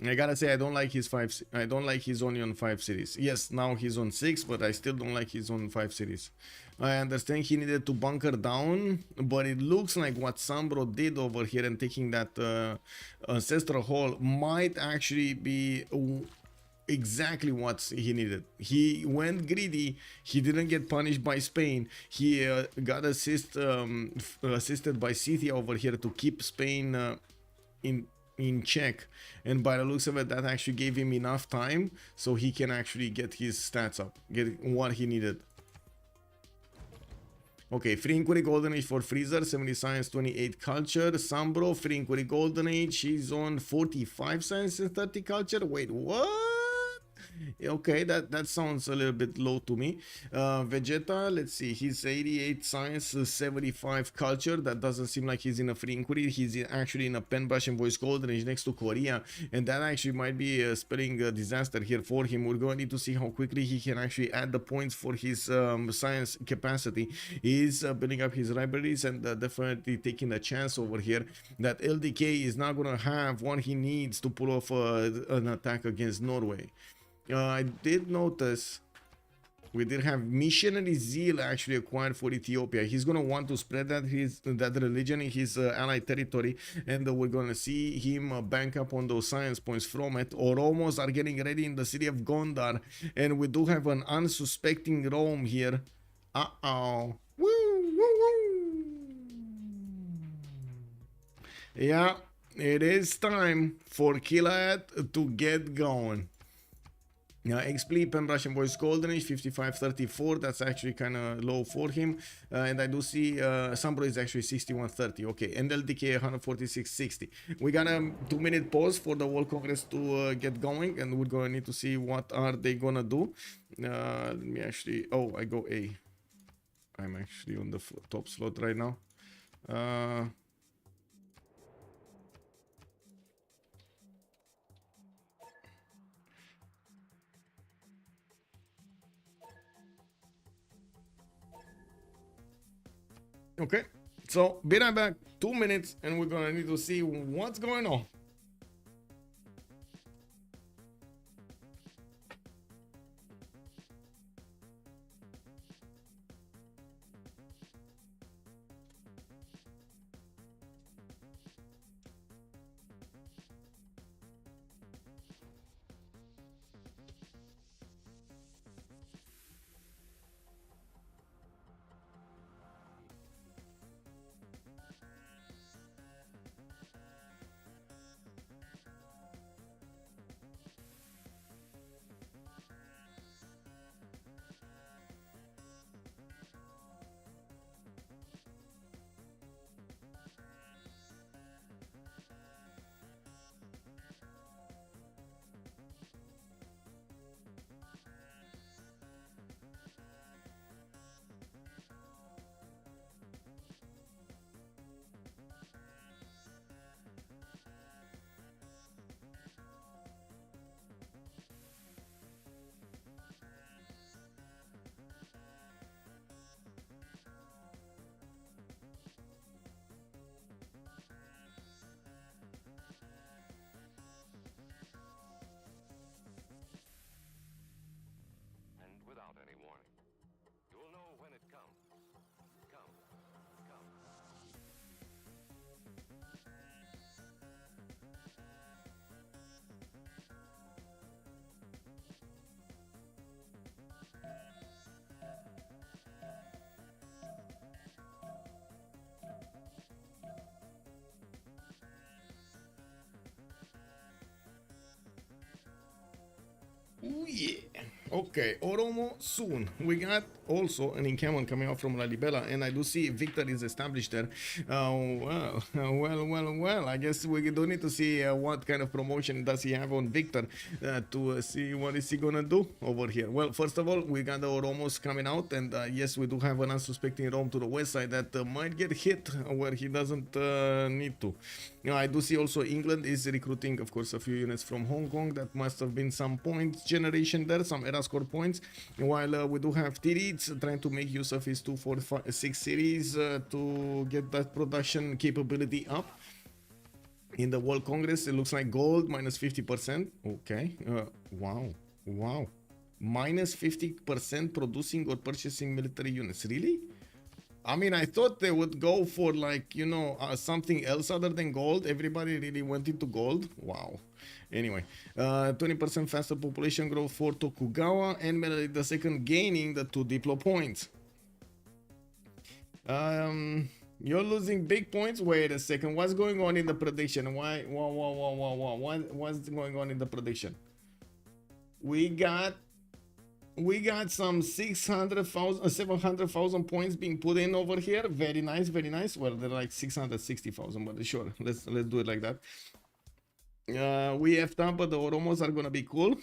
I gotta say, I don't like he's only on 5 cities. Yes, now he's on 6, but I still don't like he's on 5 cities. I understand he needed to bunker down, but it looks like what Sambro did over here and taking that ancestral hall might actually be exactly what he needed. He went greedy. He didn't get punished by Spain. He got assisted by Scythia over here to keep Spain in check, and by the looks of it, that actually gave him enough time so he can actually get his stats up, get what he needed. Okay, free inquiry golden age for Freezer, 70 science, 28 culture. Sambro, free inquiry golden age, he's on 45 science and 30 culture. Wait, what? Okay, that sounds a little bit low to me. Vegeta, let's see, he's 88 science, 75 culture. That doesn't seem like he's in a free inquiry. He's actually in a pen brush and voice golden age next to Korea, and that actually might be spelling a disaster here for him. We're going to need to see how quickly he can actually add the points for his science capacity. He's building up his libraries and definitely taking a chance over here that LDK is not going to have what he needs to pull off an attack against Norway. I did notice we did have missionary zeal actually acquired for Ethiopia. He's going to want to spread that religion in his allied territory, and we're going to see him bank up on those science points from it. Oromos are getting ready in the city of Gondar, and we do have an unsuspecting Rome here Uh-oh. Woo, woo, woo. Yeah, it is time for Kilad to get going. XP, Pem Russian Boys Golden Age 55.34. That's actually kind of low for him. And I do see Sambro is actually 61.30. Okay, and LDK 146.60. We got a 2-minute pause for the World Congress to get going, and we're gonna need to see what are they gonna do. Let me actually. Oh, I go A. I'm actually on the top slot right now. Okay, so be right back. 2 minutes, and we're gonna need to see what's going on. Ooh, yeah. Okay, Oromo soon. We got also an encampment coming out from Lalibela, and I do see Victor is established there. Well. I guess we do need to see what kind of promotion does he have on Victor to see what is he gonna do over here. Well, first of all, we got the Oromos coming out, and yes, we do have an unsuspecting Rom to the west side that might get hit where he doesn't need to. I do see also England is recruiting, of course, a few units from Hong Kong. That must have been some points generation there, some era score points. While we do have Tirits trying to make use of his 246 series to get that production capability up. In the World Congress, it looks like gold minus 50%. Okay, wow. Minus 50% producing or purchasing military units. Really? I mean, I thought they would go for, like, you know, something else other than gold. Everybody really went into gold. Wow. Anyway, 20% faster population growth for Tokugawa, and Melody the second gaining the 2 diplo points. You're losing big points. Wait a second. What's going on in the prediction? Why? What's going on in the prediction? We got some 600,000, 700,000 points being put in over here. Very nice, very nice. Well, they're like 660,000, but sure, let's do it like that. We have Tampa. The Oromos are gonna be cool.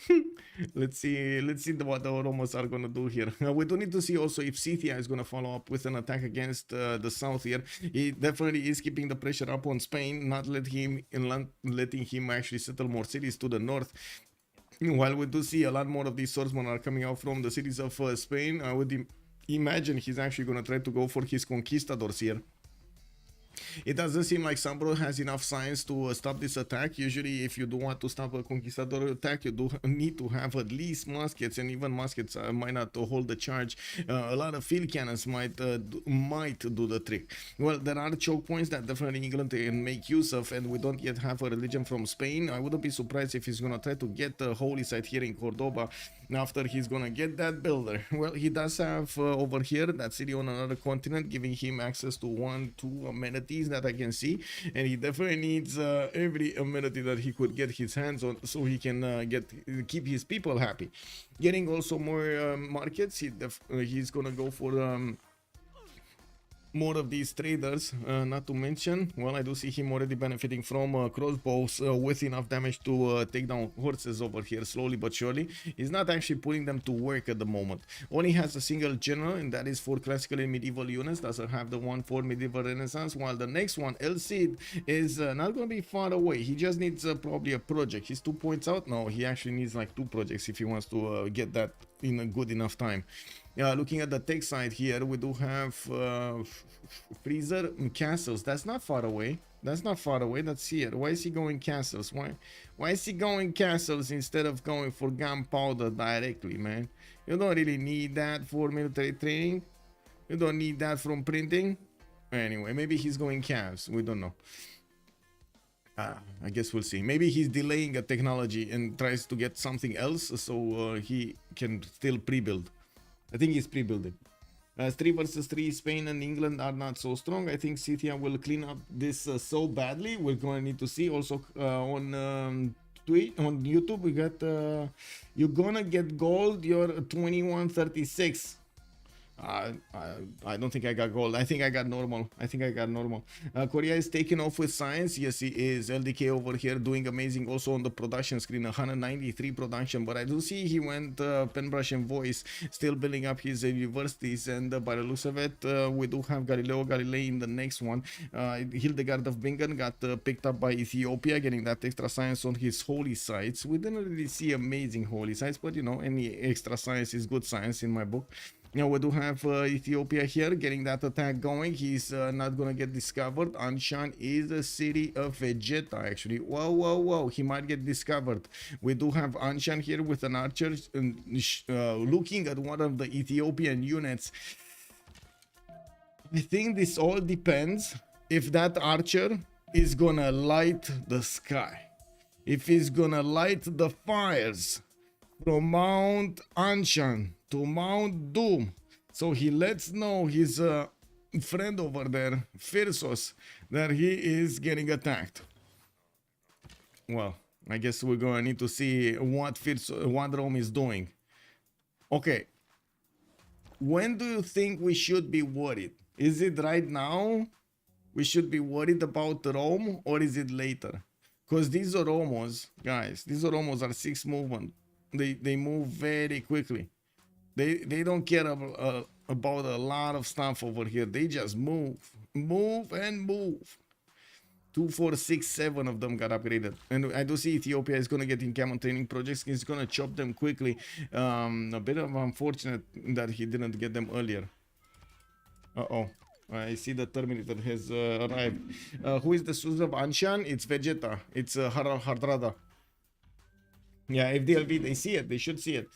let's see what the Oromos are gonna do here. We do need to see also if Scythia is gonna follow up with an attack against the south here. He definitely is keeping the pressure up on Spain, not letting him actually settle more cities to the north. While we do see a lot more of these swordsmen are coming out from the cities of Spain, I would imagine he's actually going to try to go for his conquistadors here. It doesn't seem like Sambro has enough science to stop this attack. Usually, if you do want to stop a conquistador attack, you do need to have at least muskets, and even muskets might not hold the charge. A lot of field cannons might do the trick. Well, there are choke points that definitely England can make use of, and we don't yet have a religion from Spain. I wouldn't be surprised if he's gonna try to get the holy site here in Cordoba after he's gonna get that builder. Well, he does have over here that city on another continent, giving him access to 2 amenities that I can see, and he definitely needs every amenity that he could get his hands on, so he can keep his people happy. Getting also more markets. He's gonna go for more of these traders, not to mention, well, I do see him already benefiting from crossbows with enough damage to take down horses over here slowly but surely. He's not actually putting them to work at the moment. Only has a single general, and that is for classical and medieval units. Doesn't have the one for medieval renaissance, while the next one, El Cid, is not going to be far away. He just needs probably a project. He's 2 points out. No, he actually needs like 2 projects if he wants to get that in a good enough time. Looking at the tech side here, we do have freezer and castles. That's not far away. That's not far away. That's here. Why is he going castles? Why is he going castles instead of going for gunpowder directly, man? You don't really need that for military training. You don't need that from printing. Anyway, maybe he's going calves. We don't know. I guess we'll see. Maybe he's delaying a technology and tries to get something else so he can still pre-build. I think he's pre-building. 3 versus 3, Spain and England are not so strong. I think City will clean up this so badly. We're going to need to see. Also on YouTube, we got you're gonna get gold. You're 2136. I don't think I got gold. I think I got normal. Korea is taking off with science. Yes, he is. LDK over here doing amazing also on the production screen. 193 production, but I do see he went pen brush and voice, still building up his universities, and by the looks of it, we do have Galileo Galilei in the next one. Hildegard of Bingen got picked up by Ethiopia, getting that extra science on his holy sites. We didn't really see amazing holy sites, but you know, any extra science is good science in my book. Now we do have Ethiopia here getting that attack going. He's not gonna get discovered. Anshan is a city of Vegeta actually. Whoa, he might get discovered. We do have Anshan here with an archer looking at one of the Ethiopian units. I think this all depends if that archer is gonna light the sky, if he's gonna light the fires from Mount Anshan to Mount Doom, so he lets know his friend over there, Firsos, that he is getting attacked. Well, I guess we're gonna need to see what Rome is doing. Okay, when do you think we should be worried? Is it right now we should be worried about Rome, or is it later? Because these Oromos, guys, these Oromos are 6 movement. They move very quickly. They don't care about a lot of stuff over here. They just move. 2, 4, 6, 7 of them got upgraded. And I do see Ethiopia is going to get in camel training projects. He's going to chop them quickly. A bit of unfortunate that he didn't get them earlier. Uh-oh. I see the Terminator has arrived. Who is the source of Anshan? It's Vegeta. It's Hardrada. Yeah, FDLV, they see it. They should see it.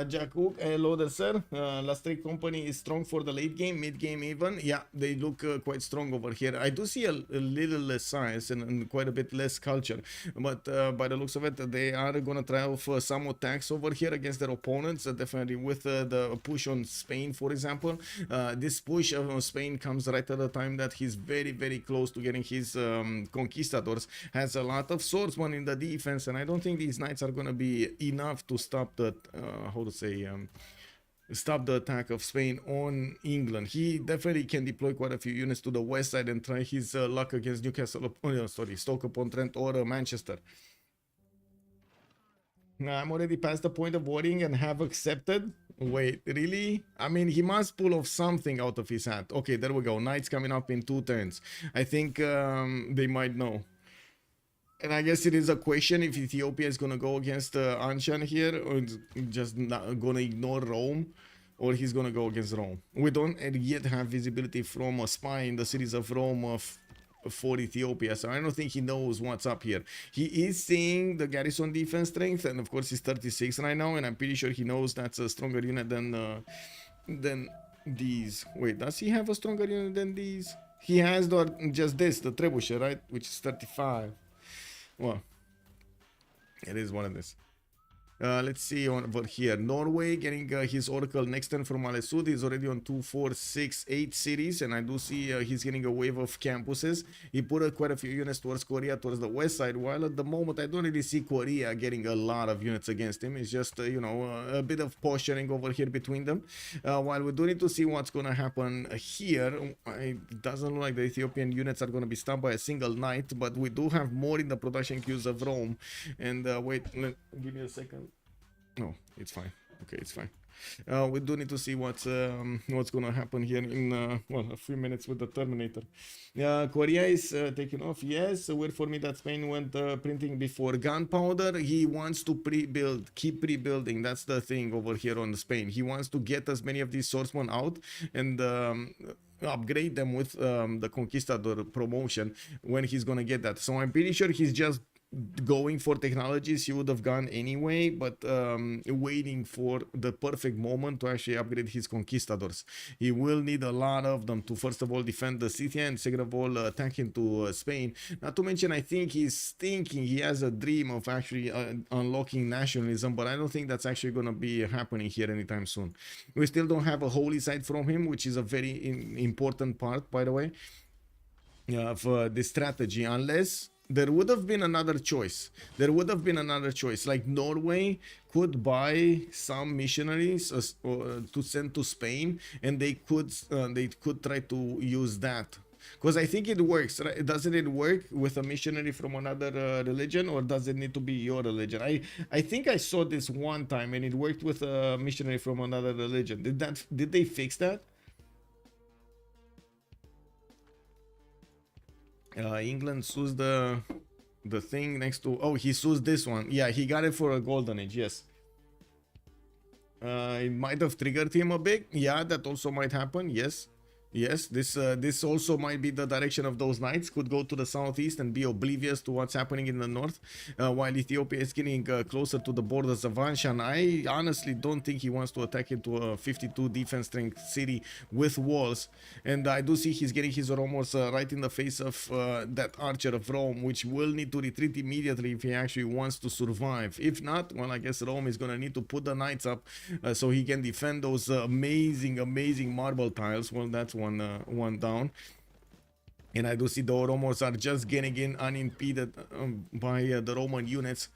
Jack Hook, hello there, sir. Last Trade Company is strong for the late game, mid game even. Yeah, they look quite strong over here. I do see a little less science and quite a bit less culture. But by the looks of it, they are going to try off some attacks over here against their opponents. Definitely with the push on Spain, for example. This push on Spain comes right at the time that he's very, very close to getting his conquistadors. Has a lot of swordsmen in the defense, and I don't think these knights are going to be enough to stop the stop the attack of Spain on England. He definitely can deploy quite a few units to the west side and try his luck against Newcastle, Stoke upon Trent or Manchester. I'm already past the point of worrying and have accepted. Wait, really? I mean, he must pull off something out of his hat. Okay, there we go. Knights coming up in 2 turns. I think they might know. And I guess it is a question if Ethiopia is going to go against Anshan here, or just not going to ignore Rome, or he's going to go against Rome. We don't yet have visibility from a spy in the cities of Rome for Ethiopia, so I don't think he knows what's up here. He is seeing the garrison defense strength, and of course he's 36 right now, and I'm pretty sure he knows that's a stronger unit than these. Wait, does he have a stronger unit than these? He has just this, the trebuchet, right? Which is 35. Well, it is one of this. Let's see over here. Norway getting his Oracle next turn from Alesud. He's already on 2, 4, 6, 8 cities, and I do see he's getting a wave of campuses. He put quite a few units towards Korea, towards the west side, while at the moment I don't really see Korea getting a lot of units against him. It's just, you know, a bit of posturing over here between them. While we do need to see what's going to happen here, it doesn't look like the Ethiopian units are going to be stopped by a single knight, but we do have more in the production queues of Rome. And wait, give me a second. No, it's fine. Okay, it's fine. We do need to see what's gonna happen here in well, a few minutes with the Terminator. Korea is taking off. Yes, weird for me that Spain went printing before gunpowder. He wants to pre-build, keep pre-building. That's the thing over here on Spain. He wants to get as many of these swordsmen out and upgrade them with the Conquistador promotion when he's gonna get that. So I'm pretty sure he's just going for technologies he would have gone anyway, but waiting for the perfect moment to actually upgrade his conquistadors. He will need a lot of them to first of all defend the Scythia and second of all attack into Spain. Not to mention, I think he's thinking, he has a dream of actually unlocking nationalism, but I don't think that's actually going to be happening here anytime soon. We still don't have a holy site from him, which is a very important part, by the way, of this strategy, unless there would have been another choice. There would have been another choice. Like Norway could buy some missionaries to send to Spain, and they could try to use that. Because I think it works. Right? Doesn't it work with a missionary from another religion, or does it need to be your religion? I think I saw this one time, and it worked with a missionary from another religion. Did they fix that? England sues the thing next to, oh, he sues this one. Yeah, he got it for a golden age. Yes, it might have triggered him a bit. Yeah, that also might happen. Yes, this also might be the direction of those knights. Could go to the southeast and be oblivious to what's happening in the north, while Ethiopia is getting closer to the borders of Anshan. I honestly don't think he wants to attack into a 52 defense strength city with walls, and I do see he's getting his Oromos right in the face of that archer of Rome, which will need to retreat immediately if he actually wants to survive. If not, well, I guess Rome is gonna need to put the knights up so he can defend those amazing marble tiles. Well, that's one down, and I do see the Oromos are just getting in unimpeded by the Roman units.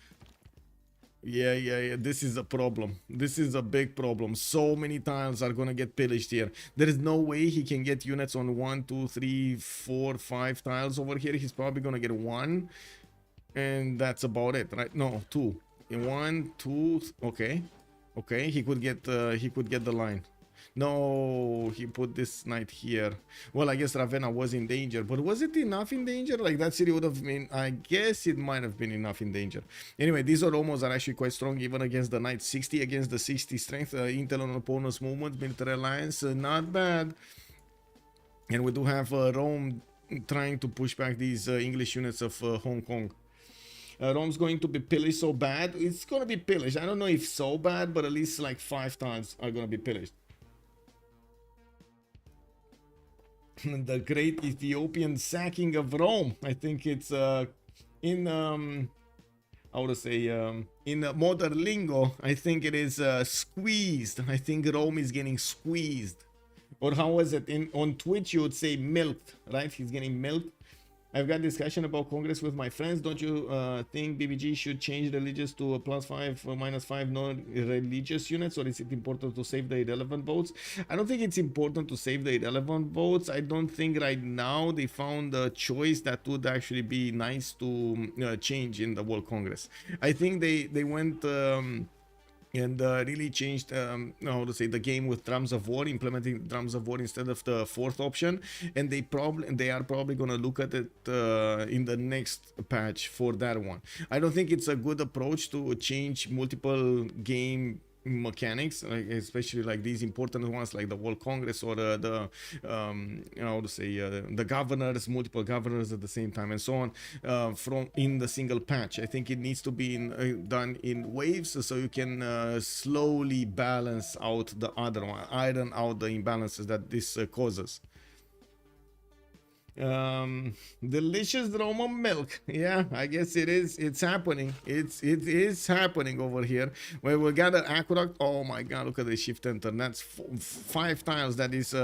Yeah, this is a problem. This is a big problem. So many tiles are gonna get pillaged here. There is no way he can get units on 1, 2, 3, 4, 5 tiles over here. He's probably gonna get 1, and that's about it, right? No, 2. 1, 2. Okay, he could get the line. No, he put this knight here. Well, I guess Ravenna was in danger, but was it enough in danger? Like, that city would have been, I guess it might have been enough in danger. Anyway, these Oromos are actually quite strong, even against the knight 60, against the 60 strength. Intel on opponent's movement, military alliance, not bad. And we do have Rome trying to push back these English units of Hong Kong. Rome's going to be pillaged so bad. It's going to be pillaged. I don't know if so bad, but at least like 5 times are going to be pillaged. The great Ethiopian sacking of Rome. I think it's in how to say in modern lingo, I think it is squeezed. I think Rome is getting squeezed. Or how was it on Twitch? You would say milked, right? He's getting milked. I've got discussion about Congress with my friends. Don't you think BBG should change religious to a +5 or -5 non-religious units, or is it important to save the irrelevant votes? I don't think it's important to save the irrelevant votes. I don't think right now they found a choice that would actually be nice to change in the World Congress. I think they went and really changed how to say the game with drums of war, implementing drums of war instead of the 4th option, and they are probably going to look at it in the next patch for that one. I don't think it's a good approach to change multiple game mechanics, like especially like these important ones like the World Congress or the how to say the governors, multiple governors at the same time, and so on, from in the single patch. I think it needs to be done in waves, so you can slowly balance out the other one, iron out the imbalances that this causes. Delicious Roma milk. Yeah, I guess it is. It's happening. It is happening over here. Where we got an aqueduct. Oh my god, look at the shift enter. That's 5 tiles. That is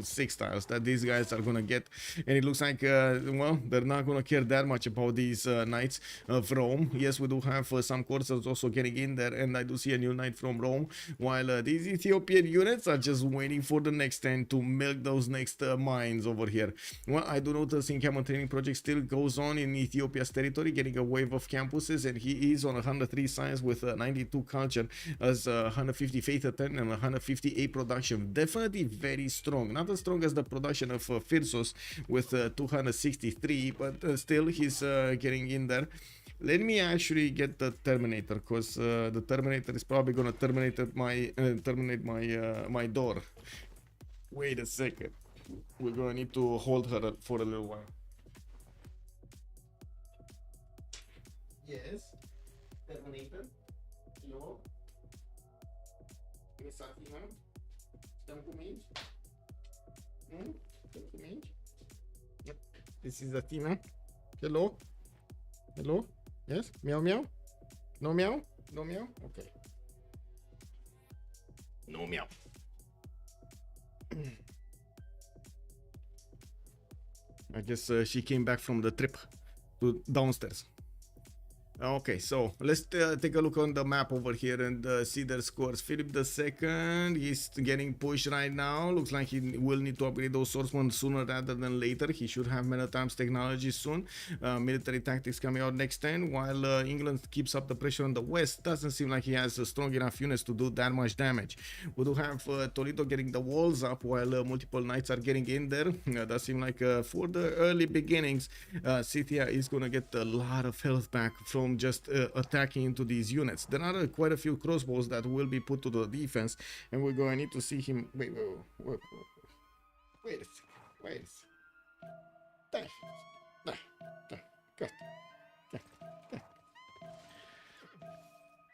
6 tiles that these guys are gonna get. And it looks like well, they're not gonna care that much about these knights of Rome. Yes, we do have some corsairs also getting in there, and I do see a new knight from Rome. While these Ethiopian units are just waiting for the next turn to milk those next mines over here. Well, I do notice encampment training project still goes on in Ethiopia's territory, getting a wave of campuses, and he is on 103 science with 92 culture, as 150 faith attend and 158 production. Definitely very strong. Not as strong as the production of Freritos with 263, but still he's getting in there. Let me actually get the Terminator, because the Terminator is probably gonna terminate my door. Wait a second. We're gonna need to hold her for a little while. Yes, Terminator. Hello. Miss Athena. Stăm cu mingi? Stăm cu mingi? Yep. This is Athena. Hello. Hello. Yes. Meow meow. No meow. No meow. Okay. No meow. I guess she came back from the trip to downstairs. Okay, so let's take a look on the map over here and see their scores. Philip II, he's getting pushed right now. Looks like he will need to upgrade those swordsmen sooner rather than later. He should have many times technology soon. Military tactics coming out next turn, while England keeps up the pressure on the west. Doesn't seem like he has strong enough units to do that much damage. We do have Toledo getting the walls up, while multiple knights are getting in there. Does seem like for the early beginnings, Scythia is going to get a lot of health back from just attacking into these units. There are quite a few crossbows that will be put to the defense, and we're going to need to see him. Wait a second.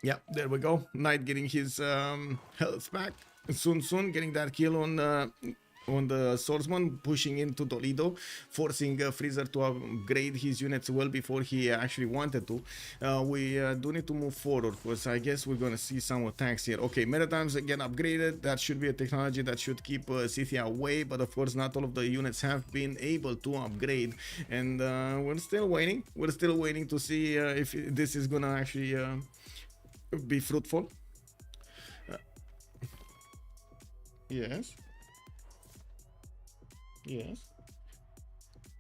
Yeah, there we go. Knight getting his health back soon, getting that kill on the swordsman, pushing into Toledo, forcing Freezer to upgrade his units well before he actually wanted to. We do need to move forward, because I guess we're gonna see some attacks here. Okay, metatimes get upgraded. That should be a technology that should keep Scythia away, but of course not all of the units have been able to upgrade, and we're still waiting. We're still waiting to see if this is gonna actually be fruitful. Yes. Yes.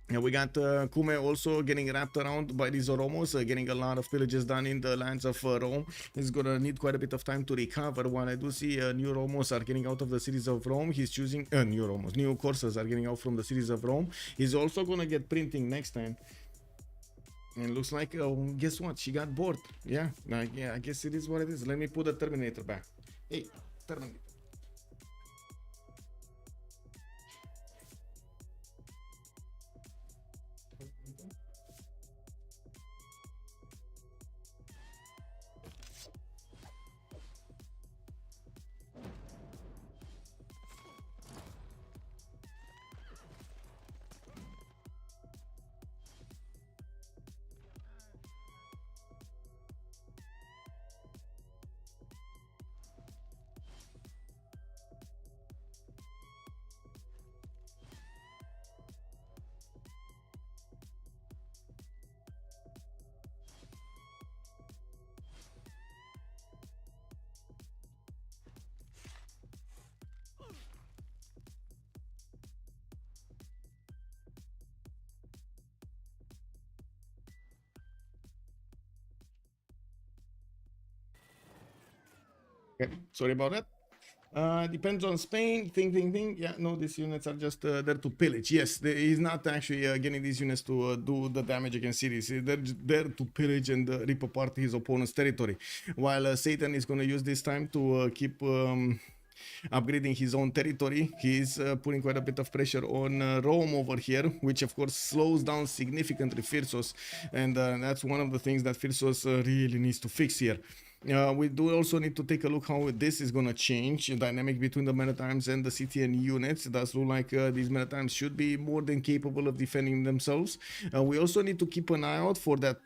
And we got Kume also getting wrapped around by these Oromos, getting a lot of pillages done in the lands of Rome. He's gonna need quite a bit of time to recover. While I do see new Romos are getting out of the cities of Rome, he's choosing new corsairs are getting out from the cities of Rome. He's also gonna get printing next time. And looks like, guess what? She got bored. Yeah, I guess it is what it is. Let me put the Terminator back. Hey, Terminator. Okay, sorry about that. Depends on Spain. Think. Yeah, no, these units are just there to pillage. Yes, he's not actually getting these units to do the damage against cities. They're there to pillage and rip apart his opponent's territory. While Satan is going to use this time to keep upgrading his own territory. He's putting quite a bit of pressure on Rome over here, which of course slows down significantly Freritos, and that's one of the things that Freritos really needs to fix here. We do also need to take a look how this is going to change the dynamic between the Maritimes and the CTN units. It does look like these Maritimes should be more than capable of defending themselves. We also need to keep an eye out for that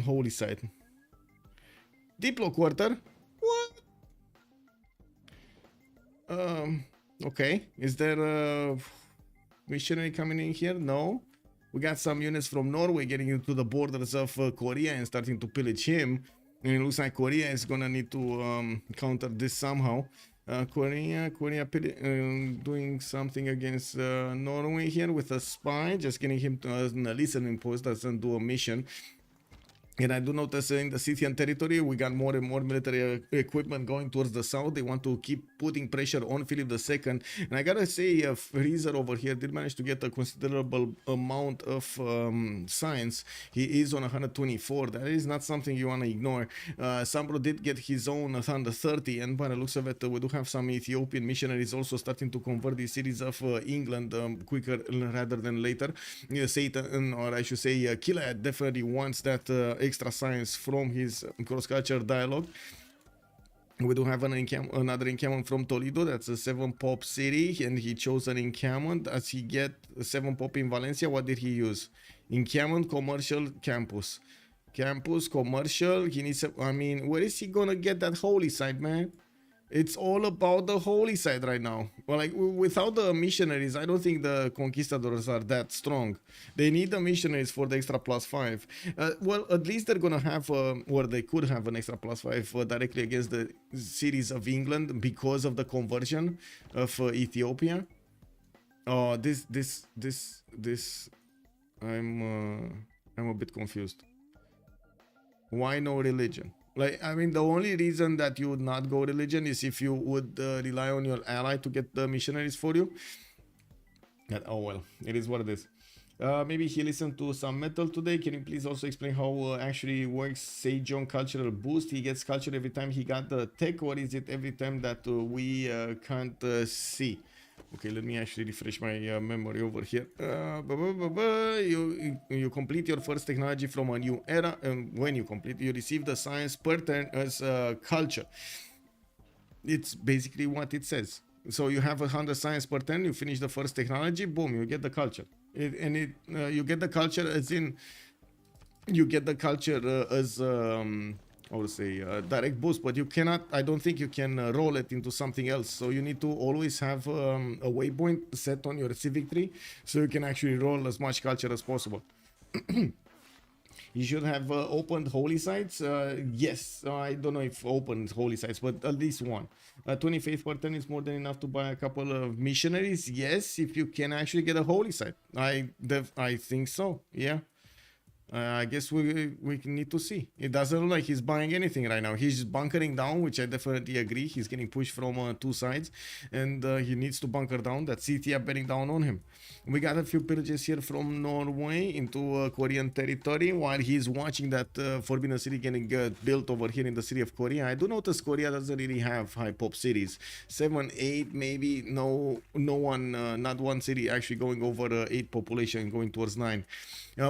holy site. Diplo quarter? What? Okay. Is there a missionary coming in here? No. We got some units from Norway getting into the borders of Korea and starting to pillage him. And it looks like Korea is gonna need to counter this somehow. Korea doing something against Norway here with a spy, just getting him to a listening post, doesn't do a mission. And I do notice in the Scythian territory, we got more and more military equipment going towards the south. They want to keep putting pressure on Philip II. And I gotta say, Freezer over here did manage to get a considerable amount of science. He is on 124. That is not something you want to ignore. Sambro did get his own 130. And by the looks of it, we do have some Ethiopian missionaries also starting to convert these cities of England quicker rather than later. Satan, or I should say, Kilad definitely wants that extra science from his cross-culture dialogue. We do have another encampment from Toledo. That's a 7-pop city, and he chose an encampment. As he get 7-pop in Valencia, what did he use? Encampment, commercial, campus. Campus, commercial. He needs. I mean, where is he gonna get that holy site, man? It's all about the holy side right now. Well, like without the missionaries, I don't think the conquistadors are that strong. They need the missionaries for the extra +5. Well, at least they're gonna have, or they could have an extra +5 directly against the cities of England because of the conversion of Ethiopia. Oh, this. I'm a bit confused. Why no religion? Like, I mean, the only reason that you would not go religion is if you would rely on your ally to get the missionaries for you. And, oh well, it is what it is. Maybe he listened to some metal today. Can you please also explain how actually works Sejong cultural boost? He gets culture every time he got the tech, or is it every time that we can't see? Okay, let me actually refresh my memory over here. You complete your first technology from a new era, and when you complete, you receive the science per turn as culture. It's basically what it says. So you have 100 science per turn, you finish the first technology, boom, you get the culture. You get the culture as in, you get the culture as I would say direct boost, but you cannot, I don't think you can roll it into something else. So you need to always have a waypoint set on your civic tree so you can actually roll as much culture as possible. You should have opened holy sites. Yes, I don't know if opened holy sites, but at least one. 20 faith per turn is more than enough to buy a couple of missionaries. Yes, if you can actually get a holy site. I think so, yeah. I guess we need to see. It doesn't look like he's buying anything right now. He's bunkering down, which I definitely agree. He's getting pushed from two sides, and he needs to bunker down. That city are bearing down on him. We got a few pillages here from Norway into Korean territory, while he's watching that Forbidden City getting built over here in the city of Korea. I do notice Korea doesn't really have high pop cities. 7, 8, maybe. No one, not one city actually going over 8 population, going towards 9.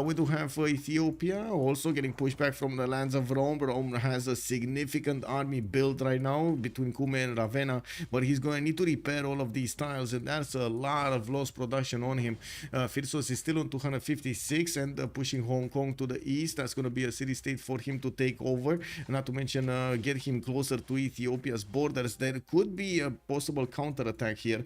We do have Ethiopia also getting pushed back from the lands of Rome. Rome has a significant army built right now between Kume and Ravenna, but he's going to need to repair all of these tiles, and that's a lot of lost production on him. Freritos is still on 256 and pushing Hong Kong to the east. That's going to be a city-state for him to take over, not to mention get him closer to Ethiopia's borders. There could be a possible counterattack here.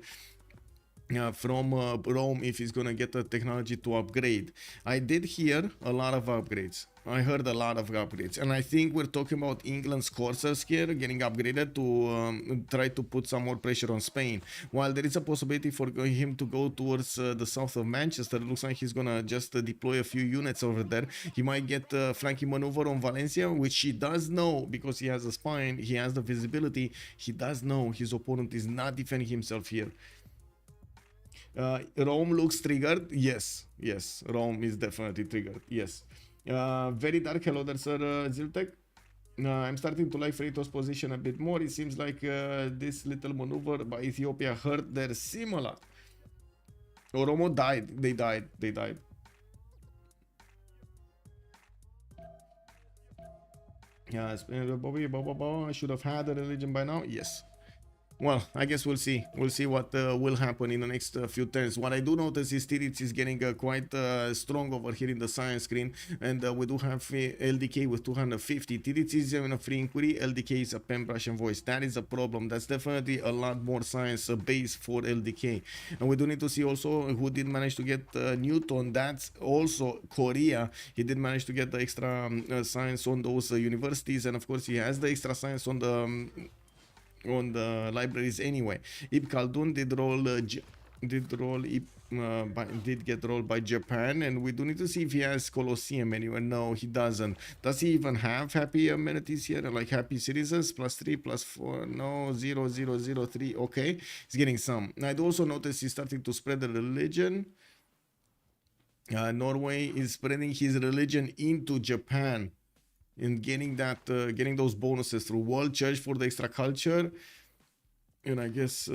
From Rome if he's gonna get the technology to upgrade. I did hear a lot of upgrades. I heard a lot of upgrades, and I think we're talking about England's coursers here getting upgraded to try to put some more pressure on Spain. While there is a possibility for him to go towards the south of Manchester, it looks like he's gonna just deploy a few units over there. He might get flanking maneuver on Valencia, which he does know because he has a spine, he has the visibility, he does know his opponent is not defending himself here. Rome looks triggered. Yes, Rome is definitely triggered. Yes. Very dark. Hello there, sir. Ziltek. I'm starting to like Freritos' position a bit more. It seems like this little maneuver by Ethiopia hurt their sim a lot. Oromo died. They died. Yeah, Bobby, I should have had a religion by now. Yes. Well, I guess we'll see. We'll see what will happen in the next few turns. What I do notice is Tirits is getting quite strong over here in the science screen, and we do have LDK with 250. Tirits is in a free inquiry. LDK is a pen, brush, and voice. That is a problem. That's definitely a lot more science base for LDK. And we do need to see also who did manage to get Newton. That's also Korea. He did manage to get the extra science on those universities, and of course he has the extra science on the libraries anyway. Ib Khaldun did get rolled by Japan, and we do need to see if he has Colosseum anywhere. No, he doesn't. Does he even have happy amenities here, like happy citizens? +3, +4, no, 0, 0, 0, 3. Okay, he's getting some. I'd also notice he's starting to spread the religion. Norway is spreading his religion into Japan and getting those bonuses through World Church for the extra culture. And I guess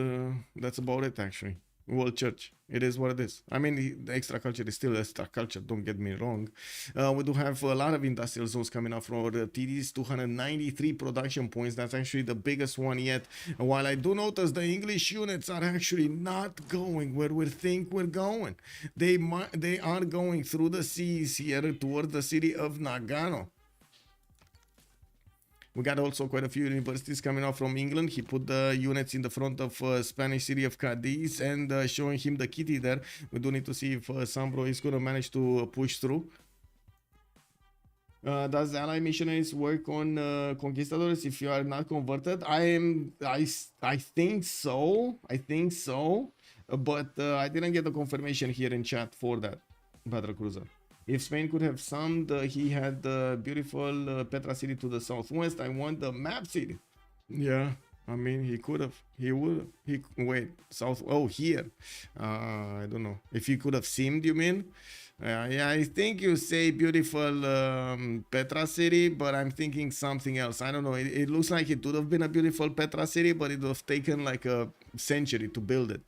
that's about it, actually. World Church, it is what it is. I mean, the extra culture is still extra culture, don't get me wrong. We do have a lot of industrial zones coming up from the TDs. 293 production points. That's actually the biggest one yet. And while I do notice the English units are actually not going where we think we're going, they are going through the seas here towards the city of Nagano. We got also quite a few universities coming out from England. He put the units in the front of Spanish city of Cadiz and showing him the kitty there. We do need to see if Sambro is going to manage to push through. Does Allied missionaries work on conquistadors if you are not converted? I think so. But I didn't get the confirmation here in chat for that battle cruiser. If Spain could have summed, he had the beautiful Petra city to the southwest. I want the map city. Yeah, I mean, he could have. He would. Wait, south. Oh, here. I don't know. If he could have simmed, you mean? Yeah, I think you say beautiful Petra city, but I'm thinking something else. I don't know. It looks like it would have been a beautiful Petra city, but it would have taken like a century to build it.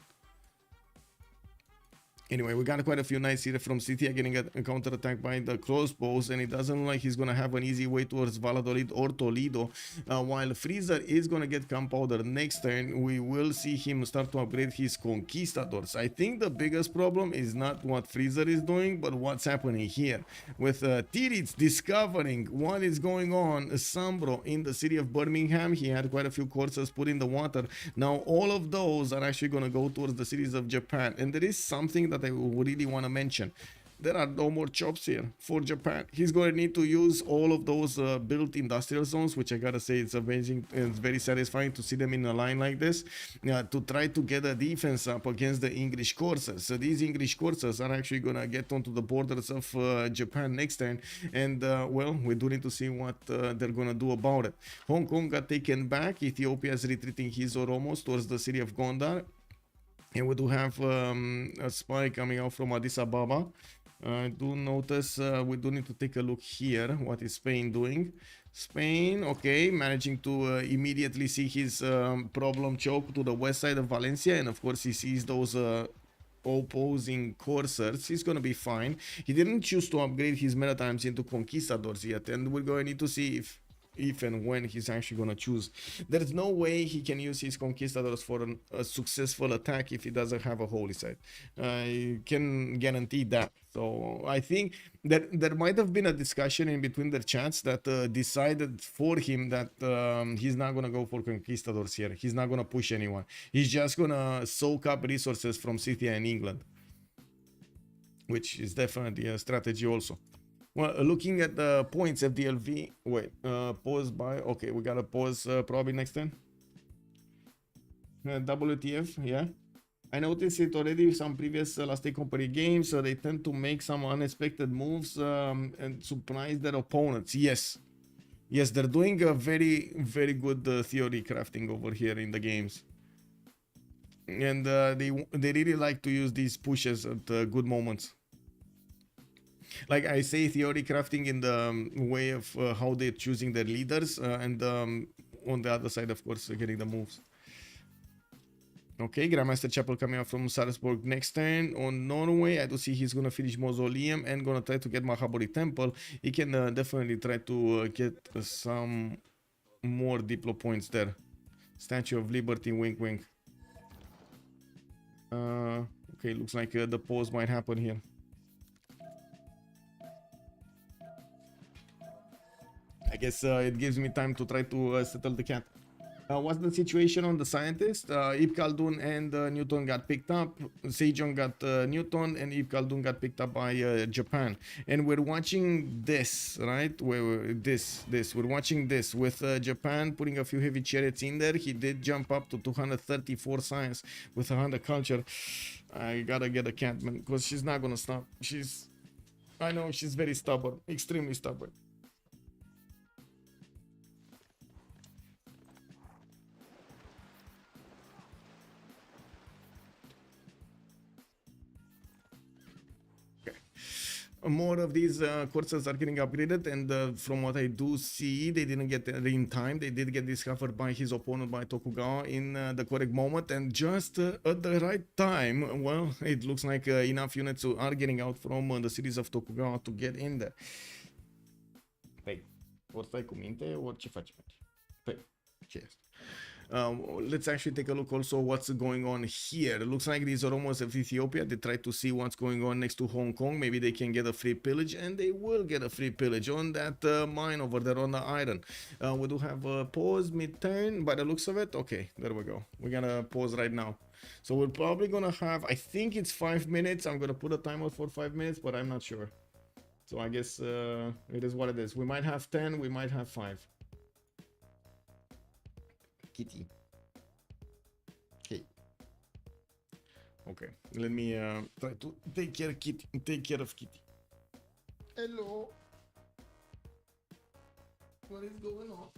Anyway, we got quite a few knights here from City getting a counter-attack by the crossbows, and it doesn't look like he's going to have an easy way towards Valladolid or Toledo. While Freezer is going to get gunpowder next turn, we will see him start to upgrade his conquistadors. I think the biggest problem is not what Freezer is doing, but what's happening here. With Tirits discovering what is going on, Sambro in the city of Birmingham, he had quite a few courses put in the water. Now all of those are actually going to go towards the cities of Japan, and there is something that I really want to mention. There are no more chops here for Japan. He's going to need to use all of those built industrial zones, which I gotta say it's amazing and it's very satisfying to see them in a line like this, to try to get a defense up against the English courses. So these English courses are actually going to get onto the borders of Japan next turn, and well, we do need to see what they're going to do about it. Hong Kong got taken back. Ethiopia is retreating his Oromos towards the city of Gondar. And we do have a spy coming out from Addis Ababa. I do notice we do need to take a look here. What is Spain doing? Spain, okay, managing to immediately see his problem choke to the west side of Valencia. And of course he sees those opposing coursers. He's gonna be fine. He didn't choose to upgrade his maritimes into conquistadors yet. And we're going to need to see if and when he's actually going to choose. There's no way he can use his conquistadors for a successful attack if he doesn't have a holy site. I can guarantee that. So I think that there might have been a discussion in between their chats that decided for him that he's not going to go for conquistadors here. He's not going to push anyone. He's just going to soak up resources from Scythia and England, which is definitely a strategy also. Well, looking at the points, FDLV, wait, pause by, okay, we gotta pause probably next turn. WTF, yeah. I noticed it already with some previous Last Day Company games, so they tend to make some unexpected moves and surprise their opponents. Yes, they're doing a very, very good theory crafting over here in the games. And they really like to use these pushes at good moments. like I say, theory crafting in the way of how they're choosing their leaders, and on the other side, of course, getting the moves. Okay, Grandmaster Chapel coming up from Salzburg next turn. On Norway, I do see he's gonna finish Mausoleum and gonna try to get Mahabodhi Temple. He can definitely try to get some more Diplo points there. Statue of Liberty, wink wink. Okay, looks like the pause might happen here. I guess it gives me time to try to settle the cat. What's the situation on the scientist? Ibn Khaldun and Newton got picked up. Sejong got Newton, and Ibn Khaldun got picked up by Japan. And we're watching this, right? We're watching this with Japan putting a few heavy chariots in there. He did jump up to 234 science with 100 culture. I gotta get a cat, man, because she's not gonna stop. I know she's very stubborn, extremely stubborn. More of these courses are getting upgraded, and from what I do see, they didn't get there in time. They did get discovered by his opponent, by Tokugawa, in the correct moment, and just at the right time. Well, it looks like enough units are getting out from the cities of Tokugawa to get in there. Păi, ori stai cu minte, ori ce faci? Păi, ce este? Let's actually take a look also what's going on here. It looks like these Oromos of Ethiopia, they try to see what's going on next to Hong Kong. Maybe they can get a free pillage, and they will get a free pillage on that mine over there on the iron. We do have a pause mid-turn by the looks of it. Okay, there we go. We're gonna pause right now. So we're probably gonna have, I think it's 5 minutes. I'm gonna put a timer for 5 minutes, but I'm not sure. So I guess it is what it is. We might have 10, we might have 5. Kitty. Okay, let me try to take care of Kitty. Hello. What is going on?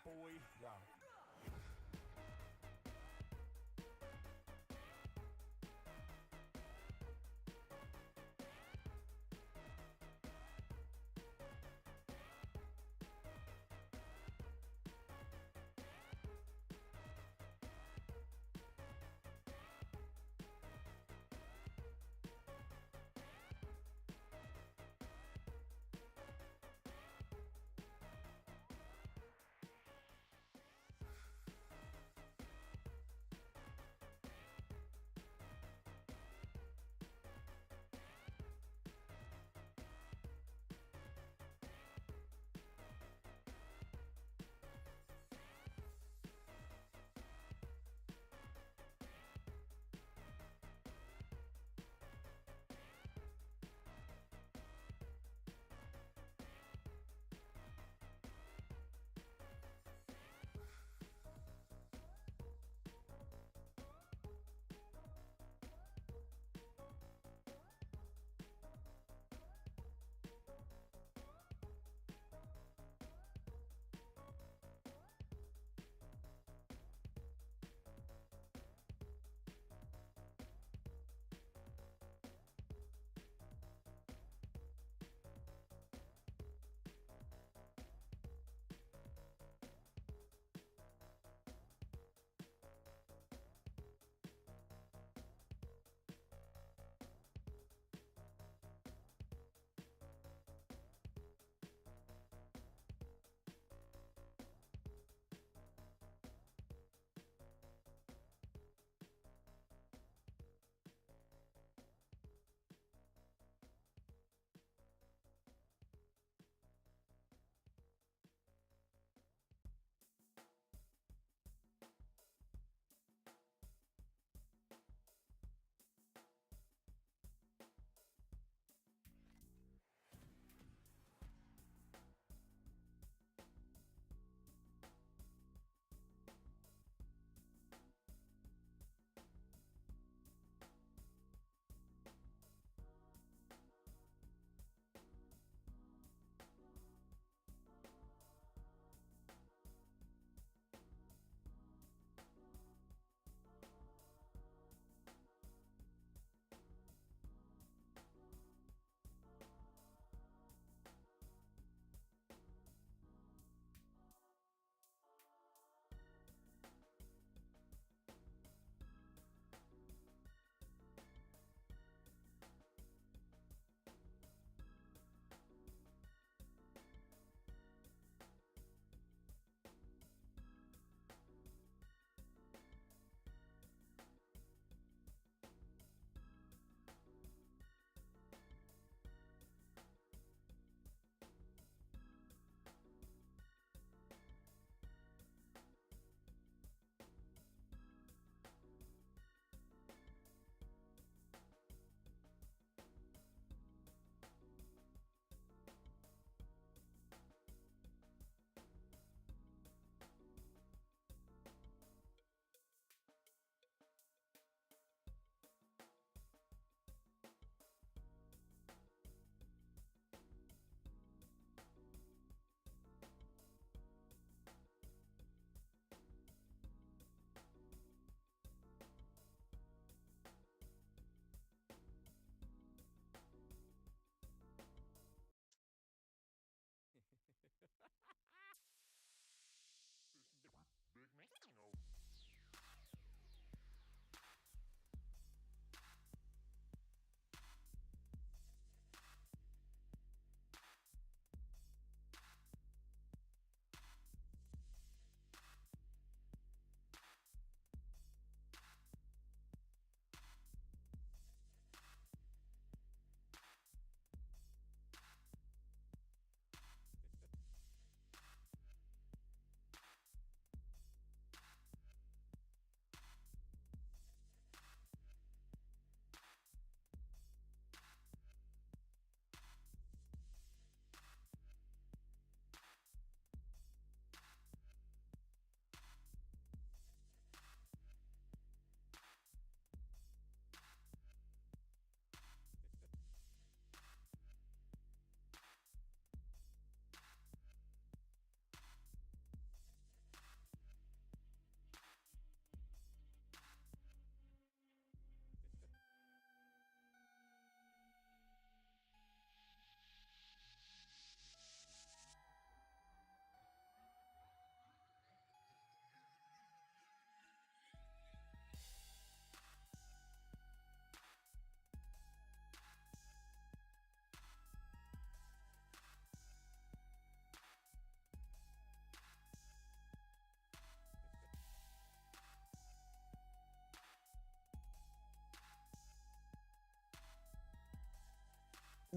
Boy, yeah.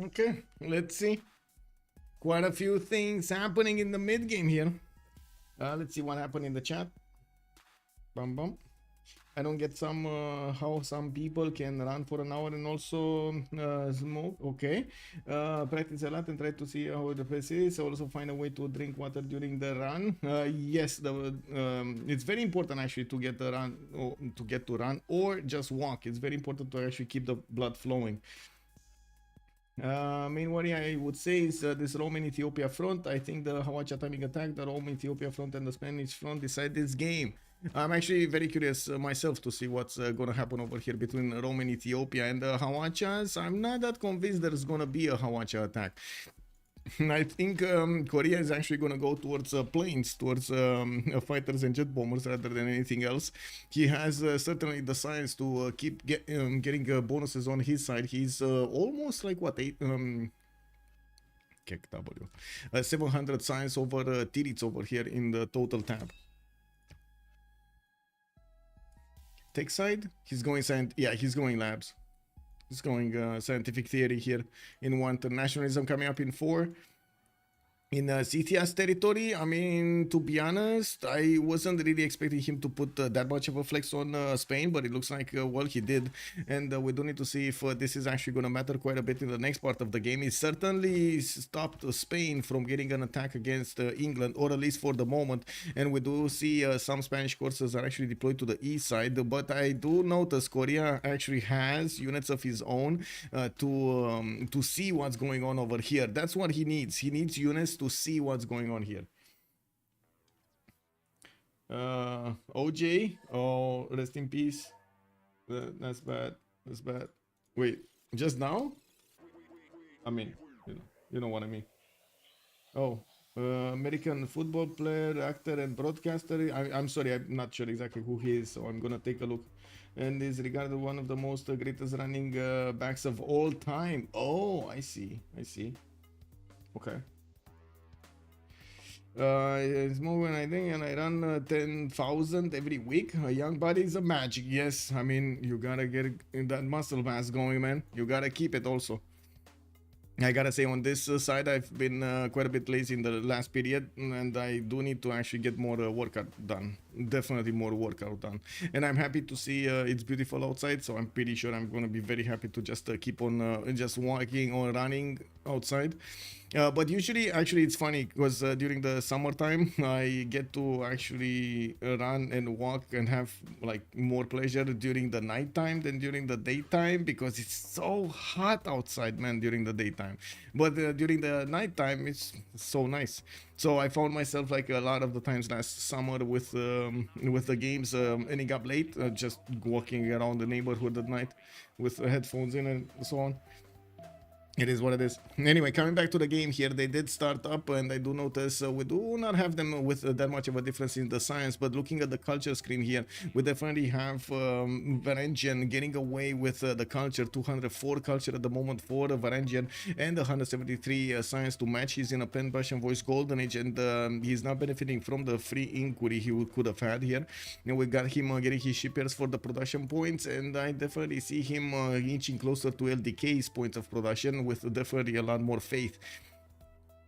Okay, let's see. Quite a few things happening in the mid game here. Let's see what happened in the chat. Bum bum. I don't get some how some people can run for an hour and also smoke. Okay, practice a lot and try to see how the pace is. Also find a way to drink water during the run. Yes, it's very important actually to get the run or to get to run or just walk. It's very important to actually keep the blood flowing. Main worry I would say is this Roman-Ethiopia front. I think the Hawacha timing attack, the Roman-Ethiopia front and the Spanish front decide this game. I'm actually very curious myself to see what's going to happen over here between Rome and Ethiopia and the Hawachas. I'm not that convinced there's going to be a Hawacha attack. I think Korea is actually going to go towards planes, towards fighters and jet bombers rather than anything else. He has certainly the science to keep getting bonuses on his side. He's almost like what, 700 science over Tirits over here in the total tab. Tech side, he's going he's going labs. He's going scientific theory here in 1. Nationalism coming up in 4. In CTS territory, I mean, to be honest, I wasn't really expecting him to put that much of a flex on Spain, but it looks like, well, he did. And we do need to see if this is actually going to matter quite a bit in the next part of the game. It certainly stopped Spain from getting an attack against England, or at least for the moment. And we do see some Spanish courses are actually deployed to the east side. But I do notice Korea actually has units of his own to see what's going on over here. That's what he needs. He needs units to see what's going on here. OJ, oh, rest in peace. That's bad. That's bad. Wait, just now? I mean, you know what I mean. Oh, American football player, actor, and broadcaster. I'm sorry, I'm not sure exactly who he is, so I'm gonna take a look. And is regarded one of the most greatest running backs of all time. Oh, I see. Okay. It's more when I think, and I run 10,000 every week. A young body is a magic. Yes, I mean, you gotta get that muscle mass going, man. You gotta keep it also. I gotta say, on this side, I've been quite a bit lazy in the last period, and I do need to actually get more workout done. Definitely more workout done. And I'm happy to see it's beautiful outside, so I'm pretty sure I'm gonna be very happy to just keep on just walking or running outside. But usually, actually, it's funny because during the summertime, I get to actually run and walk and have like more pleasure during the nighttime than during the daytime, because it's so hot outside, man, during the daytime. But during the nighttime, it's so nice. So I found myself like a lot of the times last summer with the games ending up late, just walking around the neighborhood at night with headphones in and so on. It is what it is. Anyway, coming back to the game here, they did start up, and I do notice we do not have them with that much of a difference in the science, but looking at the culture screen here, we definitely have Varangian getting away with the culture, 204 culture at the moment for Varangian, and 173 science to match. He's in a pen brush and voice golden age, and he's not benefiting from the free inquiry he could have had here. And we got him getting his shippers for the production points, and I definitely see him inching closer to LDK's points of production, with definitely a lot more faith.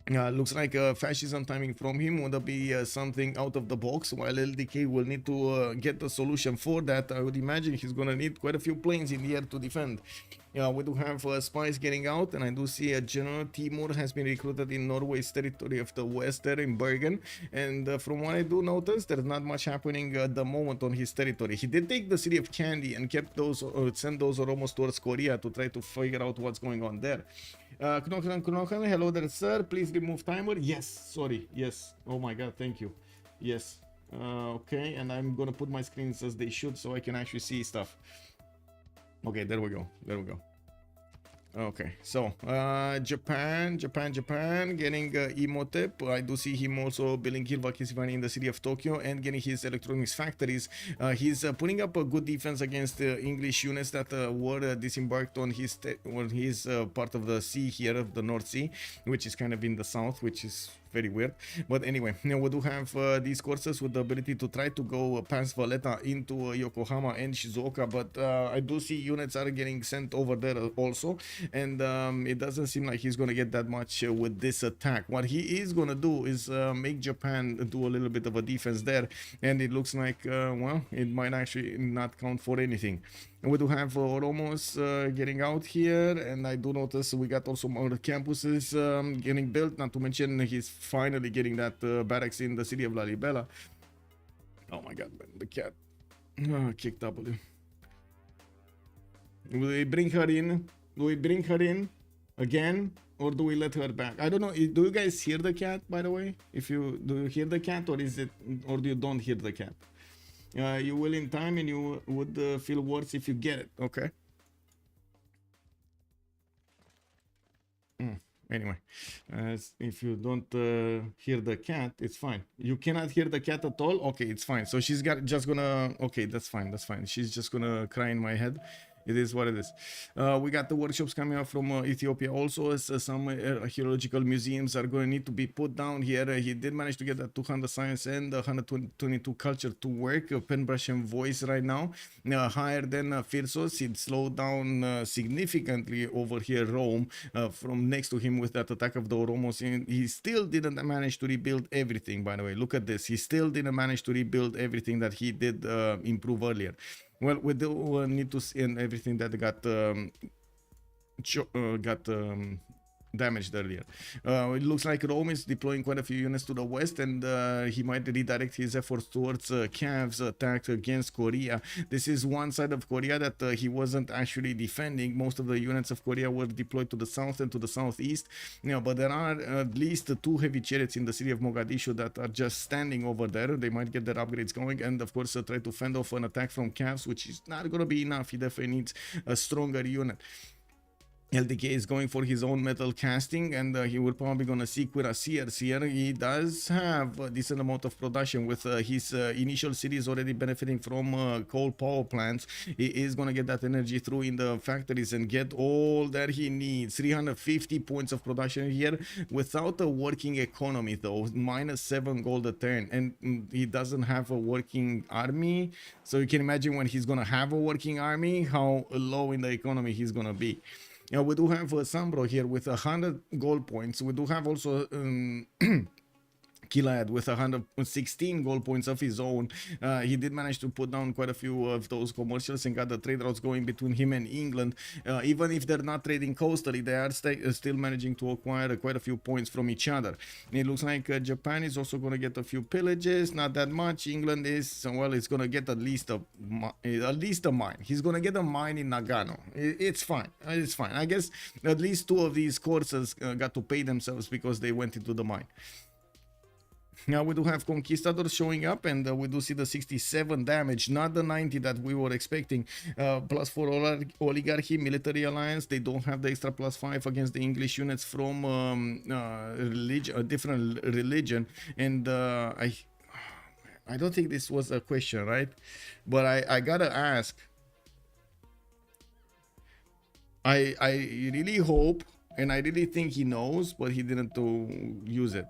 Looks like fascism timing from him would be something out of the box, while LDK will need to get the solution for that. I would imagine he's gonna need quite a few planes in the air to defend. We do have spies getting out, and I do see General Timur has been recruited in Norway's territory of the west there in Bergen, and from what I do notice, there's not much happening at the moment on his territory. He did take the city of Kandy and kept those, sent those almost towards Korea to try to figure out what's going on there. Knokan, hello there, sir. Please remove timer. Yes, sorry. Yes. Oh my god, thank you. Yes. Okay, and I'm gonna put my screens as they should so I can actually see stuff. Okay, there we go. Okay, so Japan getting Imhotep. I do see him also building Kirvakisivani in the city of Tokyo and getting his electronics factories. He's putting up a good defense against English units that were disembarked on his part of the sea here, of the North Sea, which is kind of in the south, which is very weird. But anyway, we do have these courses with the ability to try to go past Valletta into Yokohama and Shizuoka, but I do see units are getting sent over there also. and it doesn't seem like he's gonna get that much with this attack. What he is gonna do is make Japan do a little bit of a defense there, and it looks like well, it might actually not count for anything. And we do have Oromos getting out here, and I do notice we got also more campuses getting built, not to mention he's finally getting that barracks in the city of Lalibela. Oh my god, man, the cat kicked W. Do we bring her in? Do we bring her in again, or do we let her back? I don't know. Do you guys hear the cat, by the way? If you do, you hear the cat, or is it, or do you don't hear the cat? You will in time, and you would feel worse if you get it. Okay. Anyway, if you don't hear the cat, it's fine. You cannot hear the cat at all. Okay, it's fine. So she's just gonna. Okay, that's fine. That's fine. She's just gonna cry in my head. It is what it is. We got the workshops coming up from Ethiopia also, as some archaeological museums are going to need to be put down here. He did manage to get that 200 science and 122 culture to work. Penbrush and voice right now higher than Firsos. It slowed down significantly over here Rome from next to him with that attack of the Oromos. He still didn't manage to rebuild everything, by the way. Look at this. He still didn't manage to rebuild everything that he did improve earlier. Well, we do need to see everything that got damaged earlier. It looks like Rome is deploying quite a few units to the west, and he might redirect his efforts towards Cav's attack against Korea. This is one side of Korea that he wasn't actually defending. Most of the units of Korea were deployed to the south and to the southeast. But there are at least 2 heavy chariots in the city of Mogadishu that are just standing over there. They might get their upgrades going, and of course try to fend off an attack from Cavs, which is not going to be enough. He definitely needs a stronger unit. LDK is going for his own metal casting, and he will probably gonna see cuirassiers here. He does have a decent amount of production with his initial cities already benefiting from coal power plants. He is gonna get that energy through in the factories and get all that he needs. 350 points of production here without a working economy though, -7 gold a turn, and he doesn't have a working army. So you can imagine when he's gonna have a working army, how low in the economy he's gonna be. We do have Sambro here with 100 gold points. We do have also Kilad with 116 gold points of his own. He did manage to put down quite a few of those commercials and got the trade routes going between him and England. Even if they're not trading coastally, they are still managing to acquire quite a few points from each other. It looks like Japan is also going to get a few pillages, not that much. England is, well, it's going to get at least a mine. He's going to get a mine in Nagano. It's fine. It's fine. I guess at least 2 of these courses got to pay themselves because they went into the mine. Now we do have Conquistadors showing up, and we do see the 67 damage, not the 90 that we were expecting. Plus for Oligarchy, Military Alliance, they don't have the extra +5 against the English units from a different religion. And I don't think this was a question, right? But I gotta ask. I really hope, and I really think he knows, but he didn't use it.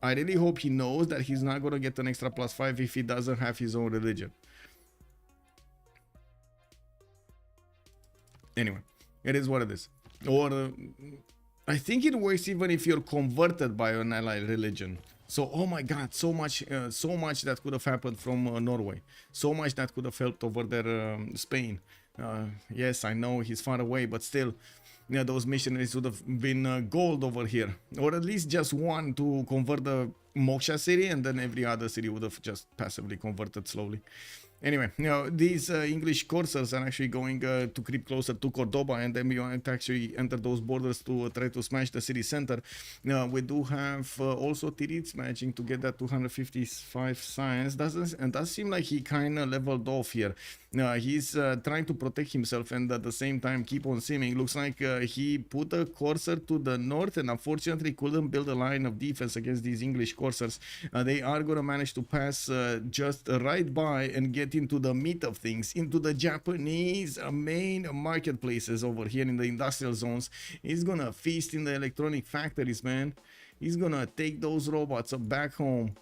I really hope he knows that he's not going to get an extra +5 if he doesn't have his own religion. Anyway, it is what it is. Or I think it works even if you're converted by an allied religion. So, oh my God, so much that could have happened from Norway. So much that could have helped over there, Spain. Yes, I know he's far away, but still. Yeah, those missionaries would have been gold over here, or at least just one to convert the Moksha city, and then every other city would have just passively converted slowly. Anyway, these English coursers are actually going to creep closer to Cordoba, and then we want to actually enter those borders to try to smash the city center. We do have also Tirits managing to get that 255 science. Does seem like he kind of leveled off here. He's trying to protect himself and at the same time keep on simming. Looks like he put a courser to the north and unfortunately couldn't build a line of defense against these English coursers. They are going to manage to pass just right by and get into the meat of things, into the Japanese main marketplaces over here in the industrial zones. He's going to feast in the electronic factories, man. He's going to take those robots back home.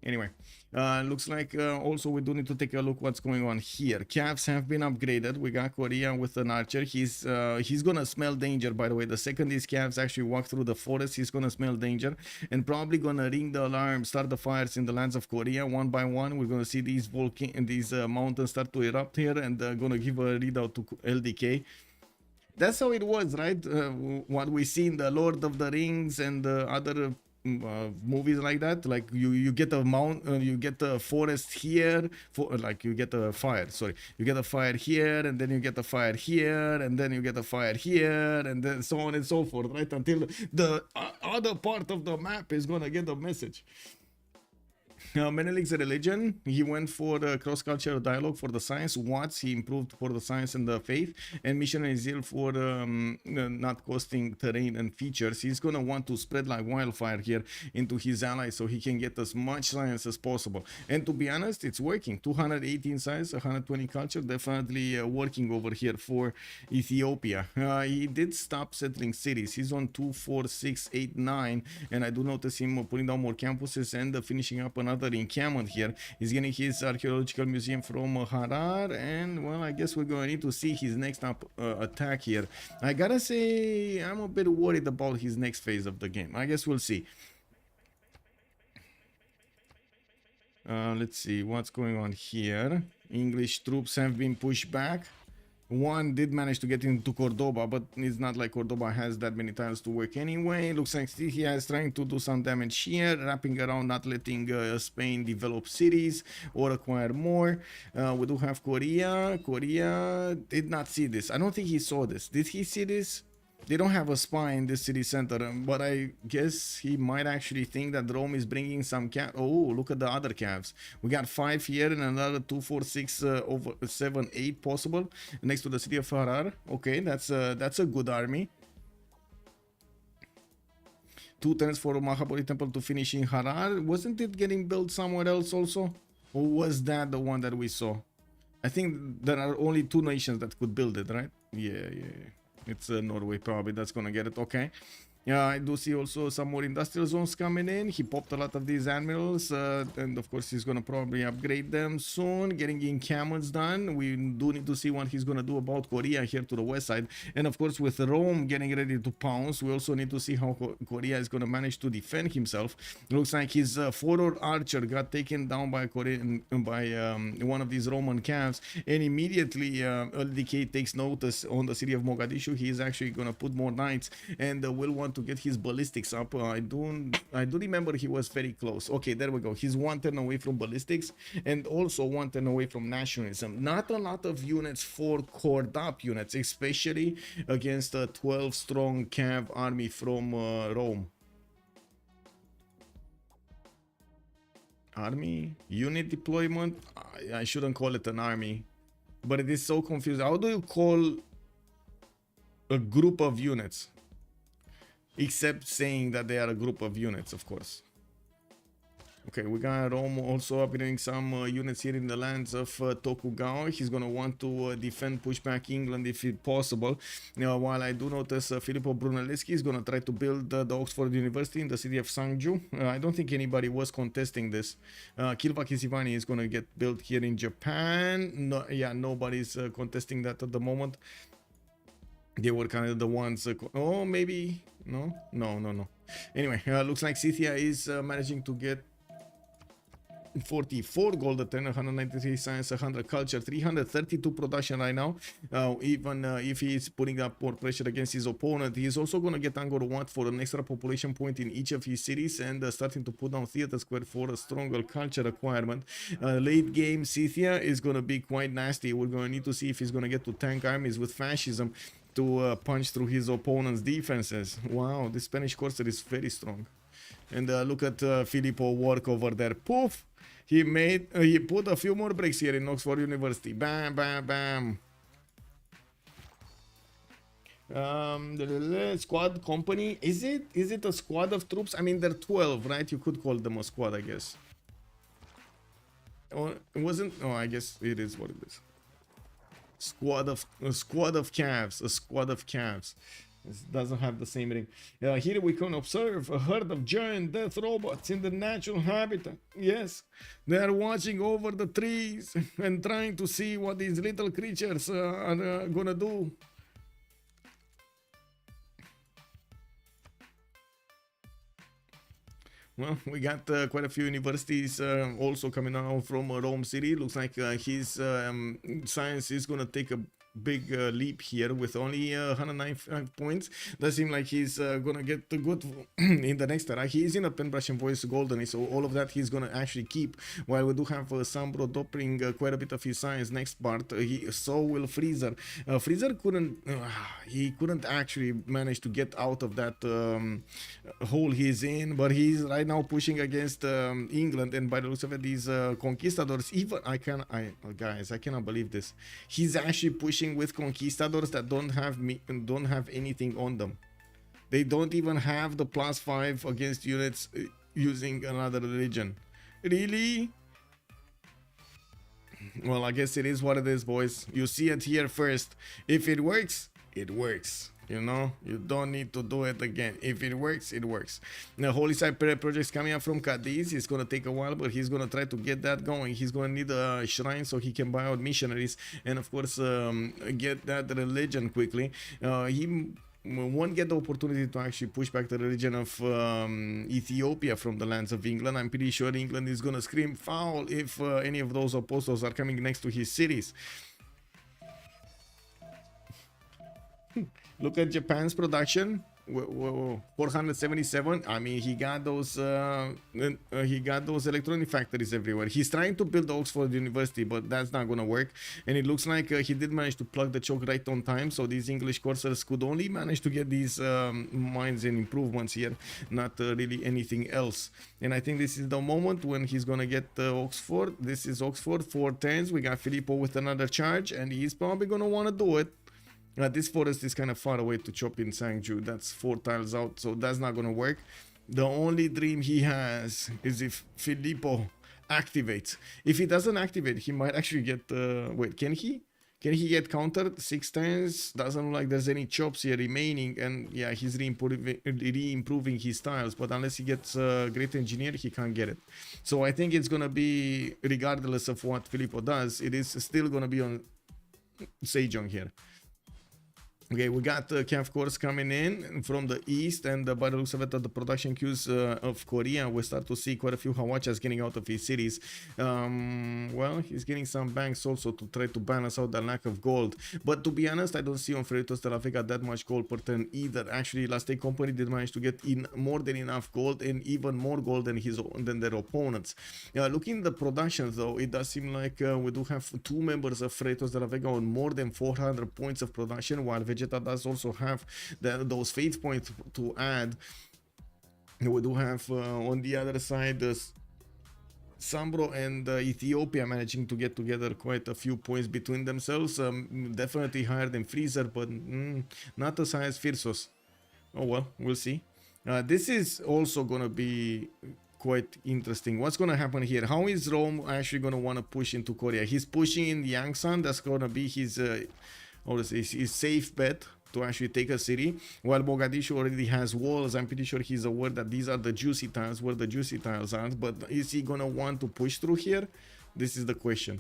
Anyway, looks like also we do need to take a look what's going on here. Calves have been upgraded. We got Korea with an archer. He's gonna smell danger, by the way. The second these calves actually walk through the forest, he's gonna smell danger and probably gonna ring the alarm, start the fires in the lands of Korea one by one. We're gonna see these mountains start to erupt here, and gonna give a readout to LDK. That's how it was, right? What we see in the Lord of the Rings and other movies like that. Like you get a you get a forest here, like you get a fire. Sorry, you get a fire here, and then you get a fire here, and then you get a fire here, and then so on and so forth, right? Until the other part of the map is gonna get a message. Menelik's religion, he went for the cross-cultural dialogue for the science. Watts, he improved for the science and the faith. And missionary zeal for not costing terrain and features. He's gonna want to spread like wildfire here into his allies so he can get as much science as possible. And to be honest, it's working. 218 science, 120 culture, definitely working over here for Ethiopia. He did stop settling cities. He's on 2, 4, 6, 8, 9, and I do notice him putting down more campuses and finishing up another encampment here. He's getting his archaeological museum from Harar, and well, I guess we're going to need to see his next attack here. I gotta say, I'm a bit worried about his next phase of the game. I guess we'll see. Let's see what's going on here. English troops have been pushed back. One did manage to get into Cordoba, but it's not like Cordoba has that many tiles to work anyway. Looks like still he is trying to do some damage here, wrapping around, not letting Spain develop cities or acquire more. We do have Korea. Korea did not see this. I don't think he saw this. Did he see this? They don't have a spy in this city center, but I guess he might actually think that Rome is bringing some calves. Oh, look at the other calves. We got 5 here and another 2, 4, 6, over 7, 8 possible next to the city of Harar. Okay, that's a good army. 2 turns for Mahabodhi Temple to finish in Harar. Wasn't it getting built somewhere else also? Or was that the one that we saw? I think there are only 2 nations that could build it, right? Yeah. It's Norway probably that's gonna get it. Okay. Yeah, I do see also some more industrial zones coming in. He popped a lot of these admirals, and of course he's gonna probably upgrade them soon. Getting encampments done. We do need to see what he's gonna do about Korea here to the west side, and of course with Rome getting ready to pounce, we also need to see how Korea is gonna manage to defend himself. Looks like his forward archer got taken down by one of these Roman camps, and immediately LDK takes notice on the city of Mogadishu. He is actually gonna put more knights and will want to get his ballistics up. I do remember he was very close. Okay, there we go. He's 1 turn away from ballistics and also 1 turn away from nationalism. Not a lot of units for cored up units, especially against a 12 strong cav army from Rome. Army unit deployment, I shouldn't call it an army, but it is so confusing. How do you call a group of units? Except saying that they are a group of units, of course. Okay, we got Rome also upgrading some units here in the lands of Tokugawa. He's going to want to defend, push back England if it's possible. While I do notice Filippo Brunelleschi is going to try to build the Oxford University in the city of Sangju. I don't think anybody was contesting this. Kilvakisivani is going to get built here in Japan. No, yeah, nobody's contesting that at the moment. They were kind of the ones. Oh, maybe. No. Anyway, looks like Scythia is managing to get 44 gold a turn, 193 science, 100 culture, 332 production right now. Even if he's putting up more pressure against his opponent, he's also going to get Angkor Wat for an extra population point in each of his cities and starting to put down Theater Square for a stronger culture requirement. Late game, Scythia is going to be quite nasty. We're going to need to see if he's going to get to tank armies with fascism to punch through his opponent's defenses. Wow, the Spanish Corsair is very strong. And look at Filippo work over there. Poof! He put a few more breaks here in Oxford University. Bam, bam, bam. The squad company. Is it a squad of troops? I mean, they're 12, right? You could call them a squad, I guess. Or it wasn't. Oh, I guess it is what it is. A squad of calves. It doesn't have the same ring. Here we can observe a herd of giant death robots in the natural habitat. Yes, they are watching over the trees and trying to see what these little creatures are gonna do. Well, we got quite a few universities also coming out from Rome City. Looks like his science is gonna take a big leap here with only 195 points. Does seem like he's gonna get good in the next era. He is in a pen brush and voice golden, so all of that he's gonna actually keep. While we do have Sambro dropping quite a bit of his science next part, so will Freezer. Freezer couldn't actually manage to get out of that hole he's in, but he's right now pushing against England, and by the looks of it, these conquistadors. Even guys, I cannot believe this. He's actually pushing with conquistadors that don't have anything on them. They don't even have the +5 against units using another religion. Really? Well, I guess it is what it is, boys. You see it here first. If it works, it works. You know, you don't need to do it again. If it works, it works. The Holy Side project's coming up from Cadiz. It's gonna take a while, but he's gonna try to get that going. He's gonna need a shrine so he can buy out missionaries and, of course, get that religion quickly. He won't get the opportunity to actually push back the religion of Ethiopia from the lands of England. I'm pretty sure England is gonna scream foul if any of those apostles are coming next to his cities. Look at Japan's production. 477. I mean, he got those electronic factories everywhere. He's trying to build Oxford University, but that's not gonna work. And it looks like he did manage to plug the choke right on time, so these English coursers could only manage to get these mines and improvements here, not really anything else. And I think this is the moment when he's gonna get Oxford. This is Oxford 410s. We got Filippo with another charge, and he's probably gonna want to do it. This forest is kind of far away to chop in Sangju. That's 4 tiles out, so that's not gonna work. The only dream he has is if Filippo activates. If he doesn't activate, he might actually get... wait, can he? Can he get countered 6 times? Doesn't look like there's any chops here remaining, and yeah, he's re-improving his tiles, but unless he gets a great engineer, he can't get it. So I think it's gonna be, regardless of what Filippo does, it is still gonna be on Sejong here. Okay, we got Cav Course coming in from the east, and by the looks of it, the production queues of Korea, we start to see quite a few Hawachas getting out of his cities. Well, he's getting some banks also to try to balance out the lack of gold. But to be honest, I don't see on Freritos de la Vega that much gold per turn either. Actually, Last Day Company did manage to get in more than enough gold, and even more gold than their opponents. Looking at the productions, though, it does seem like we do have 2 members of Freritos de la Vega on more than 400 points of production, while Vegeta does also have those faith points to add. We do have on the other side Sambro and Ethiopia managing to get together quite a few points between themselves. Definitely higher than Freezer, but not as high as Firsos. Oh well, we'll see. This is also gonna be quite interesting. What's gonna happen here? How is Rome actually gonna want to push into Korea? He's pushing in Yangsan. That's gonna be his his safe bet to actually take a city, while Mogadishu already has walls. I'm pretty sure he's aware that these are the juicy tiles, where the juicy tiles are, but is he gonna want to push through here? This is the question.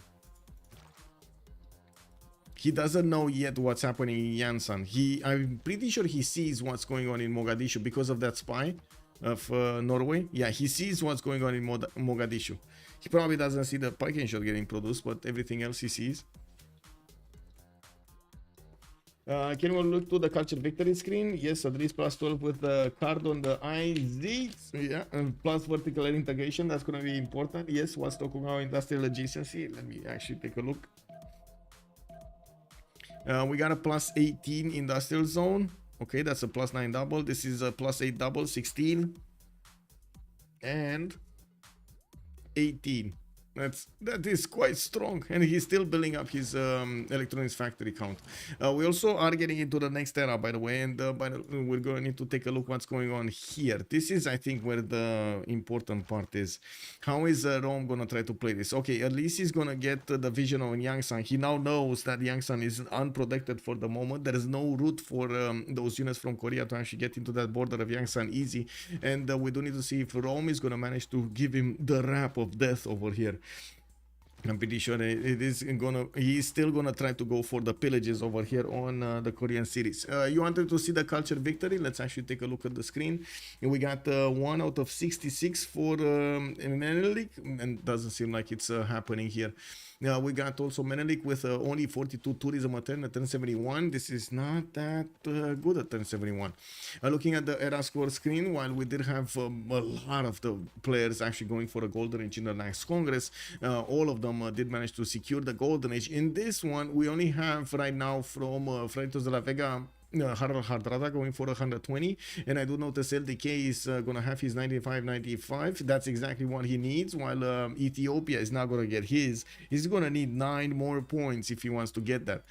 He doesn't know yet what's happening in Yansan. I'm pretty sure he sees what's going on in Mogadishu because of that spy of Norway. Yeah, he sees what's going on in Mogadishu. He probably doesn't see the Piking shot getting produced, but everything else he sees. Can we look to the culture victory screen? Yes, at least +12 with the card on the IZ. Yeah, and plus vertical integration. That's going to be important. Yes, what's Tokugawa industrial adjacency? Let me actually take a look. We got a +18 industrial zone. Okay, that's a +9 double. This is a +8 double, 16 and 18. That is quite strong, and he's still building up his electronics factory count. We also are getting into the next era, by the way, and we're going to need to take a look what's going on here. This is, I think, where the important part is. How is Rome gonna try to play this? Okay, at least he's gonna get the vision of Yangsan. He now knows that Yangsan is unprotected for the moment. There is no route for those units from Korea to actually get into that border of Yangsan easy, and we do need to see if Rome is gonna manage to give him the rap of death over here. I'm pretty sure he's still gonna try to go for the pillages over here on the Korean cities. You wanted to see the culture victory? Let's actually take a look at the screen. And we got 1 out of 66 for Menelik, and doesn't seem like it's happening here. We got also Menelik with only 42 tourism at turn 71. This is not that good at turn 71. Looking at the era score screen, while we did have a lot of the players actually going for a golden age in the next Congress, all of them did manage to secure the golden age. In this one, we only have right now from Freritos de la Vega, Hardrada going for 120, and I do notice LDK is gonna have his 95. That's exactly what he needs, while Ethiopia is now gonna get his. He's gonna need 9 more points if he wants to get that.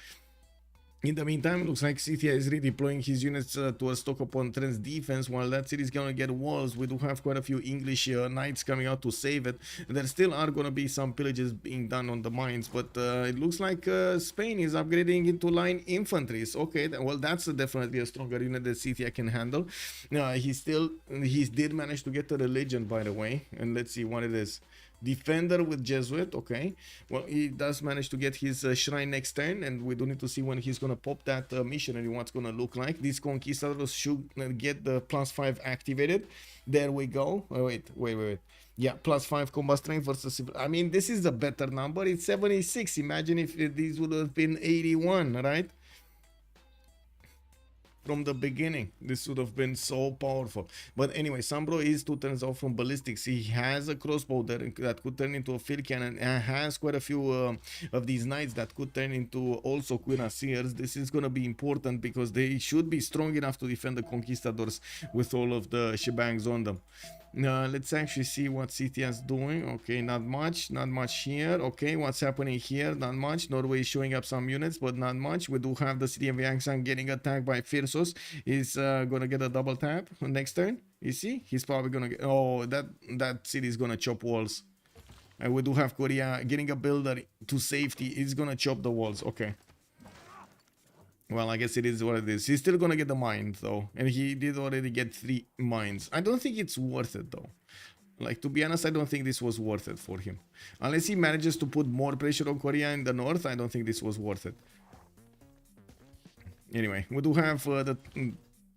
In the meantime, it looks like Scythia is redeploying his units to stock upon Trent's defense, while that city is going to get walls. We do have quite a few English knights coming out to save it. There still are going to be some pillages being done on the mines, but it looks like Spain is upgrading into line infantries. Okay, well, that's definitely a stronger unit that Scythia can handle. He did manage to get the religion, by the way, and let's see what it is. Defender with Jesuit, okay. Well, he does manage to get his shrine next turn, and we do need to see when he's gonna pop that missionary, what's gonna look like. These conquistadors should get the +5 activated. There we go. Oh, wait. Yeah, +5 combat strength versus... I mean, this is a better number. It's 76. Imagine if these would have been 81, right? From the beginning, this would have been so powerful. But anyway, Sambro is 2 turns off from ballistics. He has a crossbow there that could turn into a field cannon, and has quite a few of these knights that could turn into also cuirassiers. This is going to be important because they should be strong enough to defend the conquistadors with all of the shebangs on them. Let's actually see what Scythia is doing. Okay, not much here. Okay, what's happening here? Not much. Norway is showing up some units, but not much. We do have the city of Yangsan getting attacked by Firsos. He's gonna get a double tap next turn. You see, he's probably gonna get... Oh, that city is gonna chop walls. And we do have Korea getting a builder to safety. He's gonna chop the walls. Okay. Well, I guess it is what it is. He's still gonna get the mine though, and he did already get 3 mines. I don't think it's worth it though. Like, to be honest, I don't think this was worth it for him. Unless he manages to put more pressure on Korea in the north, I don't think this was worth it. Anyway, we do have the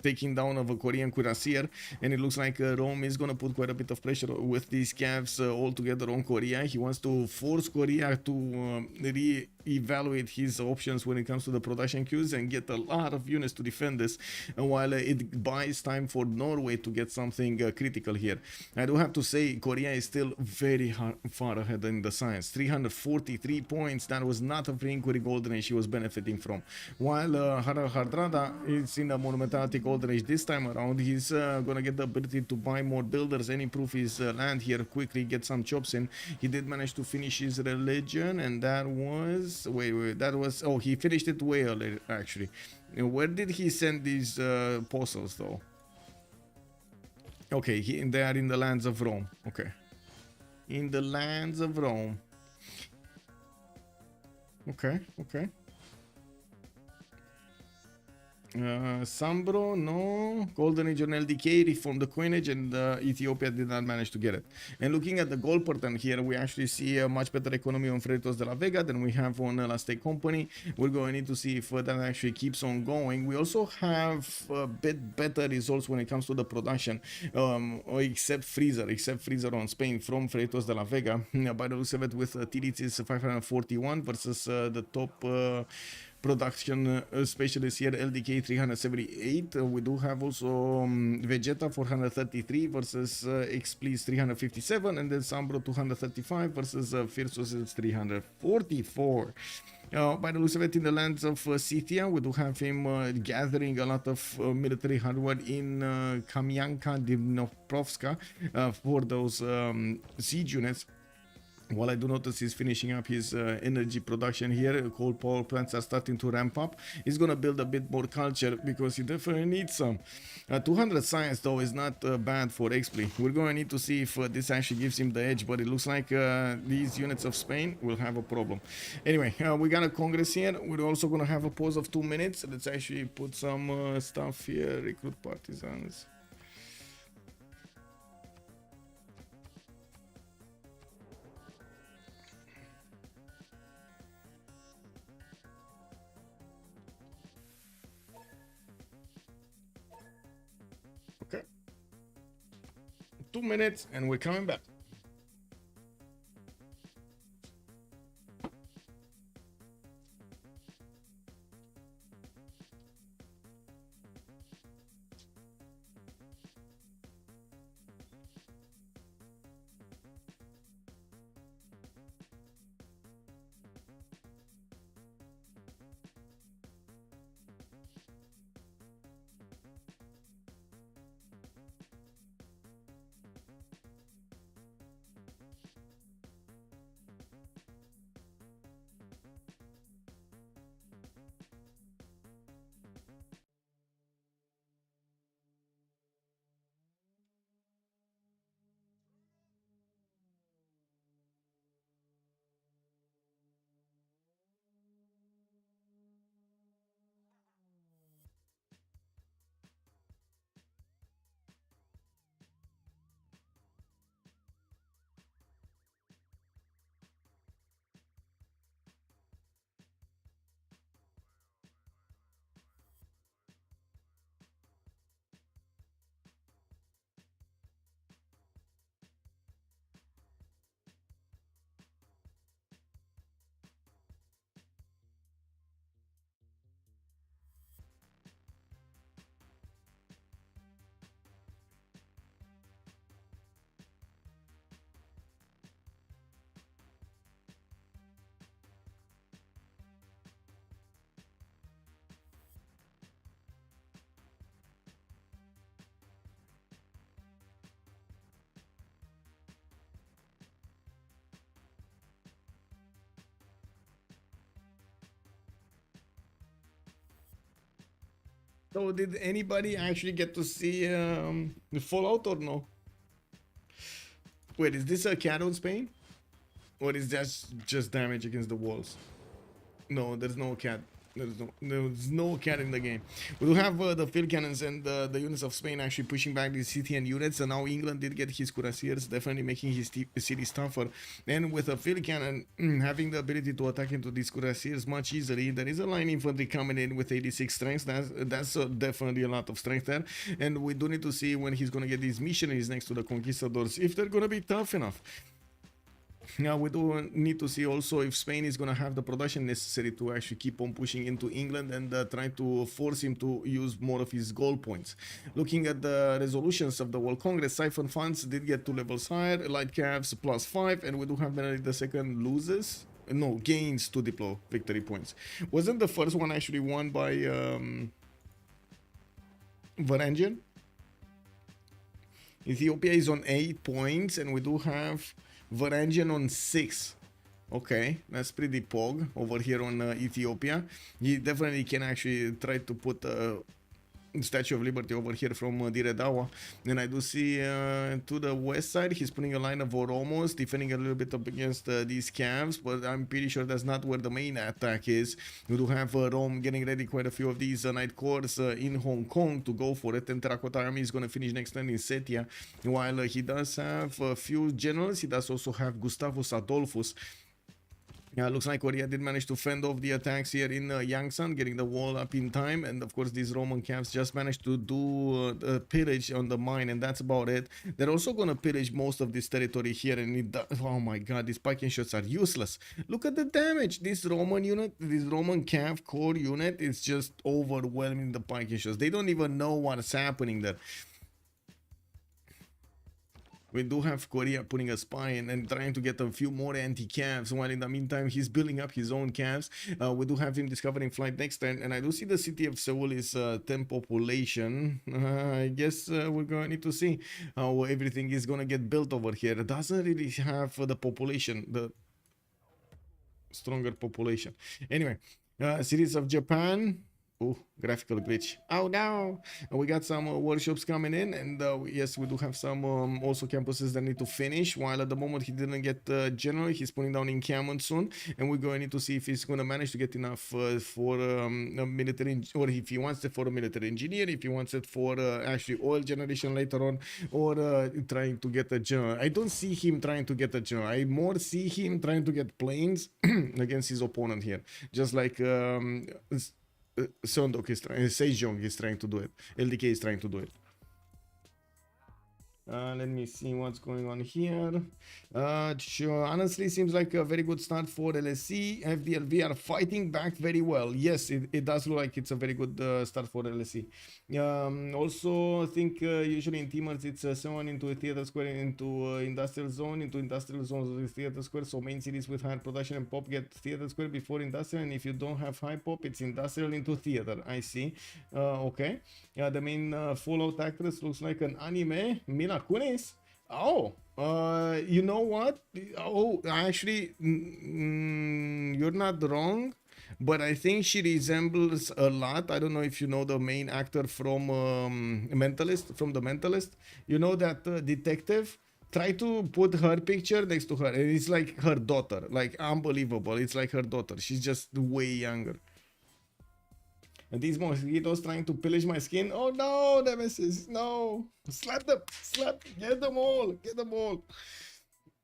taking down of a Korean cuirassier, and it looks like Rome is gonna put quite a bit of pressure with these scavs all together on Korea. He wants to force Korea to re-evaluate his options when it comes to the production queues and get a lot of units to defend this, while it buys time for Norway to get something critical here. I do have to say, Korea is still very far ahead in the science. 343 points. That was not a free inquiry golden age he was benefiting from, while Hardrada is in a monumentality golden age this time around. He's gonna get the ability to buy more builders and improve his land here quickly, get some chops in. He did manage to finish his religion, and that was... Wait, that was... Oh, he finished it way earlier, actually. Where did he send these apostles, though? Okay, they are in the lands of Rome. Okay. In the lands of Rome. Okay. Sambro, no. Golden Age on LDK reformed the coinage, and Ethiopia did not manage to get it. And looking at the gold pattern here, we actually see a much better economy on Freritos de la Vega than we have on La State Company. We're going to need to see if that actually keeps on going. We also have a bit better results when it comes to the production, except Freezer on Spain from Freritos de la Vega. By the looks of it, with TDT is 541 versus the top production specialist here, LDK 378. We do have also Vegeta 433 versus X-Please 357, and then Sambro 235 versus Firsos is 344. By the looks of it, in the lands of Scythia, we do have him gathering a lot of military hardware in Kamyanka Dnipropetrovsk for those siege units. While I do notice he's finishing up his energy production here, coal power plants are starting to ramp up. He's gonna build a bit more culture because he definitely needs some. 200 science though is not bad for XP. We're gonna need to see if this actually gives him the edge, but it looks like these units of Spain will have a problem. Anyway, we got a congress here. We're also gonna have a pause of 2 minutes. Let's actually put some stuff here. Recruit partisans. Okay. 2 minutes and we're coming back. So did anybody actually get to see the Fallout or no? Wait, is this a cat on Spain? Or is that just damage against the walls? No, there's no cat. There's no cat in the game. We do have the field cannons and the units of Spain actually pushing back these CTN units, and now England did get his cuirassiers, definitely making his cities tougher. And with a field cannon having the ability to attack into these cuirassiers much easily, there is a line infantry coming in with 86 strength. That's definitely a lot of strength there. And we do need to see when he's gonna get these missionaries next to the conquistadors, if they're gonna be tough enough. Now we do need to see also if Spain is going to have the production necessary to actually keep on pushing into England and try to force him to use more of his gold points. Looking at the resolutions of the World Congress, Siphon Funds did get 2 levels higher, Light Cavs +5, and we do have Benedict II loses, no, gains 2 Diplo victory points. Wasn't the first one actually won by Varangian? Ethiopia is on 8 points, and we do have Varangian on 6. Okay, that's pretty pog over here on Ethiopia. He definitely can actually try to put Statue of Liberty over here from Dire Dawa. And I do see to the west side, he's putting a line of Oromos, defending a little bit up against these Cavs, but I'm pretty sure that's not where the main attack is. We do have Rome getting ready quite a few of these Night Corps in Hong Kong to go for it, and Terracotta Army is going to finish next turn in Setia. While he does have a few generals, he does also have Gustavus Adolphus. Yeah, looks like Korea did manage to fend off the attacks here in Yangsan, getting the wall up in time. And of course, these Roman camps just managed to do pillage on the mine, and that's about it. They're also going to pillage most of this territory here. And oh my god, these pike shots are useless. Look at the damage. This Roman unit, this Roman camp core unit is just overwhelming the pike shots. They don't even know what's happening there. We do have Korea putting a spy in and trying to get a few more anti-cavs, while in the meantime he's building up his own cavs. We do have him discovering flight next turn, and I do see the city of Seoul is 10 population. I guess we're going to need to see how everything is going to get built over here. It doesn't really have the population, the stronger population. Anyway, cities of Japan. Oh, graphical glitch. Oh no! We got some workshops coming in, and yes, we do have some also campuses that need to finish. While at the moment he didn't get general, he's putting down encampment soon, and we're going to need to see if he's going to manage to get enough for a military, or if he wants it for a military engineer, if he wants it for actually oil generation later on, or trying to get a general. I don't see him trying to get a general. I more see him trying to get planes against his opponent here, just like Sondok is trying, Sejong is trying to do it. LDK is trying to do it. Let me see what's going on here. Sure. Honestly, seems like a very good start for LSC. FDLV are fighting back very well. Yes, it does look like it's a very good start for LSC. Also, I think usually in teamers it's someone into a theater square, into industrial zone, into industrial zones with theater square. So main cities with higher production and pop get theater square before industrial, and if you don't have high pop, it's industrial into theater. I see. Okay. The main Fallout actress looks like an anime. Mila Kunis. Oh, you know what? Oh, actually, you're not wrong, but I think she resembles a lot. I don't know if you know the main actor from Mentalist, from The Mentalist. You know that detective? Try to put her picture next to her, and it's like her daughter. Like, unbelievable. It's like her daughter. She's just way younger. And these mosquitoes trying to pillage my skin. Oh no, Nemesis, no. Slap them, slap, get them all, get them all.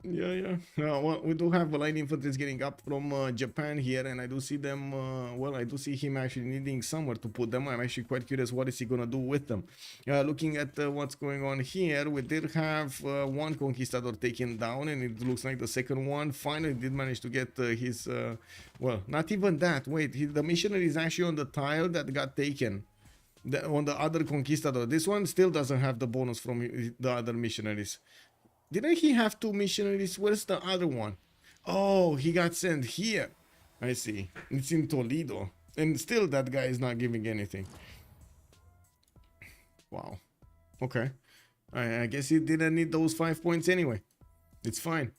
Yeah. Well, we do have light infantry getting up from Japan here, and I do see them, well, I do see him actually needing somewhere to put them. I'm actually quite curious what is he gonna do with them. Looking at what's going on here, we did have one conquistador taken down, and it looks like the second one finally did manage to get his, well, not even that. Wait, the missionary is actually on the tile that got taken. On the other conquistador. This one still doesn't have the bonus from the other missionaries. Didn't he have two missionaries? Where's the other one? Oh, he got sent here. I see. It's in Toledo. And still that guy is not giving anything. Wow. Okay. I guess he didn't need those 5 points anyway. It's fine.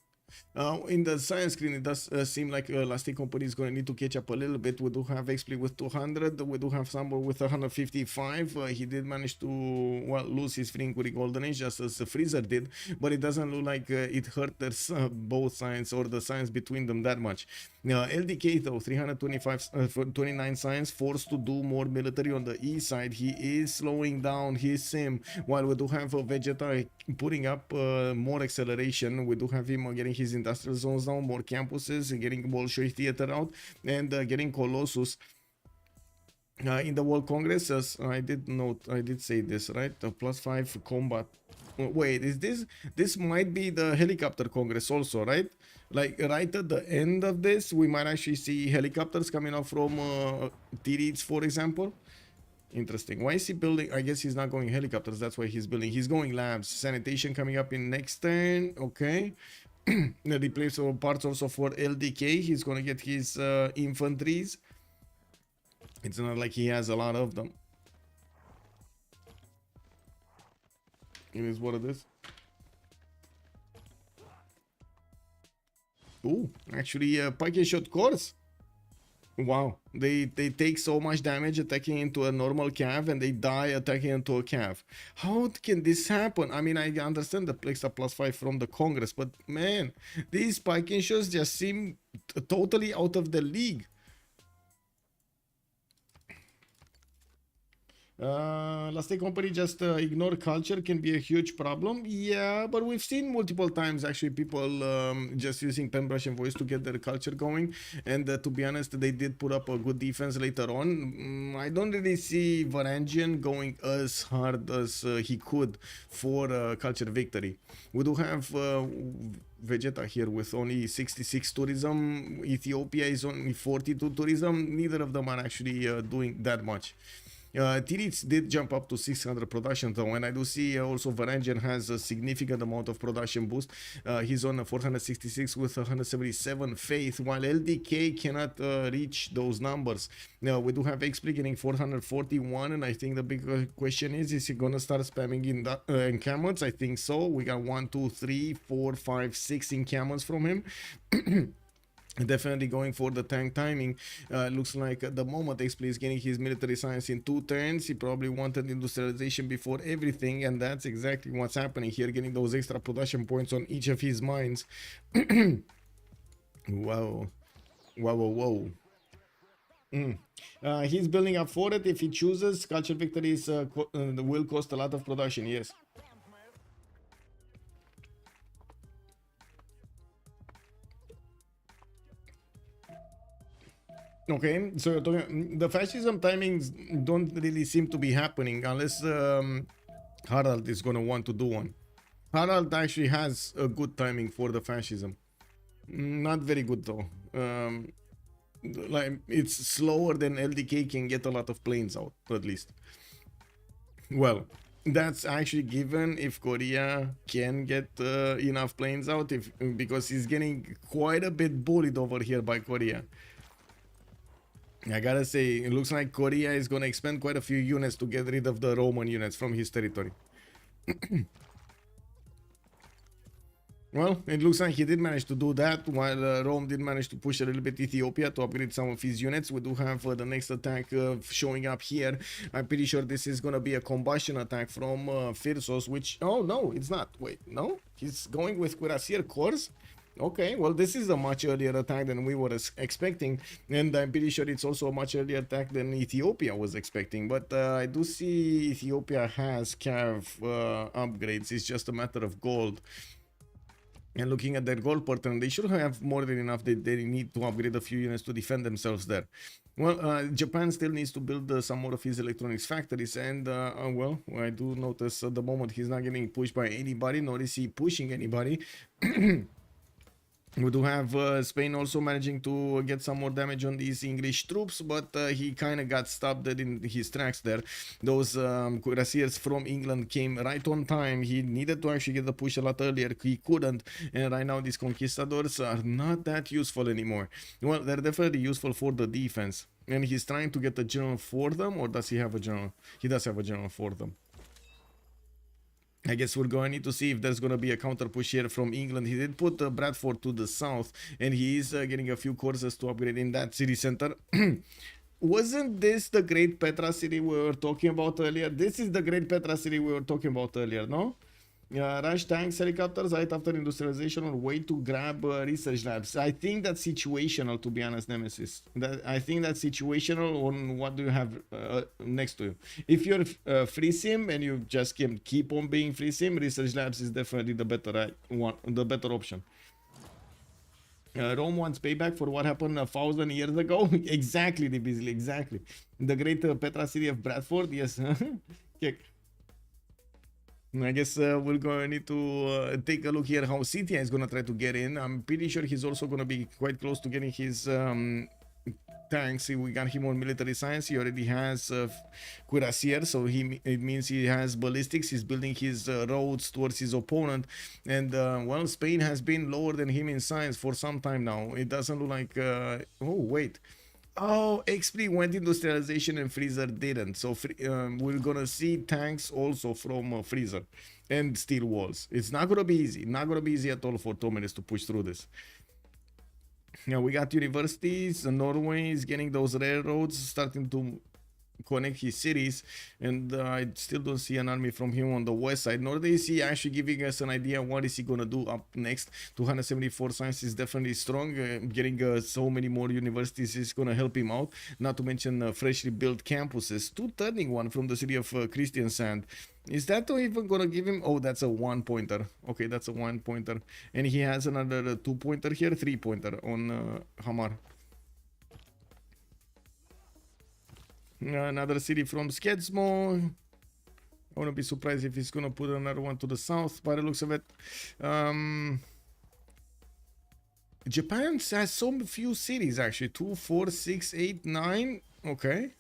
In the science screen, it does seem like Lastic Company is going to need to catch up a little bit. We do have XP with 200. We do have Sambo with 155. He did manage to, well, lose his free inquiry golden age just as Freezer did, but it doesn't look like it hurt their, both science or the science between them that much. LDK though, 329 science, forced to do more military on the east side. He is slowing down his sim, while we do have Vegeta putting up more acceleration. We do have him getting his industrial zones down, more campuses, and getting Bolshoi Theater out, and getting Colossus. In the World Congress, as I did say this, right? +5 combat. Wait, is this might be the helicopter Congress also, right? Like right at the end of this, we might actually see helicopters coming out from Tirits, for example. Interesting. Why is he building? I guess he's not going helicopters. That's why he's building. He's going labs. Sanitation coming up in next turn. Okay. The replaceable parts also for LDK. He's gonna get his infantries. It's not like he has a lot of them. It is what it is. Ooh, actually, Pike shot course. Wow, they take so much damage attacking into a normal cav, and they die attacking into a cav. How can this happen? I mean, I understand the Plexa +5 from the Congress, but man, these spiking shots just seem totally out of the league. Lastic Company just ignore culture can be a huge problem. Yeah, but we've seen multiple times actually people just using pen brush and voice to get their culture going, and to be honest, they did put up a good defense later on. I don't really see Varangian going as hard as he could for culture victory. We do have Vegeta here with only 66 tourism. Ethiopia is only 42 tourism. Neither of them are actually doing that much. Tirits did jump up to 600 production though, and I do see also Varangian has a significant amount of production boost. He's on 466 with 177 faith, while LDK cannot reach those numbers. Now we do have XP getting 441, and I think the big question is he gonna start spamming in the encampments? I think so. We got 1, 2, 3, 4, 5, 6 encampments from him. Definitely going for the tank timing. Looks like at the moment XP is getting his military science in 2 turns. He probably wanted industrialization before everything, and that's exactly what's happening here, getting those extra production points on each of his mines. Wow. He's building up for it. If he chooses, culture victories will cost a lot of production, yes. Okay, so you're talking, the fascism timings don't really seem to be happening unless Harald is gonna want to do one. Harald actually has a good timing for the fascism. Not very good though. Like it's slower than LDK can get a lot of planes out, at least. Well, that's actually given if Korea can get enough planes out, because he's getting quite a bit bullied over here by Korea. I gotta say, it looks like Korea is gonna expend quite a few units to get rid of the Roman units from his territory. Well, it looks like he did manage to do that, while Rome did manage to push a little bit Ethiopia to upgrade some of his units. We do have the next attack showing up here. I'm pretty sure this is gonna be a combustion attack from Freritos, which... Oh, no, it's not. Wait, no? He's going with Cuirassier cores? Okay, well, this is a much earlier attack than we were expecting, and I'm pretty sure it's also a much earlier attack than Ethiopia was expecting. But I do see Ethiopia has Cav upgrades. It's just a matter of gold. And looking at their gold pattern, they should have more than enough. They need to upgrade a few units to defend themselves there. Well, Japan still needs to build some more of his electronics factories, and well, I do notice at the moment he's not getting pushed by anybody, nor is he pushing anybody. We do have Spain also managing to get some more damage on these English troops, but he kind of got stopped dead in his tracks there. Those cuirassiers from England came right on time. He needed to actually get the push a lot earlier. He couldn't, and right now these conquistadors are not that useful anymore. Well, they're definitely useful for the defense. And he's trying to get a general for them, or does he have a general? He does have a general for them. I guess we're going to need to see if there's going to be a counter push here from England. He did put Bradford to the south, and he is getting a few courses to upgrade in that city center. Wasn't this the Great Petra city we were talking about earlier? This is the Great Petra city we were talking about earlier, no? Rush tanks, helicopters, right after industrialization, or wait to grab research labs. I think that's situational, to be honest, Nemesis. I think that's situational on what do you have next to you. If you're free sim and you just can keep on being free sim, research labs is definitely the better one, the better option. Rome wants payback for what happened 1,000 years ago. Exactly, Beasley, exactly. The Great Petra city of Bradford, yes. Okay. I guess we're going to need to take a look here how Cynthia is going to try to get in. I'm pretty sure he's also going to be quite close to getting his tanks. We got him on military science. He already has cuirassier, so it means he has ballistics. He's building his roads towards his opponent. And well, Spain has been lower than him in science for some time now. It doesn't look like... oh, wait. Oh, XP went industrialization and Freezer didn't. So we're gonna see tanks also from Freezer and steel walls. It's not gonna be easy. Not gonna be easy at all for Tomeres to push through this. Now we got universities. Norway is getting those railroads, starting to connect his cities, and I still don't see an army from him on the west side, nor is he actually giving us an idea what is he gonna do up next. 274 science is definitely strong. Getting so many more universities is gonna help him out, not to mention freshly built campuses. 2 turning one from the city of Kristiansand. Is that even gonna give him? Oh, that's a 1-pointer. Okay, that's a 1-pointer, and he has another 2-pointer here, 3-pointer on Hamar. Another city from Skedsmo. I wouldn't be surprised if he's gonna put another one to the south by the looks of it. Japan has so few cities actually. 2, 4, 6, 8, 9. Okay.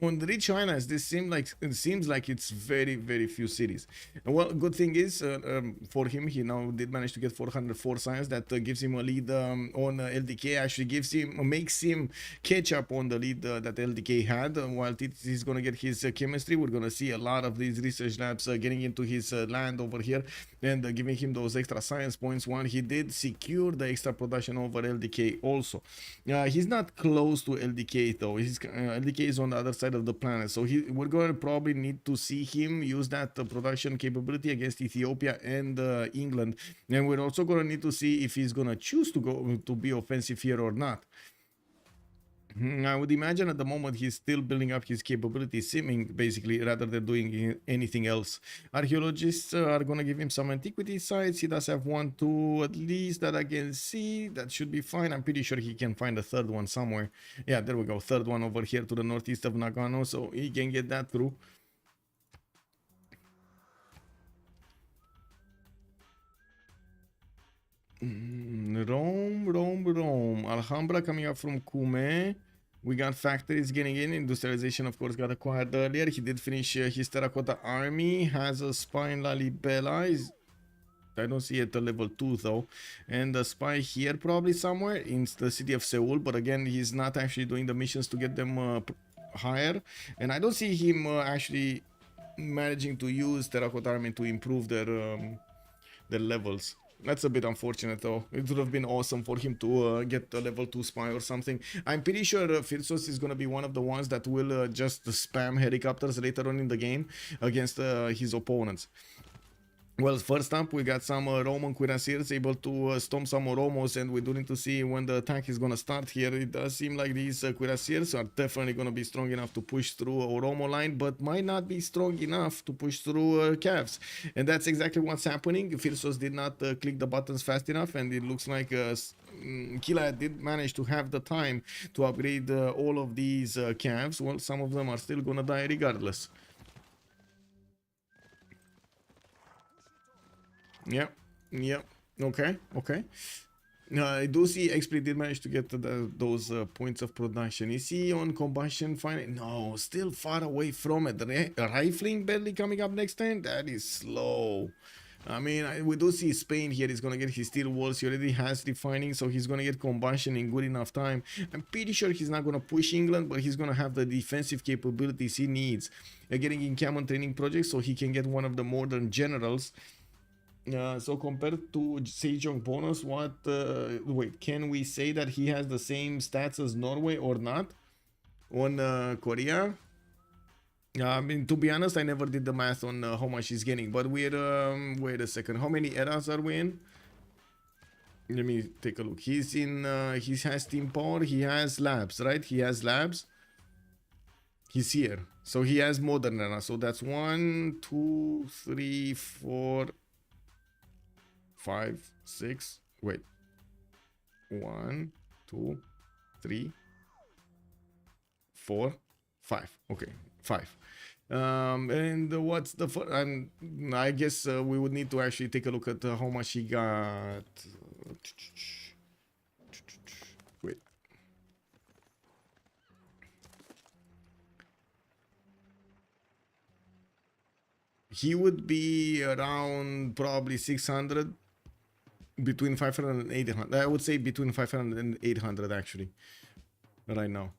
On the rich islands, it seems like it's very few cities. And well, good thing is for him, he now did manage to get 404 science. That gives him a lead on LDK. Actually, makes him catch up on the lead that LDK had. While he's gonna get his chemistry, we're gonna see a lot of these research labs getting into his land over here and giving him those extra science points. While he did secure the extra production over LDK also. He's not close to LDK though. LDK is on the other side of the planet, so we're going to probably need to see him use that production capability against Ethiopia and England, and we're also going to need to see if he's going to choose to go to be offensive here or not. I would imagine at the moment he's still building up his capabilities, simming basically, rather than doing anything else. Archaeologists are going to give him some antiquity sites. He does have 1, 2 at least that I can see. That should be fine. I'm pretty sure he can find a third one somewhere. Yeah, there we go. Third one over here to the northeast of Nagano, so he can get that through. Rome. Alhambra coming up from Kume. We got factories getting in. Industrialization, of course, got acquired earlier. He did finish his terracotta army. Has a spy in Lalibela. I don't see it at level 2 though. And a spy here probably somewhere in the city of Seoul. But again, he's not actually doing the missions to get them higher. And I don't see him actually managing to use terracotta army to improve their levels. That's a bit unfortunate though. It would have been awesome for him to get a level 2 spy or something. I'm pretty sure Freritos is going to be one of the ones that will just spam helicopters later on in the game against his opponents. Well, first up, we got some Roman cuirassiers able to stomp some Oromos, and we do need to see when the attack is going to start here. It does seem like these cuirassiers are definitely going to be strong enough to push through Oromo line, but might not be strong enough to push through Cavs. And that's exactly what's happening. Freritos did not click the buttons fast enough, and it looks like Kila did manage to have the time to upgrade all of these Cavs. Well, some of them are still going to die regardless. Yep. Okay. I do see XP did manage to get those points of production. Is he on combustion finally? No, still far away from it. Rifling barely coming up next turn? That is slow. I mean, we do see Spain here is going to get his steel walls. He already has refining, so he's going to get combustion in good enough time. I'm pretty sure he's not going to push England, but he's going to have the defensive capabilities he needs. Getting in common training projects so he can get one of the modern generals. So compared to Sejong bonus, wait, can we say that he has the same stats as Norway or not on Korea? I mean, to be honest, I never did the math on how much he's getting, but we're wait a second, how many eras are we in? Let me take a look. He's in he has team power, he has labs, right? He has labs. He's here, so he has modern era. So that's 1, 2, 3, 4, 5, 6. Wait. 1, 2, 3, 4, 5. Okay, 5. And what's the first? I guess we would need to actually take a look at how much he got. Wait. He would be around probably 600. Between 500 and 800. I would say between 500 and 800 actually right now.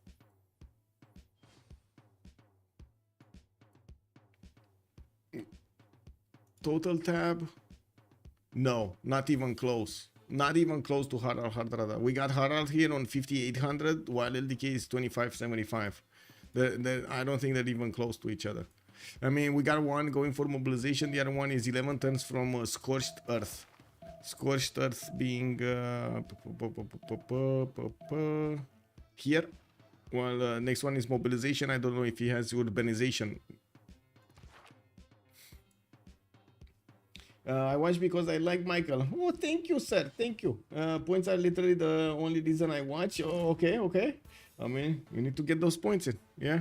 Total tab, no, not even close. Not even close to Harald. We got Harald here on 5800 while LDK is 2575. I don't think they're even close to each other. I mean, we got one going for mobilization, the other one is 11 turns from Scorched Earth. Scorched Earth being here. Well, next one is mobilization. I don't know if he has urbanization. I watch because I like Michael. Oh, thank you, sir. Thank you. Points are literally the only reason I watch. Oh, okay. I mean, you need to get those points in. Yeah.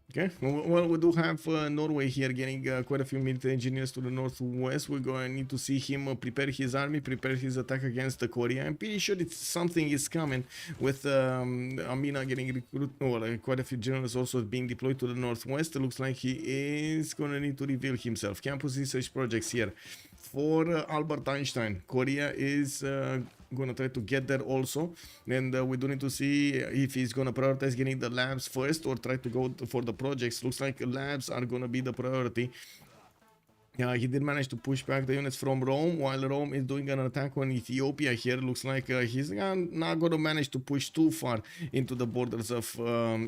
Okay, well, we do have Norway here getting quite a few military engineers to the northwest. We're going to need to see him prepare his army, prepare his attack against the Korea. I'm pretty sure it's something is coming with Amina getting recruited, or quite a few generals also being deployed to the northwest. It looks like he is going to need to reveal himself. Campus research projects here for Albert Einstein. Korea is gonna try to get there also, and we do need to see if he's gonna prioritize getting the labs first or try to go for the projects. Looks like labs are gonna be the priority. He did manage to push back the units from Rome, while Rome is doing an attack on Ethiopia here. Looks like he's not going to manage to push too far into the borders of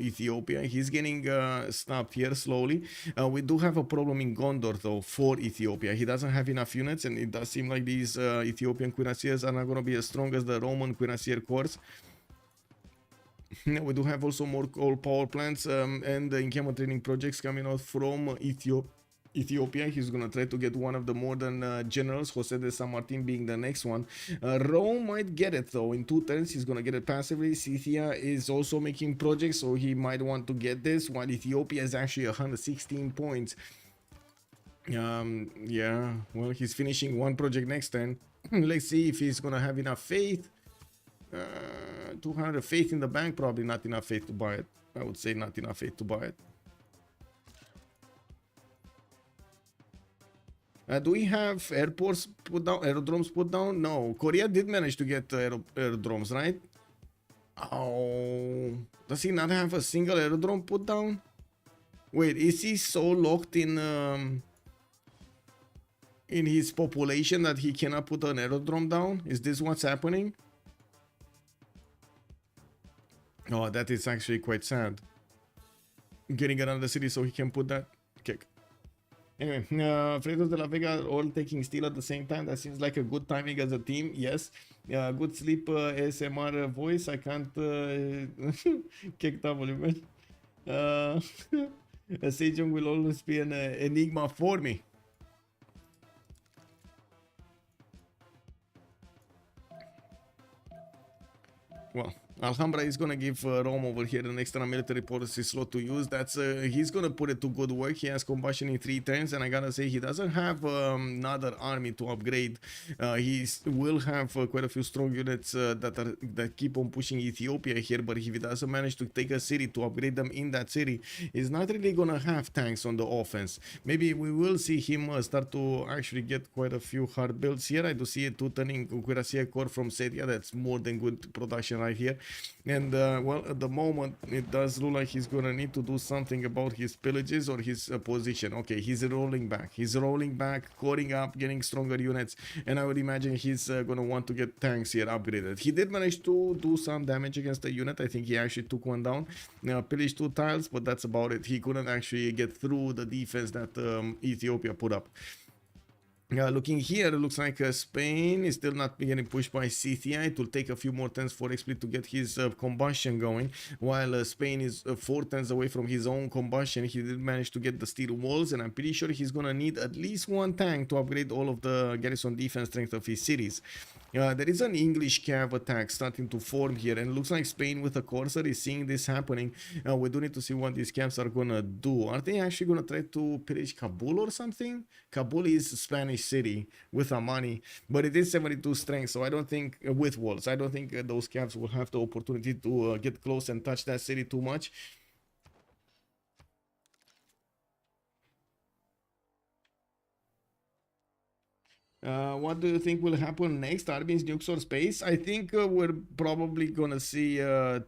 Ethiopia. He's getting stopped here slowly. We do have a problem in Gondor, though, for Ethiopia. He doesn't have enough units, and it does seem like these Ethiopian cuirassiers are not going to be as strong as the Roman cuirassier corps. We do have also more coal power plants and in-camera training projects coming out from Ethiopia. He's gonna try to get one of the modern generals, Jose de San Martin being the next one. Rome might get it though in 2 turns. He's gonna get it passively. Scythia is also making projects, so he might want to get this, while Ethiopia is actually 116 points. Yeah, well, he's finishing one project next turn. Let's see if he's gonna have enough faith. 200 faith in the bank, probably not enough faith to buy it. I would say not enough faith to buy it. Do we have airports put down, aerodromes put down? No. Korea did manage to get aerodromes, right? Oh, does he not have a single aerodrome put down? Wait, is he so locked in his population that he cannot put an aerodrome down? Is this what's happening? Oh, that is actually quite sad. Getting another city so he can put that. Okay. Anyway, Freritos de la Vega all taking steel at the same time. That seems like a good timing as a team. Yes. Good sleep ASMR voice. I can't kick W, man. Sejong will always be an enigma for me. Well, Alhambra is gonna give Rome over here an extra military policy slot to use. That's he's gonna put it to good work. He has combustion in 3 turns, and I gotta say he doesn't have another army to upgrade. He will have quite a few strong units that keep on pushing Ethiopia here, but if he doesn't manage to take a city to upgrade them in that city, he's not really gonna have tanks on the offense. Maybe we will see him start to actually get quite a few hard builds here. I do see a 2-turning cuirassier corps from Serbia. That's more than good production right here. And well, at the moment it does look like he's gonna need to do something about his pillages or his position. Okay, he's rolling back, coring up, getting stronger units, and I would imagine he's gonna want to get tanks here upgraded. He did manage to do some damage against the unit. I think he actually took one down, pillaged 2 tiles, but that's about it. He couldn't actually get through the defense that Ethiopia put up. Looking here, it looks like Spain is still not getting pushed by Scythia. It will take a few more turns for XSplit to get his combustion going. While Spain is 4 turns away from his own combustion, he did manage to get the steel walls, and I'm pretty sure he's gonna need at least 1 tank to upgrade all of the garrison defense strength of his cities. There is an English cav attack starting to form here, and it looks like Spain with a Corsair is seeing this happening. We do need to see what these cavs are gonna do. Are they actually gonna try to pillage Kabul or something? Kabul is a Spanish city with Amani, but it is 72 strength, so I don't think with walls, I don't think those cavs will have the opportunity to get close and touch that city too much. What do you think will happen next? Armies, nukes, or space? I think we're probably gonna see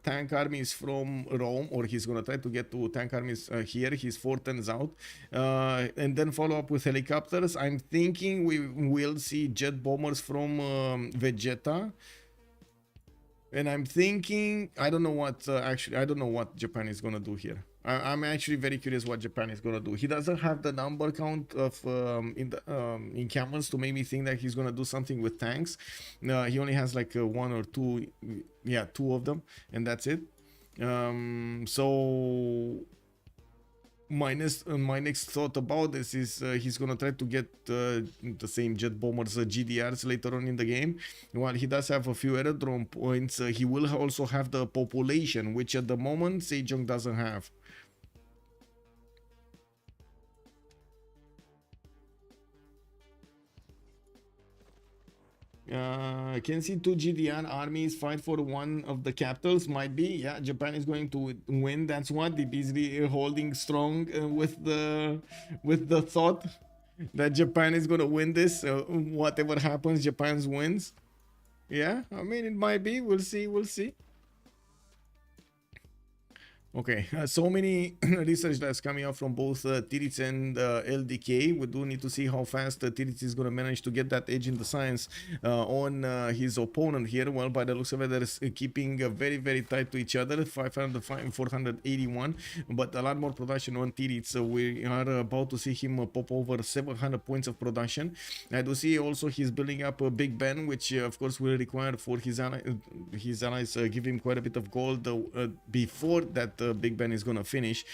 tank armies from Rome, or he's gonna try to get to tank armies here. He's 4 turns out, and then follow up with helicopters. I'm thinking we will see jet bombers from Vegeta. And I'm thinking, I don't know what actually, I don't know what Japan is gonna do here. I'm actually very curious what Japan is gonna do. He doesn't have the number count of encampments to make me think that he's gonna do something with tanks. He only has like 1 or 2, yeah, 2 of them, and that's it. So my next thought about this is he's gonna try to get the same jet bombers GDRs later on in the game. While he does have a few aerodrome points, he will also have the population, which at the moment Sejong doesn't have. Can see two GDR armies fight for one of the capitals. Might be, yeah. Japan is going to win. That's what the busy holding strong with the thought that Japan is gonna win this. Whatever happens, Japan wins. Yeah, I mean it might be. We'll see. We'll see. Okay, so many research that's coming out from both Tirits and LDK. We do need to see how fast Tirits is going to manage to get that edge in the science on his opponent here. Well, by the looks of it, they're keeping very, very tight to each other, 505 481, but a lot more production on Tirits. We are about to see him pop over 700 points of production. I do see also he's building up a Big Ben, which of course will require for his allies give him quite a bit of gold before that Big Ben is gonna finish.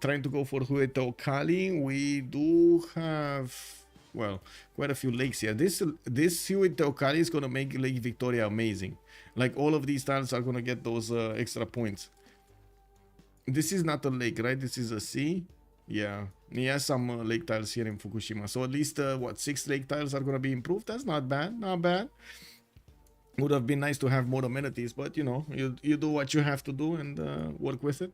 Trying to go for Hueto-Kali. We do have, well, quite a few lakes here. This Hueto-Kali is gonna make Lake Victoria amazing. Like all of these tiles are gonna get those extra points. This is not a lake, right? This is a sea. Yeah, he has some lake tiles here in Fukushima. So at least what, 6 lake tiles are gonna be improved. That's not bad, not bad. Would have been nice to have more amenities, but you know, you do what you have to do and work with it.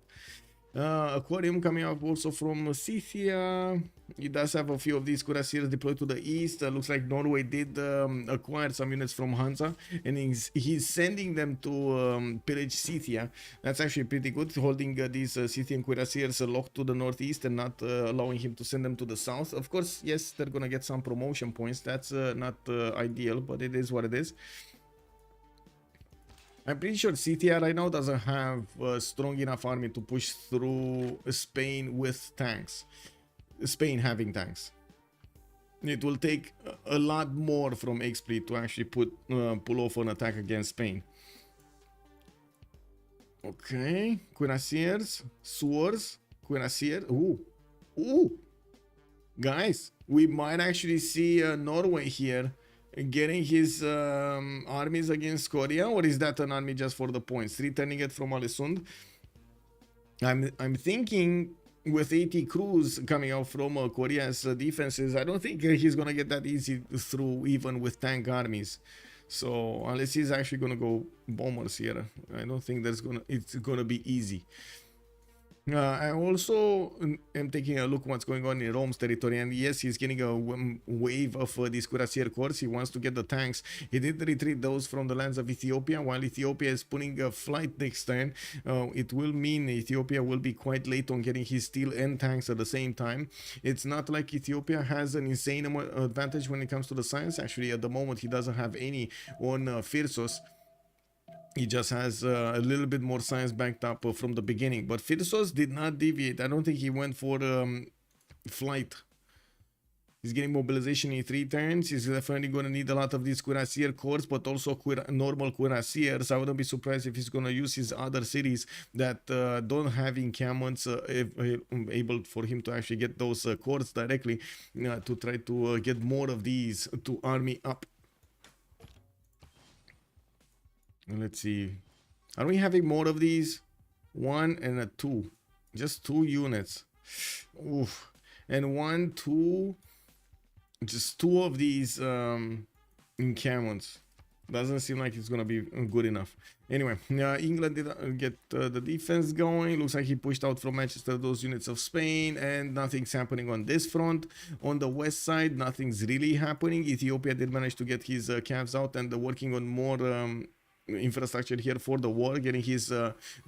Aquarium coming up also from Scythia. It does have a few of these cuirassiers deployed to the east. Looks like Norway did acquire some units from Hansa, and he's sending them to pillage Scythia. That's actually pretty good, holding these Scythian cuirassiers locked to the northeast and not allowing him to send them to the south. Of course, yes, they're gonna get some promotion points. That's not ideal, but it is what it is. I'm pretty sure Scythia right now doesn't have a strong enough army to push through Spain with tanks. Spain having tanks. It will take a lot more from Explit to actually pull off an attack against Spain. Okay, cuirassiers, swords, cuirassier. Ooh, guys, we might actually see Norway here getting his armies against Korea, or is that an army just for the points? Returning it from Alesund. I'm thinking with 80 crews coming out from Korea's defenses, I don't think he's gonna get that easy through even with tank armies. So unless he's actually gonna go bombers here, I don't think it's gonna be easy. I also am taking a look what's going on in Rome's territory, and yes, he's getting a wave of these cuirassier corps. He wants to get the tanks. He did retreat those from the lands of Ethiopia, while Ethiopia is putting a flight next turn. It will mean Ethiopia will be quite late on getting his steel and tanks at the same time. It's not like Ethiopia has an insane advantage when it comes to the science. Actually, at the moment, he doesn't have any on Freritos. He just has a little bit more science backed up from the beginning. But Freritos did not deviate. I don't think he went for flight. He's getting mobilization in 3 turns. He's definitely going to need a lot of these cuirassier corps, but also normal cuirassiers. I wouldn't be surprised if he's going to use his other cities that don't have encampments able for him to actually get those corps directly to try to get more of these to army up. Let's see. Are we having more of these? 1 and a 2. Just 2 units. Oof. And 1, 2. Just 2 of these encampments. Doesn't seem like it's gonna be good enough. Anyway, England did get the defense going. Looks like he pushed out from Manchester those units of Spain, and nothing's happening on this front. On the west side, nothing's really happening. Ethiopia did manage to get his calves out and working on more infrastructure here for the war, getting his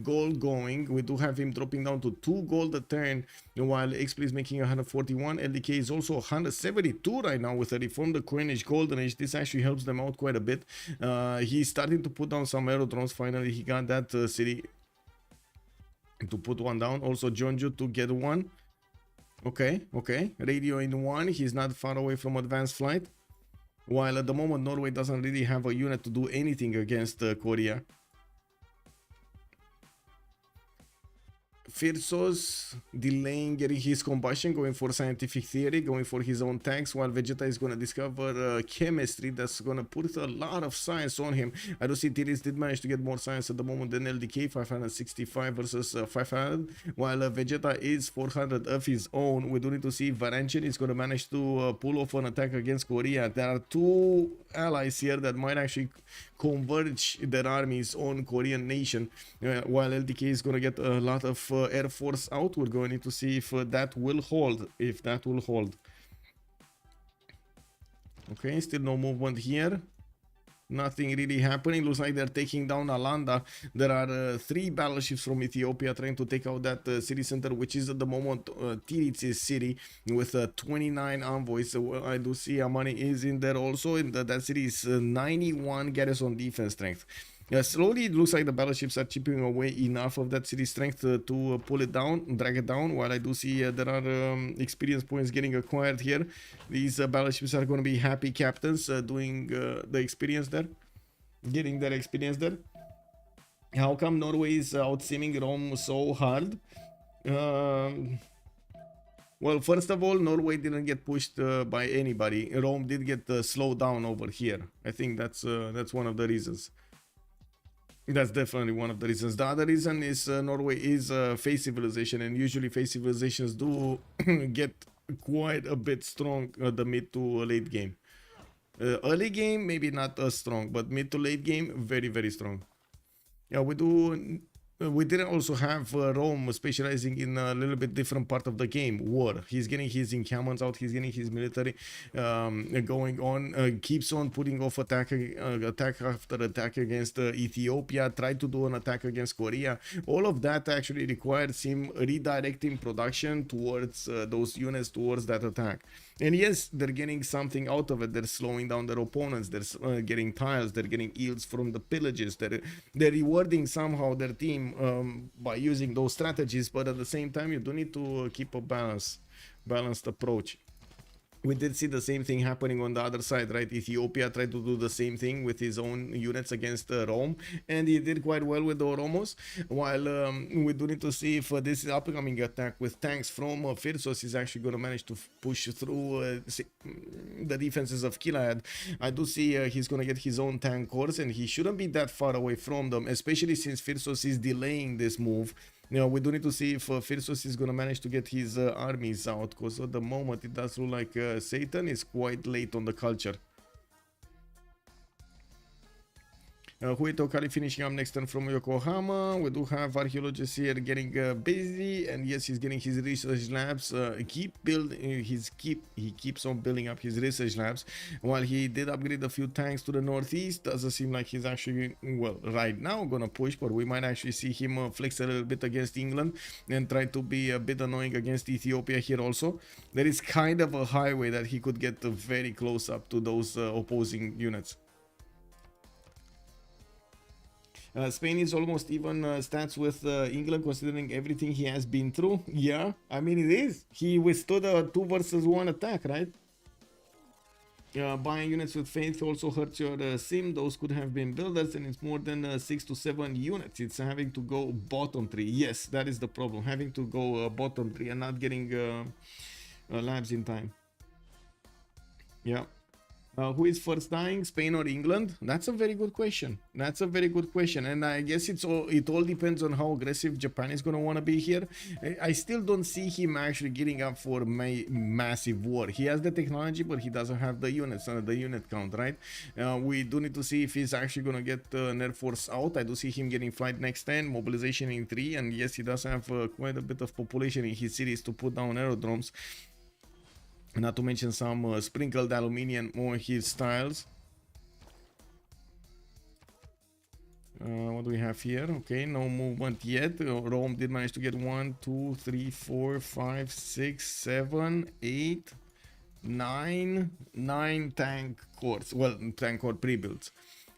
gold going. We do have him dropping down to 2 gold a turn, while XP is making 141. LDK is also 172 right now with a reformed coinage golden age. This actually helps them out quite a bit. He's starting to put down some aerodromes. Finally, he got that city to put one down. Also, Jeonju to get one. Okay. Radio in 1. He's not far away from advanced flight. While at the moment, Norway doesn't really have a unit to do anything against Korea. Freritos delaying getting his combustion, going for scientific theory, going for his own tanks, while Vegeta is gonna discover chemistry that's gonna put a lot of science on him. I do see Tiris did manage to get more science at the moment than LDK, 565 versus 500, while Vegeta is 400 of his own. We do need to see Varanchen is gonna manage to pull off an attack against Korea. There are two allies here that might actually converge their armies on Korean nation, while LDK is gonna get a lot of air force out. We're going to see if that will hold. Okay, still no movement here. Nothing really happening. Looks like they're taking down Alanda. There are 3 battleships from Ethiopia trying to take out that city center, which is at the moment Tirit's city, with 29 envoys. I do see Amani is in there also. In that city is 91 garrison defense strength. Slowly it looks like the battleships are chipping away enough of that city strength to pull it down, drag it down, while I do see there are experience points getting acquired here. These battleships are going to be happy captains doing the experience there, getting their experience there. How come Norway is out-simming Rome so hard? Well, first of all, Norway didn't get pushed by anybody. Rome did get slowed down over here. I think that's one of the reasons. That's definitely one of the reasons. The other reason is Norway is face civilization, and usually face civilizations do get quite a bit strong at the mid to late game. Early game maybe not as strong, but mid to late game very, very strong. Yeah, we didn't also have Rome specializing in a little bit different part of the game, war. He's getting his encampments out, he's getting his military going on, keeps on putting off attack after attack against Ethiopia, tried to do an attack against Korea. All of that actually requires him redirecting production towards those units, towards that attack. And yes, they're getting something out of it. They're slowing down their opponents. They're getting tiles. They're getting yields from the pillages. They're rewarding somehow their team by using those strategies. But at the same time, you do need to keep a balanced approach. We did see the same thing happening on the other side, right? Ethiopia tried to do the same thing with his own units against Rome, and he did quite well with the Oromos. While we do need to see if this upcoming attack with tanks from Freritos is actually going to manage to push through the defenses of Gilead. I do see he's going to get his own tank corps, and he shouldn't be that far away from them, especially since Freritos is delaying this move. Now, we do need to see if Freritos is going to manage to get his armies out, because at the moment it does look like Satan is quite late on the culture. Huito Kali finishing up next turn from Yokohama. We do have archaeologists here getting busy, and yes, he's getting his research labs. He keeps on building up his research labs. While he did upgrade a few tanks to the northeast, doesn't seem like he's actually, well, right now gonna push, but we might actually see him flex a little bit against England and try to be a bit annoying against Ethiopia here also. There is kind of a highway that he could get very close up to those opposing units. Spain is almost even stats with England, considering everything he has been through. Yeah, I mean it is. He withstood a 2 versus 1 attack, right? Buying units with faith also hurts your sim. Those could have been builders, and it's more than 6 to 7 units. It's having to go bottom 3. Yes, that is the problem. Having to go bottom 3 and not getting labs in time. Yeah. Who is first dying, Spain or England? That's a very good question. That's a very good question, and I guess it all depends on how aggressive Japan is going to want to be here. I still don't see him actually getting up for massive war. He has the technology, but he doesn't have the units, the unit count, right? We do need to see if he's actually going to get an air force out. I do see him getting flight next 10, mobilization in 3, and yes, he does have quite a bit of population in his cities to put down aerodromes. Not to mention some sprinkled aluminium on his tiles. What do we have here? Okay, no movement yet. Rome did manage to get 1, 2, 3, 4, 5, 6, 7, 8, 9 tank cores. Well, tank core pre-builds.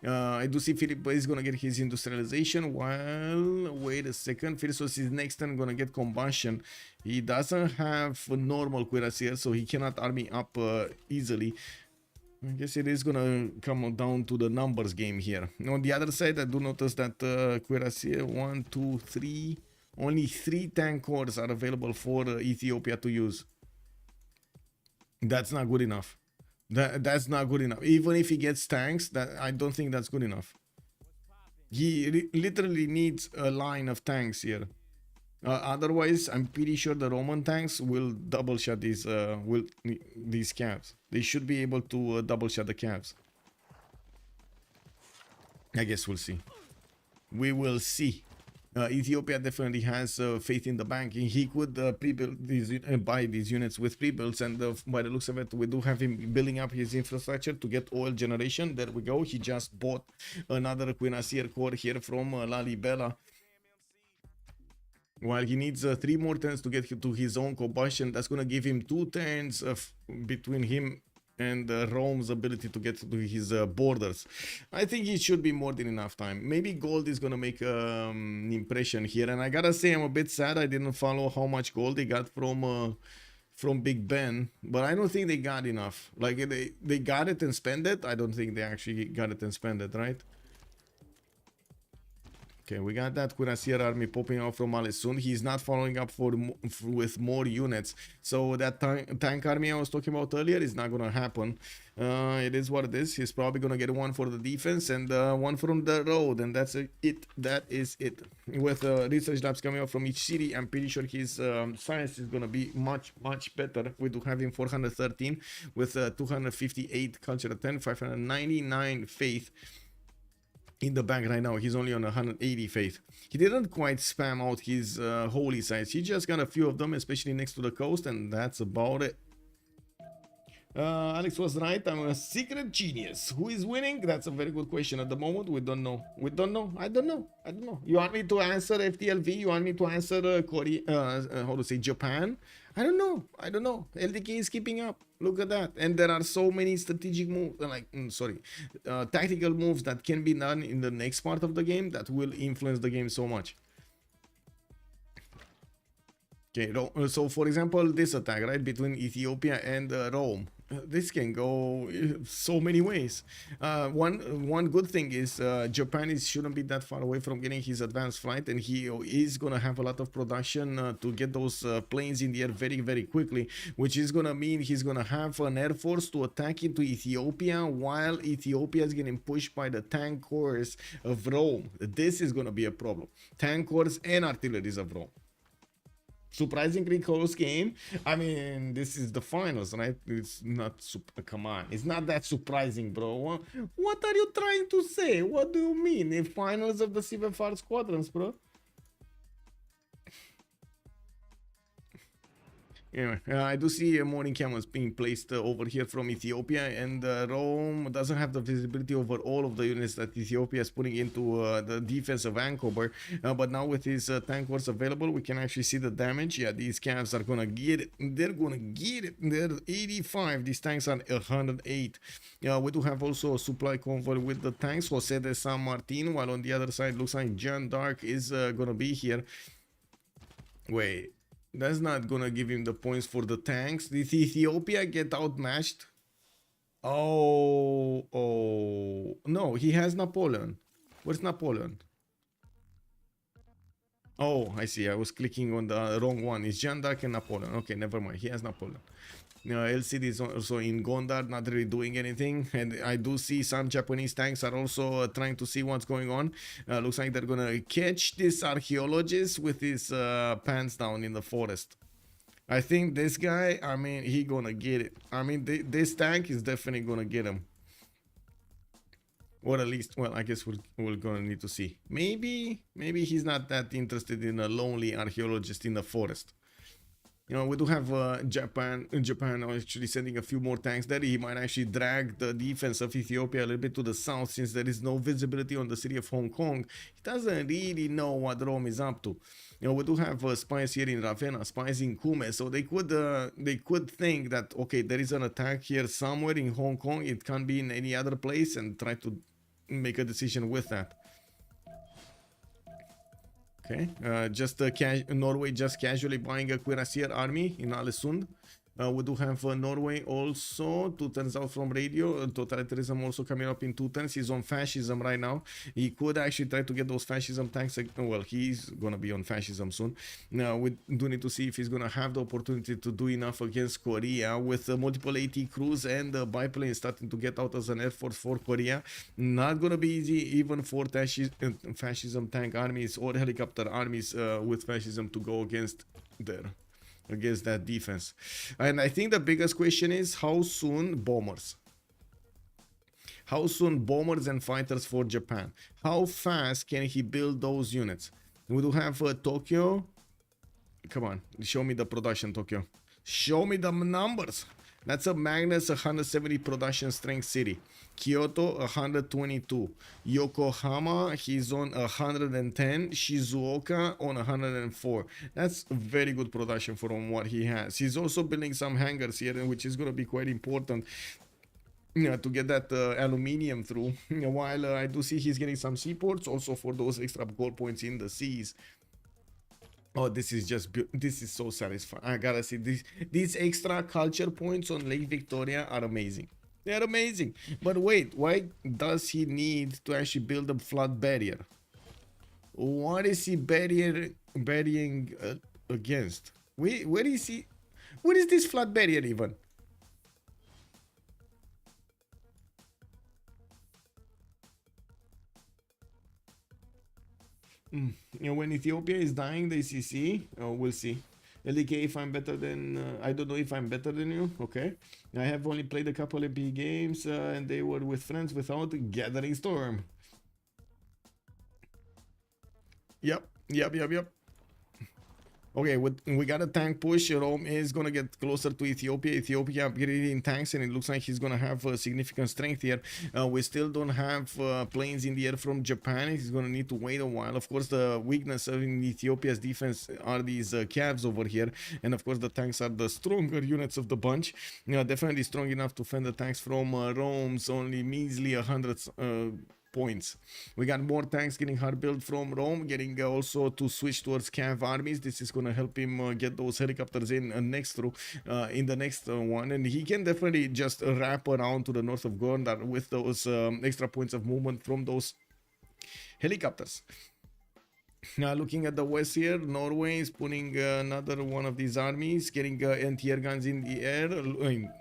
I do see Philip is gonna get his industrialization. While, wait a second, Freritos is next turn gonna get combustion. He doesn't have a normal cuirassier, so he cannot army up easily. I guess it is gonna come down to the numbers game here. On the other side, I do notice that cuirassier 1, 2, 3, Only 3 tank cores are available for Ethiopia to use. That's not good enough. That's not good enough. Even if he gets tanks, that I don't think that's good enough. He literally needs a line of tanks here. Otherwise, I'm pretty sure the Roman tanks will double shot these cabs. They should be able to double shot the cabs. I guess we'll see. We will see. Ethiopia definitely has faith in the bank. He could pre-build these, buy these units with pre-builds, and by the looks of it, we do have him building up his infrastructure to get oil generation. There we go. He just bought another Cuirassier core here from Lalibela. While he needs 3 more turns to get to his own combustion, that's going to give him 2 turns between him and Rome's ability to get to his borders. I think it should be more than enough time. Maybe gold is gonna make an impression here, and I gotta say I'm a bit sad I didn't follow how much gold they got from Big Ben, but I don't think they got enough. Like they got it and spent it. I don't think they actually got it and spent it, right? Okay, we got that Cuirassier army popping out from Alessund. He's not following up with more units. So that tank army I was talking about earlier is not going to happen. It is what it is. He's probably going to get one for the defense and one from the road. And that's it. That is it. With research labs coming out from each city, I'm pretty sure his science is going to be much, much better. We do have him 413 with 258 culture 10, 599 faith. In the bank right now. He's only on 180 faith. He didn't quite spam out his holy sites. He just got a few of them, especially next to the coast, and that's about it. Alex was right. I'm a secret genius. Who is winning? That's a very good question. At the moment, we don't know. We don't know. I don't know. I don't know. You want me to answer FTLV? You want me to answer Korea? How to say Japan? I don't know. I don't know. LDK is keeping up. Look at that. And there are so many strategic moves, like, tactical moves that can be done in the next part of the game that will influence the game so much. Okay, so for example, this attack, right, between Ethiopia and Rome. This can go so many ways. One good thing is Japan shouldn't be that far away from getting his advanced flight, and he is gonna have a lot of production to get those planes in the air very, very quickly, which is gonna mean he's gonna have an air force to attack into Ethiopia while Ethiopia is getting pushed by the tank corps of Rome. This is gonna be a problem. Tank corps and artilleries of Rome. Surprisingly close game. I mean, this is the finals, right? It's not super. Come on, it's not that surprising, bro. What are you trying to say? What do you mean? The finals of the CivFR Squadrons, bro. Anyway, I do see morning cameras being placed over here from Ethiopia, and Rome doesn't have the visibility over all of the units that Ethiopia is putting into the defense of Ankober. But now with his tank wars available, we can actually see the damage. Yeah, these calves are gonna get it. They're gonna get it. They're 85. These tanks are 108. We do have also a supply convoy with the tanks, Jose de San Martin, while on the other side looks like John Dark is gonna be here. Wait. That's not gonna give him the points for the tanks. Did Ethiopia get outmatched? Oh, no, he has Napoleon. Where's Napoleon? Oh, I see. I was clicking on the wrong one. It's Jeanne d'Arc and Napoleon. Okay, never mind. He has Napoleon. LCD is also in Gondar, not really doing anything. And I do see some Japanese tanks are also trying to see what's going on. Looks like they're gonna catch this archaeologist with his pants down in the forest. I think this guy, I mean, he gonna get it. I mean, this tank is definitely gonna get him. Or at least, well, I guess we're gonna need to see. Maybe he's not that interested in a lonely archaeologist in the forest. You know, we do have Japan actually sending a few more tanks there. He might actually drag the defense of Ethiopia a little bit to the south, since there is no visibility on the city of Hong Kong. He doesn't really know what Rome is up to. You know, we do have spies here in Ravenna, spies in Kume, so they could think that, okay, there is an attack here somewhere in Hong Kong. It can't be in any other place, and try to make a decision with that. Okay, Norway just casually buying a Cuirassier army in Alessund. We do have Norway also, 2 turns out from radio. Totalitarianism also coming up in 2 turns. He's on fascism right now. He could actually try to get those fascism tanks. Well, he's gonna be on fascism soon. Now we do need to see if he's gonna have the opportunity to do enough against Korea with multiple AT crews and biplanes starting to get out as an air force for Korea. Not gonna be easy even for fascism tank armies or helicopter armies with fascism to go against that defense. And I think the biggest question is how soon bombers and fighters for Japan, how fast can he build those units? We do have Tokyo. Come on, show me the production, Tokyo. Show me the numbers. That's a Magnus 170 production strength city. Kyoto 122. Yokohama, he's on 110. Shizuoka on 104. That's very good production from what he has. He's also building some hangars here, which is going to be quite important to get that aluminium through. While I do see he's getting some seaports also for those extra gold points in the seas. Oh, this is so satisfying. I gotta see these extra culture points on Lake Victoria are amazing. They're amazing. But wait, why does he need to actually build a flood barrier? What is he burying against? Where is he? What is this flood barrier even? You know, when Ethiopia is dying, the ECC, we'll see. LDK, if I'm better than, I don't know if I'm better than you. Okay. I have only played a couple of big games and they were with friends without Gathering Storm. Yep. Okay, we got a tank push. Rome is gonna get closer to Ethiopia. Ethiopia upgrading tanks, and it looks like he's gonna have significant strength here. We still don't have planes in the air from Japan. He's gonna need to wait a while. Of course, the weakness in Ethiopia's defense are these calves over here, and of course the tanks are the stronger units of the bunch. Definitely strong enough to fend the tanks from Rome's only measly 100 points. We got more tanks getting hard built from Rome, getting also to switch towards cav armies. This is going to help him get those helicopters in in the next one, and he can definitely just wrap around to the north of Gondar with those extra points of movement from those helicopters. Now looking at the west here, Norway is putting another one of these armies, getting anti-air guns in the air,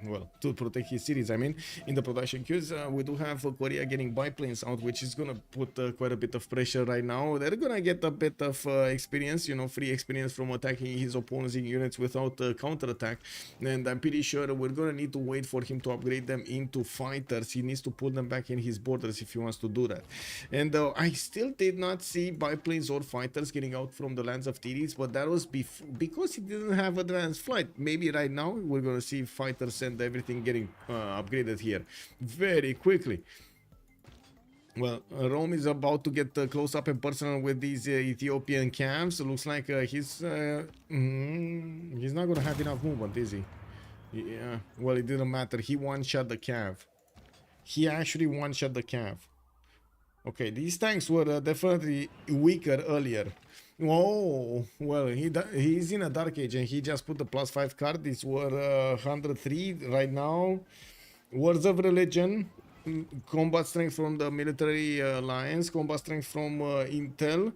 well, to protect his cities, I mean, in the production queues. We do have Korea getting biplanes out, which is going to put quite a bit of pressure right now. They're going to get a bit of experience, you know, free experience from attacking his opposing units without counterattack. And I'm pretty sure we're going to need to wait for him to upgrade them into fighters. He needs to pull them back in his borders if he wants to do that. And I still did not see biplanes or fighters getting out from the lands of Tiris, but that was because he didn't have advanced flight. Maybe right now we're gonna see fighters and everything getting upgraded here very quickly. Well, Rome is about to get close up and personal with these Ethiopian camps. It looks like he's not gonna have enough movement, is he? Yeah, well, it didn't matter. He one-shot the cav. He actually one-shot the cav. Okay, these tanks were definitely weaker earlier. Oh, well, he's in a Dark Age and he just put the +5 card. These were 103 right now. Words of Religion, combat strength from the military alliance, combat strength from Intel.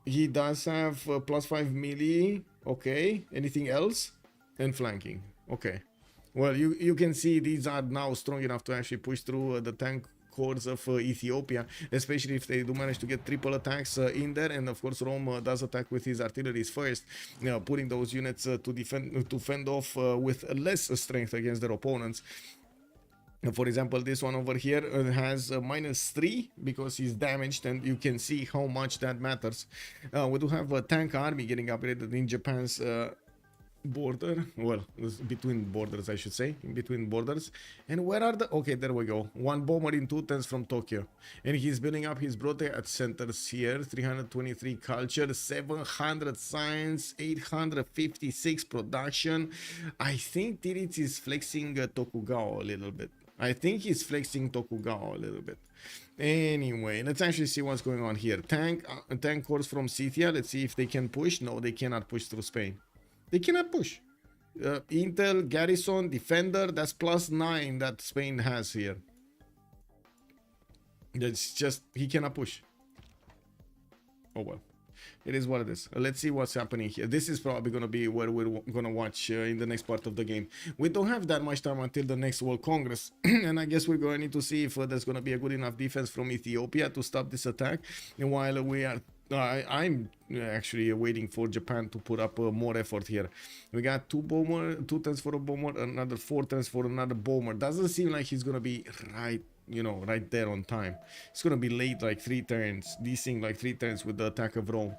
He does have +5 melee. Okay, anything else? And flanking. Okay. Well, you can see these are now strong enough to actually push through the tank cores of Ethiopia, especially if they do manage to get triple attacks in there. And of course Rome does attack with his artilleries first, putting those units to fend off with less strength against their opponents. For example, this one over here has -3 because he's damaged, and you can see how much that matters. We do have a tank army getting upgraded in Japan's border, well, between borders, I should say, in between borders. And where are the, okay, there we go, one bomber in 2 turns from Tokyo, and he's building up his brote at centers here. 323 culture, 700 science, 856 production. I think Tiritz is flexing Tokugawa a little bit. Anyway, let's actually see what's going on here. Tank corps from Scythia. Let's see if they can push. No, they cannot push through Spain. They cannot push. Intel, Garrison, Defender, that's +9 that Spain has here. It's just, he cannot push. Oh well. It is what it is. Let's see what's happening here. This is probably going to be where we're going to watch in the next part of the game. We don't have that much time until the next World Congress. And I guess we're going to need to see if there's going to be a good enough defense from Ethiopia to stop this attack. And while we are... I'm actually waiting for Japan to put up more effort here. We got 2 turns for a bomber, another 4 turns for another bomber. Doesn't seem like he's going to be right, you know, right there on time. It's going to be late, like 3 turns. Desing like 3 turns with the attack of Rome.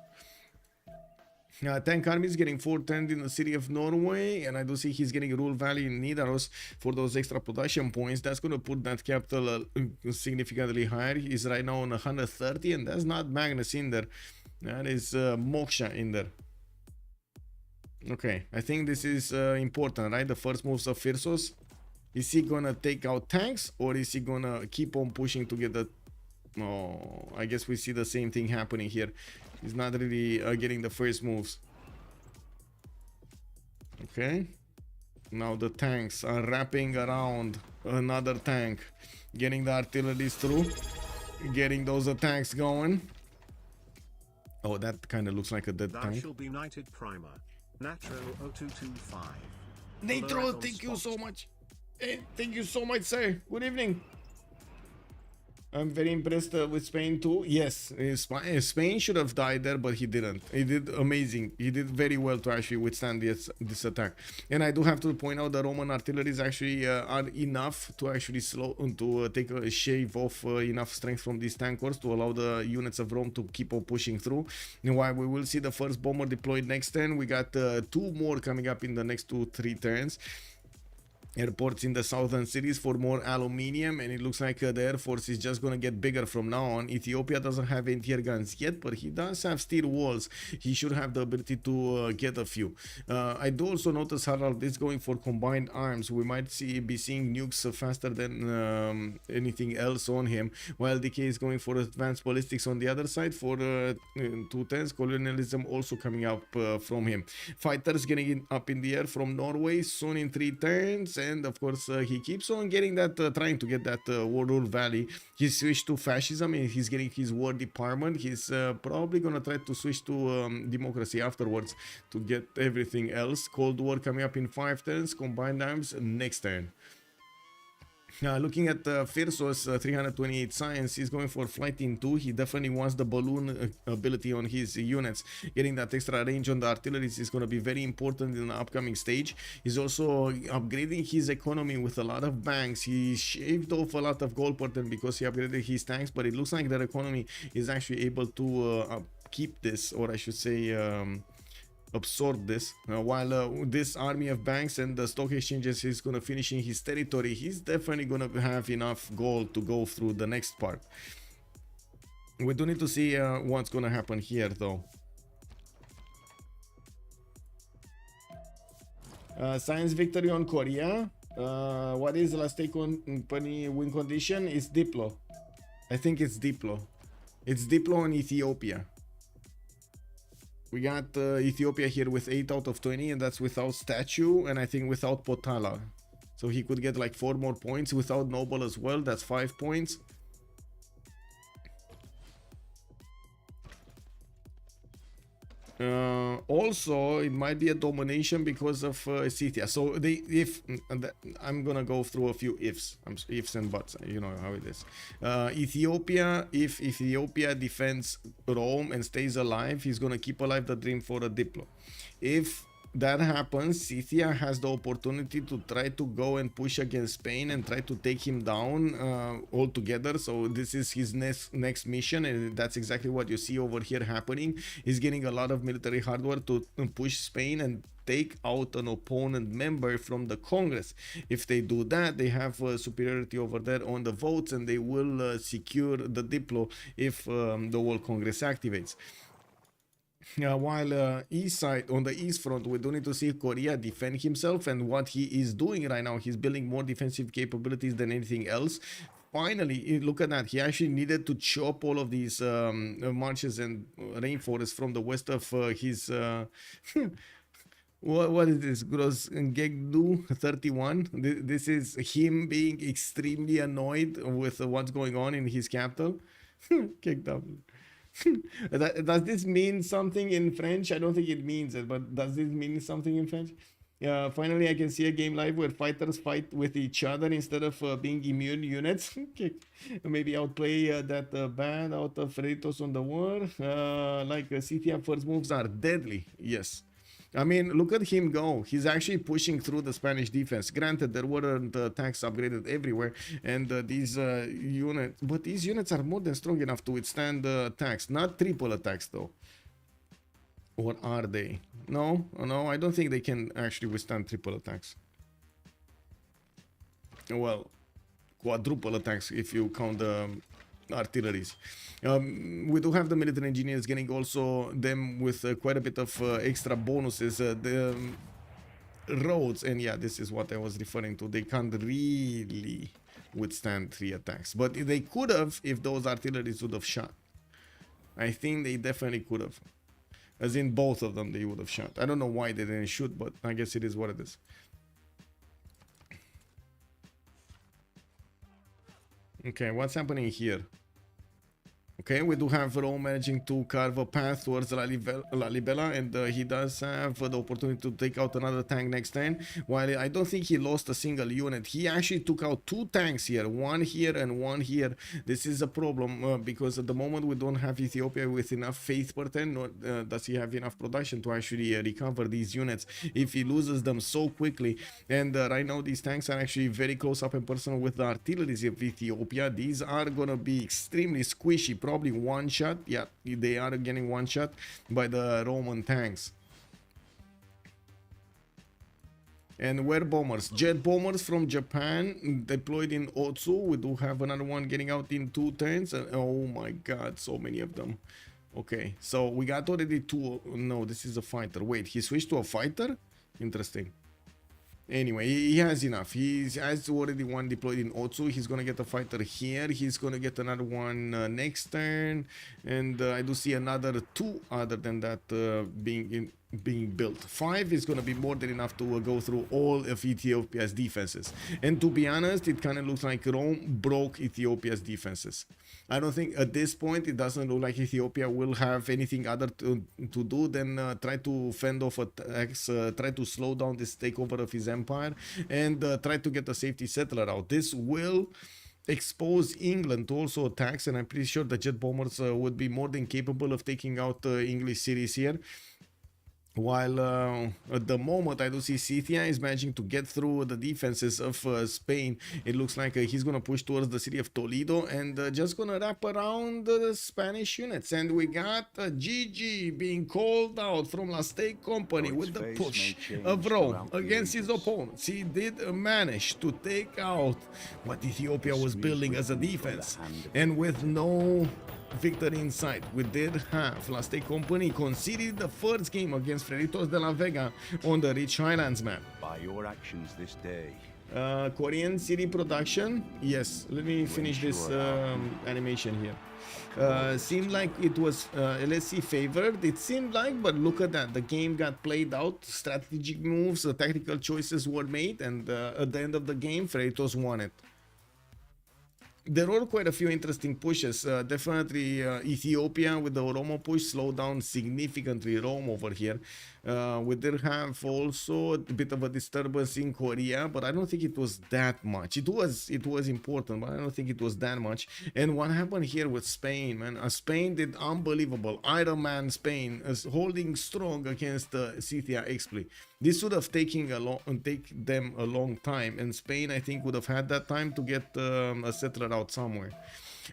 Tank Army is getting 4 turns in the city of Norway, and I do see he's getting Rule Valley in Nidaros for those extra production points. That's going to put that capital significantly higher. He's right now on 130, and that's not Magnus in there. That is Moksha in there. Okay, I think this is important, right? The first moves of Firsos. Is he going to take out tanks, or is he going to keep on pushing to get the... Oh, I guess we see the same thing happening here. He's not really getting the first moves. Okay. Now the tanks are wrapping around another tank. Getting the artilleries through. Getting those attacks going. Oh, that kind of looks like a dead tank. Shall be knighted primer. Natro 0225. Natro, thank you so much. Hey, thank you so much, sir. Good evening. I'm very impressed with Spain too. Yes, Spain should have died there, but he didn't. He did amazing. He did very well to actually withstand this attack. And I do have to point out the Roman artilleries actually are enough to actually take a shave off enough strength from these tankers to allow the units of Rome to keep on pushing through. And while we will see the first bomber deployed next turn, we got 2 more coming up in the next 2-3 turns. Airports in the southern cities for more aluminium, and it looks like the Air Force is just gonna get bigger from now on. Ethiopia doesn't have anti-air guns yet, but he does have steel walls. He should have the ability to get a few. I do also notice Harald is going for combined arms. We might be seeing nukes faster than anything else on him, while DK is going for advanced ballistics on the other side for 2 turns. Colonialism also coming up from him. Fighters getting up in the air from Norway soon in 3 turns. And of course he keeps on getting that, trying to get that War Rule Valley. He switched to fascism and he's getting his war department. He's probably gonna try to switch to democracy afterwards to get everything else. Cold War coming up in 5 turns. Combined arms next turn. Looking at Firsos 328 science, he's going for flight in 2. He definitely wants the balloon ability on his units. Getting that extra range on the artillery is going to be very important in the upcoming stage. He's also upgrading his economy with a lot of banks. He shaved off a lot of gold pattern because he upgraded his tanks, but it looks like their economy is actually able to keep this, or I should say absorb this. While this army of banks and the stock exchanges is going to finish in his territory, he's definitely going to have enough gold to go through the next part. We do need to see what's going to happen here though. Science victory on Korea. What is the last take on company win condition? It's Diplo. I think it's Diplo. It's Diplo on Ethiopia. We got Ethiopia here with 8 out of 20, and that's without statue, and I think without Potala. So he could get like 4 more points. Without noble as well, that's 5 points. Also, it might be a domination because of Scythia. So I'm gonna go through a few ifs and buts. You know how it is. Ethiopia, if Ethiopia defends Rome and stays alive, he's gonna keep alive the dream for a Diplo. If that happens, Scythia has the opportunity to try to go and push against Spain and try to take him down altogether. So this is his next mission, and that's exactly what you see over here happening. He's getting a lot of military hardware to push Spain and take out an opponent member from the Congress. If they do that, they have superiority over there on the votes, and they will secure the Diplo if the World Congress activates. While east side, on the east front, we do need to see Korea defend himself, and what he is doing right now, he's building more defensive capabilities than anything else. Finally, look at that. He actually needed to chop all of these marshes and rainforests from the west of his What is this? Gross Gegdu 31. This is him being extremely annoyed with what's going on in his capital. Kicked up. Does this mean something in French? I don't think it means it, but does this mean something in French? Finally, I can see a game live where fighters fight with each other instead of being immune units. Maybe outplay that band out of Freritos on the war. Like CTF first moves are deadly. Yes. I mean, look at him go. He's actually pushing through the Spanish defense. Granted, there weren't tanks upgraded everywhere, and these units, but these units are more than strong enough to withstand attacks. Not triple attacks, though. Or are they? No, no, I don't think they can actually withstand triple attacks. Well, quadruple attacks if you count the artilleries. We do have the military engineers getting also them with quite a bit of extra bonuses. The roads, and yeah, this is what I was referring to. They can't really withstand 3 attacks, but they could have if those artilleries would have shot. I think they definitely could have. As in both of them they would have shot. I don't know why they didn't shoot, but I guess it is what it is. Okay, what's happening here? Okay, we do have Rome managing to carve a path towards La Libella, and he does have the opportunity to take out another tank next turn. While I don't think he lost a single unit, he actually took out 2 tanks here, 1 here and 1 here. This is a problem because at the moment we don't have Ethiopia with enough faith per turn, nor does he have enough production to actually recover these units if he loses them so quickly. And right now these tanks are actually very close up and personal with the artilleries of Ethiopia. These are gonna be extremely squishy. Probably one shot. Yeah, they are getting one shot by the Roman tanks. And where bombers? Jet bombers from Japan deployed in Otsu. We do have another one getting out in 2 turns. Oh my god, so many of them. Okay, so we got already 2. No, this is a fighter. Wait, he switched to a fighter? Interesting. Anyway, he has enough. He has already 1 deployed in Otsu. He's gonna get a fighter here. He's gonna get another one next turn, and I do see another 2 other than that being built. 5 is gonna be more than enough to go through all of Ethiopia's defenses. And to be honest, it kind of looks like Rome broke Ethiopia's defenses. I don't think at this point it doesn't look like Ethiopia will have anything other to do than try to fend off attacks, try to slow down this takeover of his empire, and try to get a safety settler out. This will expose England to also attacks, and I'm pretty sure the jet bombers would be more than capable of taking out English cities here. While at the moment I do see Scythia is managing to get through the defenses of Spain. It looks like he's gonna push towards the city of Toledo and just gonna wrap around the Spanish units. And we got Gigi being called out from La State Company with the push of Rome against his opponents. He did manage to take out what Ethiopia was building as a defense, and with no victory in sight, we did have La State Company conceded the first game against Freritos de la Vega on the Rich Highlands map. By your actions this day. Korean city production. Yes, let me finish this animation here. Seemed like it was LSC favored. It seemed like, but look at that. The game got played out. Strategic moves, tactical choices were made, and at the end of the game, Freritos won it. There were quite a few interesting pushes. Definitely Ethiopia with the Oromo push slowed down significantly Rome over here. We did have also a bit of a disturbance in Korea, but I don't think it was that much. It was important, but I don't think it was that much. And what happened here with Spain, man? Spain did unbelievable. Iron Man Spain is holding strong against Scythia exploit. This would have taken them a long time, and Spain, I think, would have had that time to get a settler out somewhere.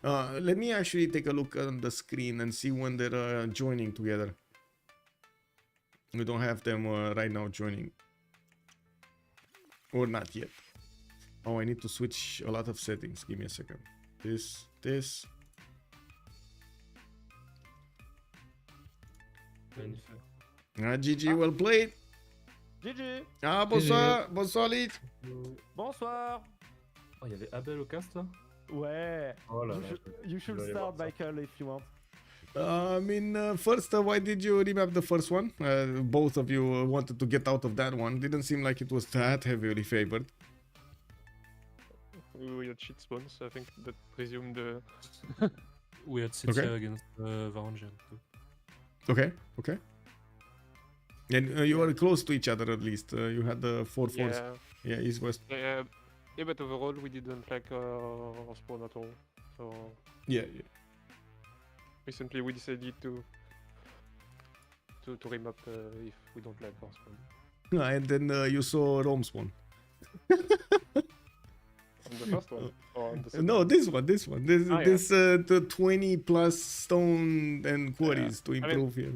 Let me actually take a look on the screen and see when they're joining together. We don't have them right now joining, or not yet. Oh, I need to switch a lot of settings. Give me a second. This. GG, well played. GG. Ah, bonsoir, bonsoir Lit. Bonsoir. Oh, il y avait Abel au cast là. Ouais. Oh là là. You should start, Michael, if you want. First, why did you remap the first one? Both of you wanted to get out of that one. Didn't seem like it was that heavily favored. We had cheat spawns, I think that presumed the... We had CivFR against Varangian too. Okay, okay. And you were close to each other at least. You had the 4-4s. Yeah, east west. Yeah, but overall we didn't like our spawn at all. So Yeah. recently we decided to remap if we don't like our spawn. And then you saw Rome spawn. On the first one? Or on the second? No, this one. This the 20 plus stone and quarries to I mean, improve here.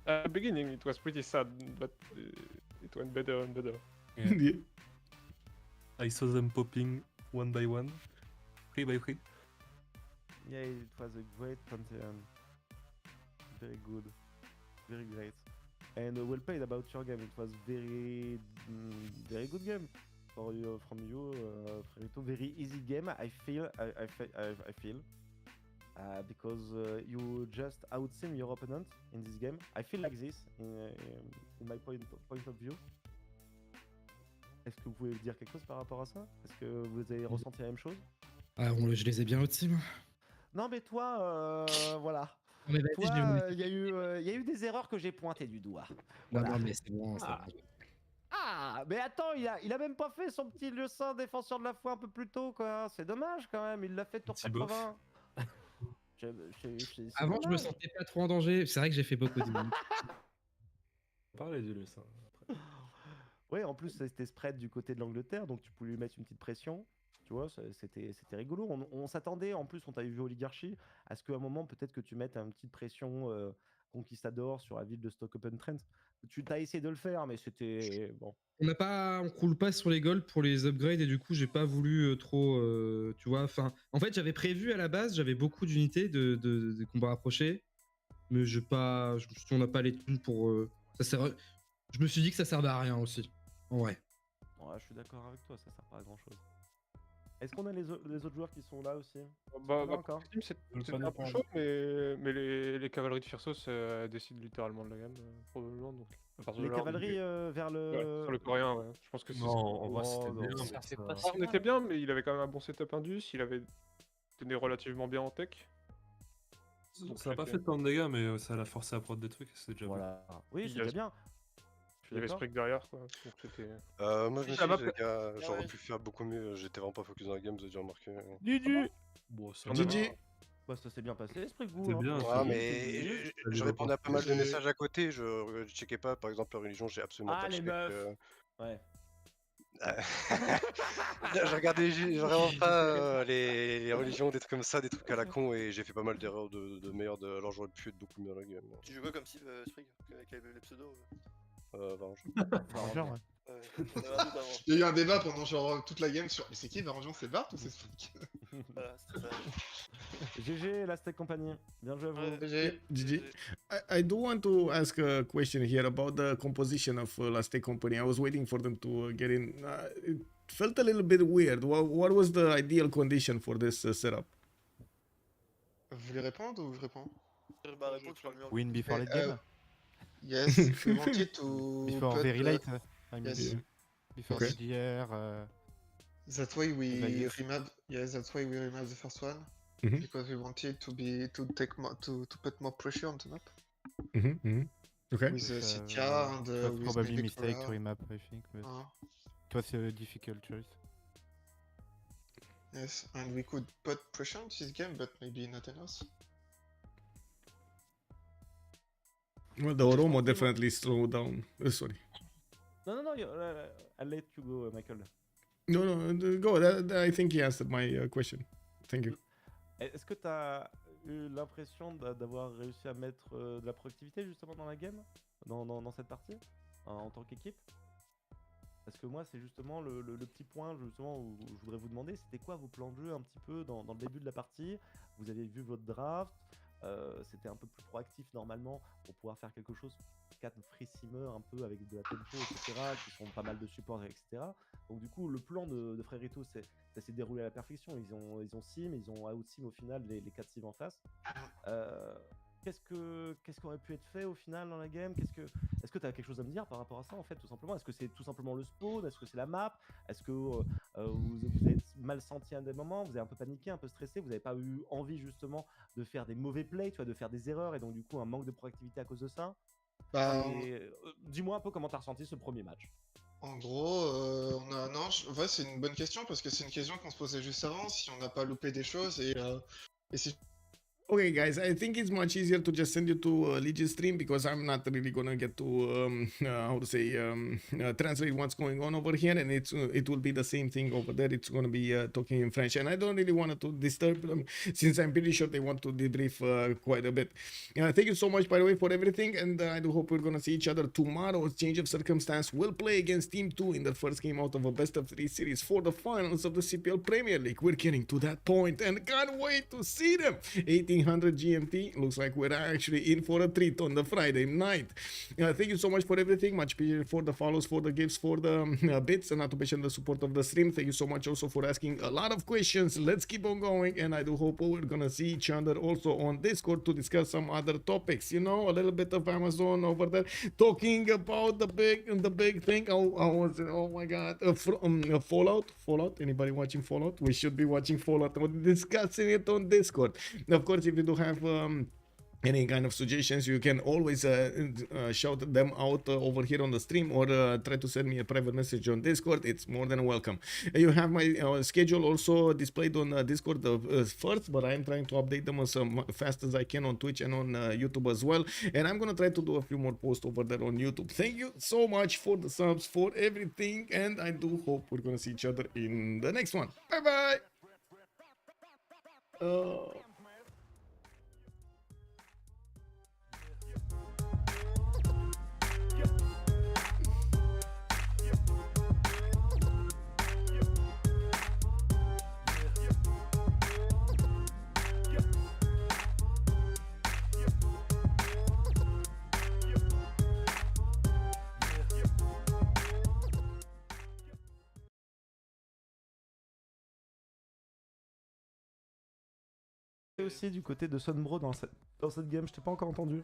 At the beginning it was pretty sad, but it went better and better. Yeah. Yeah. I saw them popping one by one, 3 by 3. Yeah, it was a great pantheon. Very good. Very great. And well played about your game. It was very good game for you, from you, Frerito. Very easy game. I feel because you just outsim your opponent in this game. I feel like this in my point of view. Est-ce que vous pouvez dire quelque chose par rapport à ça? Est-ce que vous avez ressenti la même chose? Je les ai bien au-dessus, moi. Non mais toi, voilà. Mais vas-y, Toi, il y a eu des erreurs que j'ai pointées du doigt. Voilà. Non, mais c'est bon, c'est bon. Ah, mais attends, il a même pas fait son petit leçon défenseur de la foi un peu plus tôt, quoi. C'est dommage quand même, il l'a fait tour Petit bof. 80. Avant, je me sentais pas trop en danger. C'est vrai que j'ai fait beaucoup de minutes. Parler du leçon. Ouais, en plus, c'était spread du côté de l'Angleterre, donc tu pouvais lui mettre une petite pression. Tu vois, c'était rigolo. On s'attendait, en plus, on t'avait vu Oligarchie, à ce qu'à un moment, peut-être que tu mettes une petite pression conquistador sur la ville de Stoke-upon-Trent. Tu t'as essayé de le faire, mais c'était bon. On coule pas sur les golds pour les upgrades et du coup, j'ai pas voulu trop, tu vois. Enfin, en fait, j'avais prévu à la base, j'avais beaucoup d'unités de combats rapprochés, mais on n'a pas les thunes pour. Je me suis dit que ça servait à rien aussi. Ouais. Ouais, je suis d'accord avec toi, ça sert pas à grand chose. Est-ce qu'on a les autres joueurs qui sont là aussi? Bah, encore. C'était un peu chaud, mais les cavaleries de Firsos décident littéralement de la gamme, probablement. Donc, à partir de Les là, cavaleries vers le. Ouais, sur le coréen, ouais. Je pense que c'est. Non, en vrai, c'était non, bien. ça, mais c'est ça- pas On était bien, mais il avait quand même un bon setup indus, il avait tenu relativement bien en tech. Ça a pas fait tant de dégâts, mais ça l'a forcé à prendre des trucs, c'est déjà Voilà. Oui, Il y c'était a- bien. Il y avait Sprig derrière, quoi. Donc c'était. Moi je me Ça suis va dit, les gars, j'aurais pu faire beaucoup mieux, j'étais vraiment pas focus dans la game, vous avez déjà remarqué. GG. Bon, ça GG. Bah, ça s'est bien passé, esprit goût. C'était bien. Ouais, mais je va répondais à pas mal de partager. messages à côté, je checkais pas, par exemple la religion, j'ai absolument Ah, pas les check. meufs. Ouais. Je regardais vraiment pas les religions, des trucs comme ça, des trucs à la con, et j'ai fait pas mal d'erreurs de merde, alors j'aurais pu être beaucoup mieux à la game. Tu joues quoi comme Civ Sprig avec les pseudos? Varange. Genre, ouais. On avait un doute avant. Il y a eu un débat pendant genre toute la game sur mais c'est qui Varangian, c'est Bart ou c'est Sprig? Voilà, c'était ça. GG, la Steak Company. Bien joué à vous. Ouais. GG. I do want to ask a question here about the composition of Last Day Company. I was waiting for them to get in. It felt a little bit weird. What was the ideal condition for this setup? Vous voulez répondre ou je réponds? Bah, réponds, tu parles mieux. Win before late game. Yes, we wanted to Before put, very late. I mean, yes. Before Okay. CDR. That's why we Value. remap. Yes, that's why we remap the first one Mhm. because we wanted to take more to put more pressure on the map Okay. with the CTR and It was with probably maybe mistake to Korea. remap, I think, but Ah, it was a difficult choice. yes, and we could put pressure on this game, but maybe not enough. Well, the Oromo definitely slowed down. Sorry. No, I'll let you go, Michael. No, go. I think he answered my question. Thank you. Est-ce que tu as eu l'impression d'avoir réussi à mettre de la productivité justement dans la game, dans cette partie, en tant qu'équipe? Parce que moi, c'est justement le petit point justement où je voudrais vous demander, c'était quoi vos plans de jeu un petit peu dans le début de la partie? Vous avez vu votre draft, c'était un peu plus proactif normalement pour pouvoir faire quelque chose, 4 free simmer un peu avec de la tempo, etc., qui sont pas mal de supports, etc. Donc du coup, le plan de Freritos, ça s'est déroulé à la perfection. Ils ont sim, ils ont out sim au final les 4 civ en face. qu'est-ce qui aurait pu être fait au final dans la game? Est-ce que tu as quelque chose à me dire par rapport à ça en fait, tout simplement? Est-ce que c'est tout simplement le spawn? Est-ce que c'est la map? Est-ce que vous êtes mal senti à des moments? Vous avez un peu paniqué, un peu stressé? Vous n'avez pas eu envie justement de faire des mauvais plays, tu vois, de faire des erreurs et donc du coup un manque de proactivité à cause de ça? Bah, Dis-moi un peu comment tu as ressenti ce premier match. en gros, non, en vrai, c'est une bonne question parce que c'est une question qu'on se posait juste avant, si on n'a pas loupé des choses et si. Okay, guys, I think it's much easier to just send you to Legion's stream because I'm not really gonna get to how to say translate what's going on over here, and it will be the same thing over there. It's gonna be talking in French, and I don't really want to disturb them since I'm pretty sure they want to debrief quite a bit. Thank you so much, by the way, for everything, and I do hope we're gonna see each other tomorrow. Change of circumstance will play against Team 2 in the first game out of a best-of-3 series for the finals of the CPL Premier League. We're getting to that point, and can't wait to see them. 1800 GMT, looks like we're actually in for a treat on the Friday night. Thank you so much for everything, much appreciated for the follows, for the gifts, for the bits, and not to mention the support of the stream. Thank you so much also for asking a lot of questions. Let's keep on going, and I do hope we're gonna see each other also on Discord to discuss some other topics, you know, a little bit of Amazon over there, talking about the big thing. How was it? Oh my god, Fallout, anybody watching Fallout? We should be watching Fallout. We're discussing it on Discord. Of course, if you do have any kind of suggestions, you can always shout them out over here on the stream, or try to send me a private message on Discord. It's more than welcome. You have my schedule also displayed on Discord first, but I'm trying to update them as fast as I can on Twitch and on YouTube as well, and I'm gonna try to do a few more posts over there on YouTube. Thank you so much for the subs, for everything, and I do hope we're gonna see each other in the next one. Bye bye. Et aussi du côté de Sunbro dans cette game, je t'ai pas encore entendu.